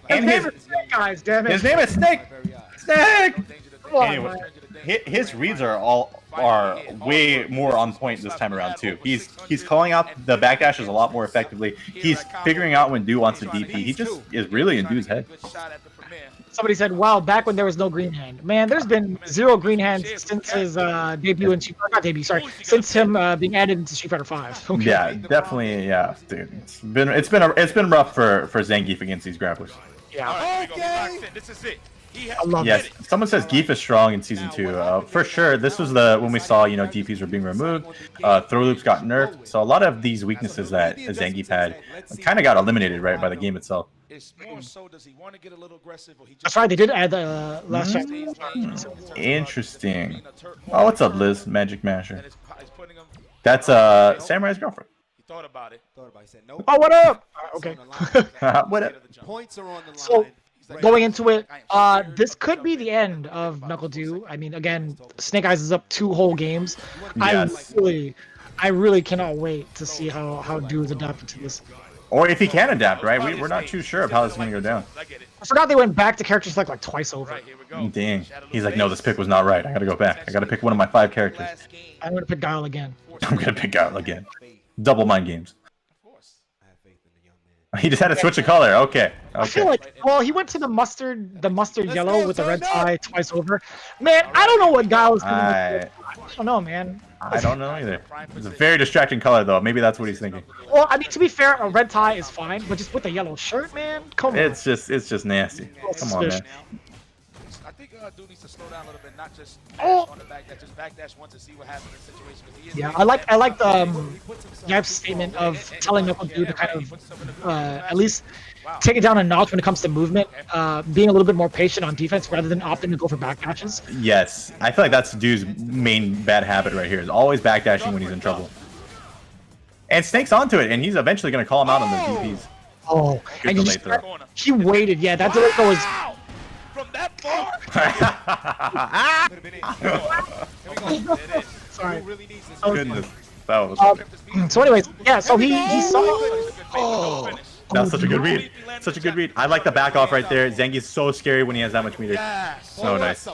His name is Snake Eyes, damn it. His name is Snake. Snake. Come on, Anyway, man. his reads are way more on point this time around too. He's calling out the backdashes a lot more effectively. He's figuring out when Dude wants to DP. He just is really in Dude's head. Somebody said, wow, back when there was no green hand. Man, there's been 0 green hands since his debut in since him being added into Street Fighter 5. Okay. Yeah, definitely. Yeah, dude, it's been rough for Zangief against these grapplers. Yeah. This is it. I love Yes, it. someone says Geef is strong in season 2. For sure, this was when we saw DPs were being removed, throw loops got nerfed, so a lot of these weaknesses that Zangief had kind of got eliminated right by the game itself. It's more so, does he want to get a little aggressive, or he just That's right, they did add the last chapter. Interesting. Oh, what's up, Liz? Magic Masher. and it's putting him. That's Samurai's girlfriend. He thought about it. Oh, what up? Okay. What up? Points are on the line. So, going into it, this could be the end of NuckleDu. I mean, again, Snake Eyes is up 2 whole games. Yes. I really cannot wait to see how Do is adapted to this. Or if he can adapt, right? We're not too sure of how this is going to go down. I get it. I forgot they went back to characters like twice over. Right, here we go. Dang. He's like, no, this pick was not right. I got to go back. I got to pick one of my 5 characters. Last game. I'm gonna pick Guile again. I'm going to pick out again. Double mind games. Of course. I have faith in the young man. He just had to switch a color. Okay. I feel Okay. like, well, he went to the mustard yellow with the red tie twice over. Man, I don't know what Guile is gonna do. I don't know, man. I don't know either. It's a very distracting color, though. Maybe that's what he's thinking. Well, I mean, to be fair, a red tie is fine, but just with a yellow shirt, man, come on. It's just nasty. Come on, man. I think Dude needs to slow down a little bit, not just Oh. on the backdash, just backdash once to see what happens in the situation. 'cause he is Yeah, making I like that- the Yap's statement of telling NuckleDu to kind of at least take it down a notch when it comes to movement, being a little bit more patient on defense rather than opting to go for backdashes. Yes. I feel like that's Dude's main bad habit right here, is always backdashing when he's in trouble. And Snake's onto it, and he's eventually going to call him out on the DPs. Oh, Good and you delay just, throw. he waited. Yeah, that delay throw was. Wow! From that far? Could have been it. Here we go. It is. Sorry. Who really needs this? Goodness. That was So, anyways, yeah. So he saw. Oh. That's such a good read. Such a good read. I like the back off right there. Zangief's so scary when he has that much meter. Yes. So nice.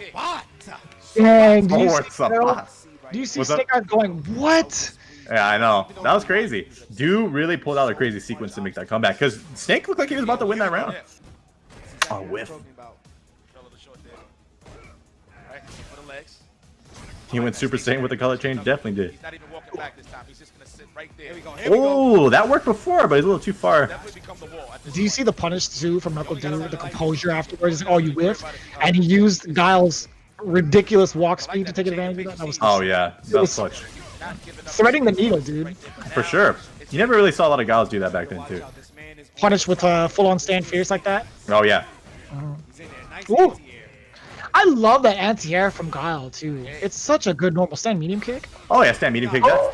Dang, do Oh, you what's see, up? do you see What's up? Snake Eyes going, what? Yeah, I know. That was crazy. Do really pulled out a crazy sequence to make that comeback, because Snake looked like he was about to win that round. Oh, whiff. Fell of the short there. Right, for the legs. He went Super Saiyan with the color change. Definitely did. He's not even walking back this time. He's just gonna sit right there. Here we go. Here we go. Oh, that worked before, but he's a little too far. Definitely become the wall. At this Do you see the punish too from NuckleDu, the composure afterwards? He's like, oh, you whiff? And he used Guile's ridiculous walk speed to take advantage of that. That was Oh, yeah. That was clutch. not giving up threading the needle, dude. For sure. You never really saw a lot of guys do that back then, too. This man is Punish with a full-on stand fierce like that. Oh, yeah. he's in there. Nice Ooh. easy air. I love that anti-air from Guile too. It's such a good normal stand medium kick. Oh yeah, stand medium kick. Oh!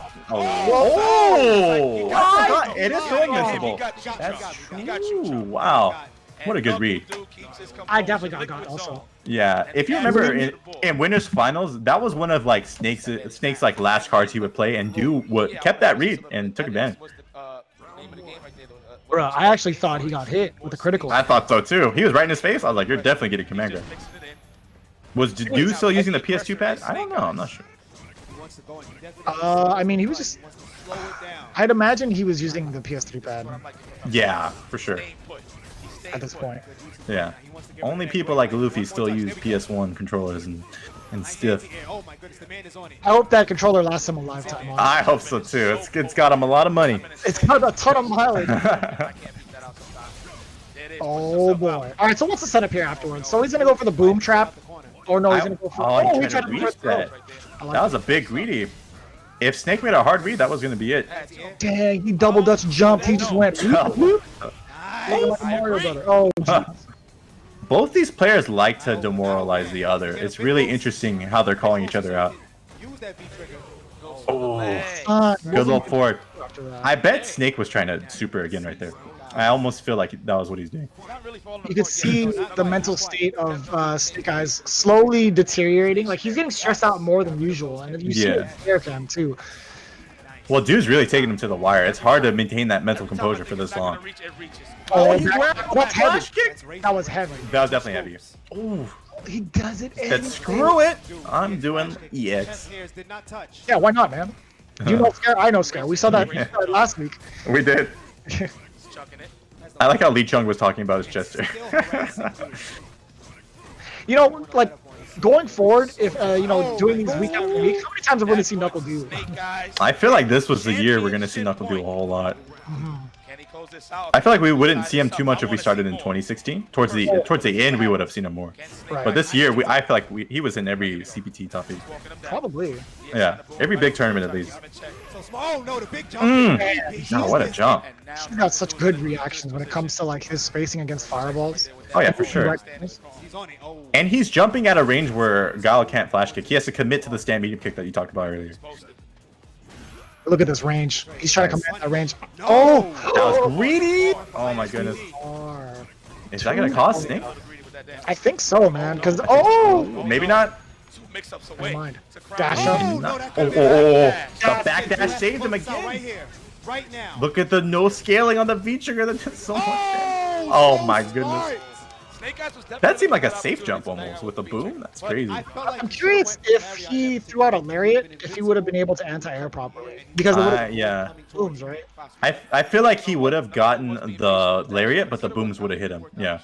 I forgot. It is so invincible. That's true. Wow. What a good read. I definitely got also. Yeah, if you remember in Winners Finals, that was one of like Snake's like last cards he would play, and kept that read and took advantage. Bro, I actually thought he got hit with a critical. I thought so too. He was right in his face. I was like, you're definitely getting command grab. Was Du still using the PS2 pad? I don't know. I'm not sure. I mean, he was just. I'd imagine he was using the PS3 pad. Yeah, for sure. At this point. Yeah. Only people like Luffy still use PS1 controllers and stiff. I hope that controller lasts him a lifetime. I hope so too. It's got him a lot of money. It's got a ton of mileage. Oh boy. Alright, so what's the setup here afterwards? So he's gonna go for the boom trap. Or no, he's gonna go for he tried to reach that. That was a big greedy. If Snake made a hard read, that was gonna be it. Dang, he double dutch jumped. He just went. Oh, geez. Both these players like to demoralize the other. It's really interesting how they're calling each other out. Oh, good little forward. I bet Snake was trying to super again right there. I almost feel like that was what he's doing. You could see the mental state of Snake Eyes slowly deteriorating. Like he's getting stressed out more than usual, and you see it in air cam too. Well, Dude's really taking him to the wire. It's hard to maintain that mental composure for this long. Oh, that's heavy. That was heavy. That was definitely heavy. Oh, he does it. Then screw it. I'm doing EX. Yeah, why not, man? You know Scare? I know Scare. We saw that last week. We did. I like how Lee Chung was talking about his gesture. You know, like going forward, if you know, doing these week after week, how many times have we going to see NuckleDu? I feel like this was the year we're gonna see NuckleDu a whole lot. I feel like we wouldn't see him too much if we started in 2016. Towards the end, we would have seen him more. Right. But this year, I feel like he was in every CPT top 8. Probably. Yeah, every big tournament at least. Oh, What a jump! He's got such good reactions when it comes to like his spacing against fireballs. Oh yeah, for sure. And he's jumping at a range where Guile can't flash kick. He has to commit to the stand medium kick that you talked about earlier. Look at this range. He's trying to come at that range. Oh! That was greedy! Oh my goodness. Is that gonna cost Snake? I think so, man. Because Maybe not. Never mind. Dash up. The back dash saved him again. Right now. Look at the no scaling on the V trigger. That did so much damage. Oh my goodness. That seemed like a safe jump almost with the boom. That's crazy. I'm curious if he threw out a lariat, if he would have been able to anti-air properly. Because it would have yeah. booms, right? I feel like he would have gotten the lariat, but the booms would have hit him. Yeah.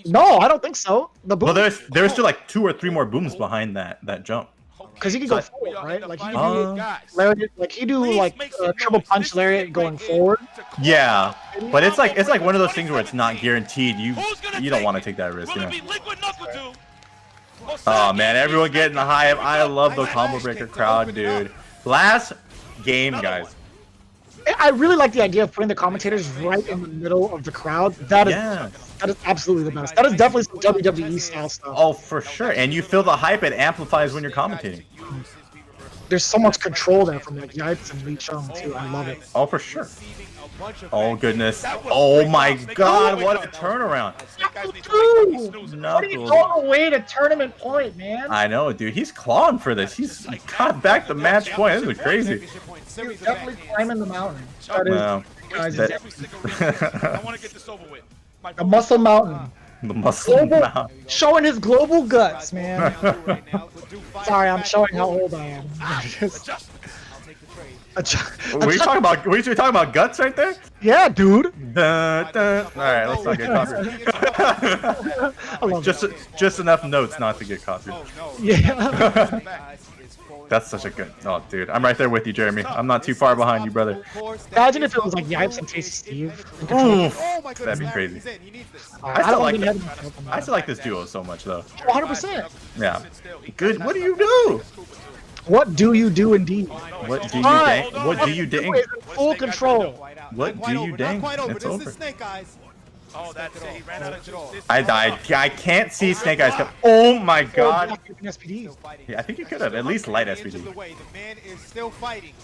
No, I don't think so. The boom. Well, there's still like 2 or 3 more booms behind that jump. Because he could go forward, right? Like he could do lariat, like he do like a triple punch lariat going forward. Yeah, but it's like one of those things where it's not guaranteed. You don't want to take that risk, you know. Oh man, everyone getting the hype. I love the combo breaker crowd, dude. Last game, guys. I really like the idea of putting the commentators right in the middle of the crowd. That is absolutely the best. That is definitely some WWE style stuff. Oh, for sure. And you feel the hype. It amplifies when you're commentating. There's so much control there from like Yipes and Lee Chung too. I love it. Oh, for sure. Oh goodness. Oh my God! What a turnaround. Dude, all the way to tournament point, man. I know, dude. He's clawing for this. He's got back the match point. This is crazy. He's definitely climbing the mountain. Wow. I want to get this over with. The muscle mountain. The muscle mountain. Showing his global guts, man. Sorry, I'm showing how old I am. Were you talking about guts right there? Yeah, dude. Alright, let's not get copy. Just enough notes not to get copy. Yeah. That's such a good. Oh, dude, I'm right there with you, Jeremy. I'm not too far behind you, brother. Imagine if it was like Yipes and Tasty Steve. Oof, that'd be crazy. I still like this duo so much, though. 100%. Yeah. Good. What do you do? What do you do indeed? What do you dang? What do you dang? Full control. What do you dang? It's over. Oh, that's it. He ran out of juice. I died. Yeah, I can't see Snake Eyes come. Oh my god. SPD. Yeah, I think you could have at least light SPD. The man is still fighting.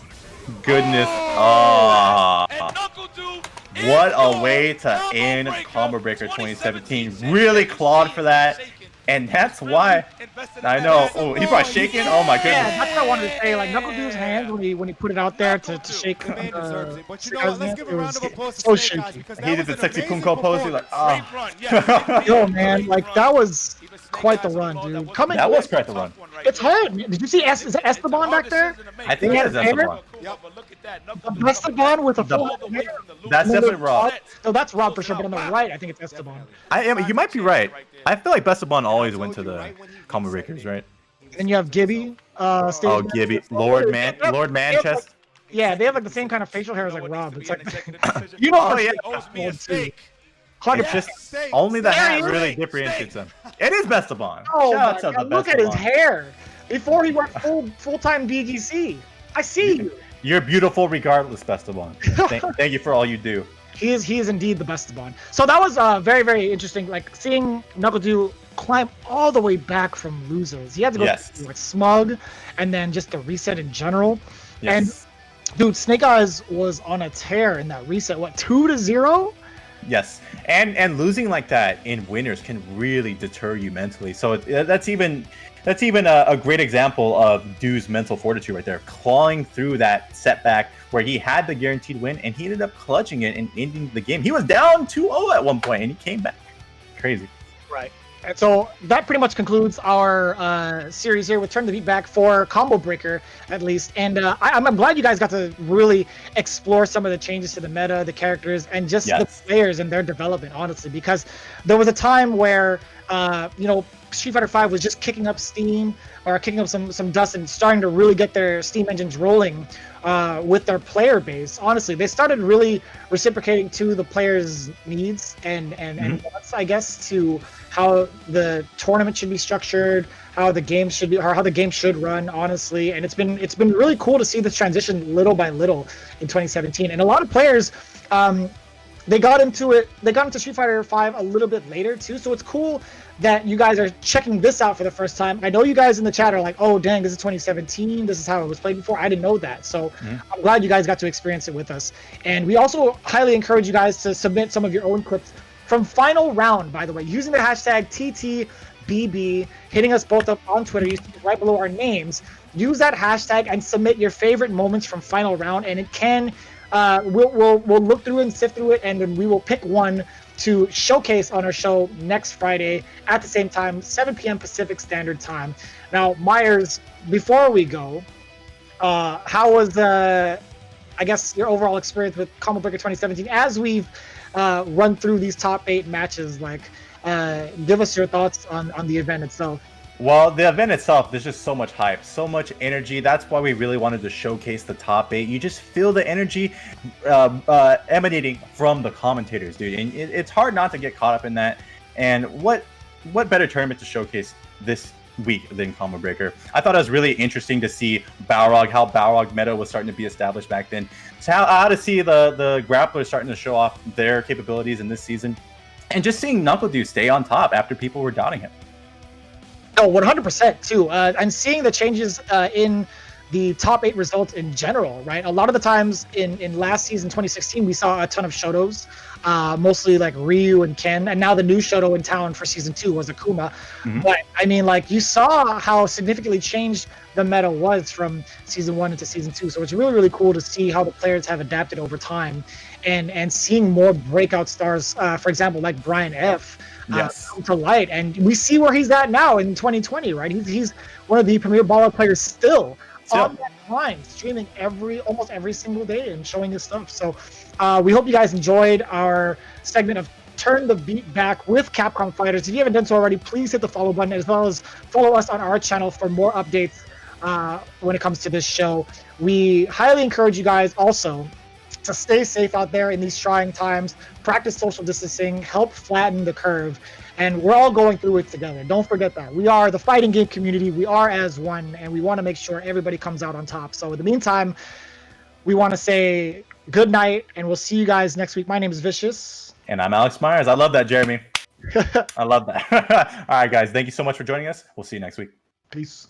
Goodness. Oh. And NuckleDu. What a way to end Combo Breaker 2017. Really clawed for that. And that's why I know. Oh, he probably shaking. Oh my goodness. Yeah, that's what I wanted to say. Like NuckleDu's hands when he put it out there to shake. The man deserves it. But you know what? Let's give a round of applause to so Snake Eyes shaky. because He that did was the an sexy amazing Kumko pose. He's like, performance. oh. Yo, man, like that was quite the run, dude. Coming, That was quite the run. it's hard. Man. Did you see is it Esteban back there? I think it is Esteban. The Esteban with a full head of hair. That's definitely Rob. No, that's Rob for sure. But on the right, I think it's Esteban. You might be right. I feel like Bestaban always went to the Combo Breakers, right? And you have Gibby. Oh, Gibby. Lord Manchester. Yeah, they have like the same kind of facial hair as like Rob. It's like, you know, Oh, yeah. It's It's just only the hat really differentiates him. It is Bestaban. Oh Shout my out to God, the look at his Bestaban. hair. Before he went full-time BGC. I see you. You're beautiful regardless, Bestaban. Thank you for all you do. He is indeed the Bestaban. So that was very, very interesting. Like seeing NuckleDu climb all the way back from losers. He had to go through like Smug and then just the reset in general. Yes. And dude, Snake Eyes was on a tear in that reset. What, 2-0? Yes, and losing like that in winners can really deter you mentally. So that's even a great example of Du's mental fortitude right there, clawing through that setback where he had the guaranteed win and he ended up clutching it and ending the game. He was down 2-0 at one point and he came back. Crazy. Right. And so that pretty much concludes our series here with Turn the Beat Back for Combo Breaker, at least. And I'm glad you guys got to really explore some of the changes to the meta, the characters, and just the players and their development, honestly. Because there was a time where, Street Fighter V was just kicking up steam or kicking up some dust and starting to really get their steam engines rolling with their player base. Honestly, they started really reciprocating to the players' needs and wants, I guess, to how the tournament should be structured, how the game should be, or how the game should run, honestly. And it's been really cool to see this transition little by little in 2017. And a lot of players, they got into Street Fighter V a little bit later too. So it's cool that you guys are checking this out for the first time. I know you guys in the chat are like, oh dang, this is 2017, this is how it was played before. I didn't know that, so I'm glad you guys got to experience it with us. And we also highly encourage you guys to submit some of your own clips from Final Round, by the way, using the hashtag TTBB, hitting us both up on Twitter. You see it right below our names. Use that hashtag and submit your favorite moments from Final Round, and it can we'll look through and sift through it, and then we will pick one to showcase on our show next Friday at the same time, 7 p.m. Pacific Standard Time. Now, Myers, before we go, how was I guess your overall experience with Combo Breaker 2017 as we've run through these top 8 matches? Like, give us your thoughts on the event itself. Well, the event itself, there's just so much hype, so much energy. That's why we really wanted to showcase the top 8. You just feel the energy emanating from the commentators, dude. And it's hard not to get caught up in that. And what better tournament to showcase this week than Combo Breaker? I thought it was really interesting to see Balrog, how Balrog meta was starting to be established back then. So how to see the grapplers starting to show off their capabilities in this season. And just seeing NuckleDu stay on top after people were doubting him. Oh, 100% too. And seeing the changes in the top 8 results in general, right? A lot of the times in last season, 2016, we saw a ton of Shotos, mostly like Ryu and Ken, and now the new Shoto in town for season 2 was Akuma. But I mean, like, you saw how significantly changed the meta was from season 1 into season 2. So it's really, really cool to see how the players have adapted over time, and seeing more breakout stars, for example, like Brian F. Come to light, and we see where he's at now in 2020, right? He's one of the premier baller players still on that line, streaming almost every single day and showing his stuff. So we hope you guys enjoyed our segment of Turn the Beat Back with Capcom Fighters. If you haven't done so already, please hit the follow button, as well as follow us on our channel for more updates when it comes to this show. We highly encourage you guys also to stay safe out there in these trying times, practice social distancing, help flatten the curve, and we're all going through it together. Don't forget that. We are the fighting game community. We are as one, and we want to make sure everybody comes out on top. So in the meantime, we want to say good night, and we'll see you guys next week. My name is Vicious. And I'm Alex Myers. I love that, Jeremy. I love that. All right, guys. Thank you so much for joining us. We'll see you next week. Peace.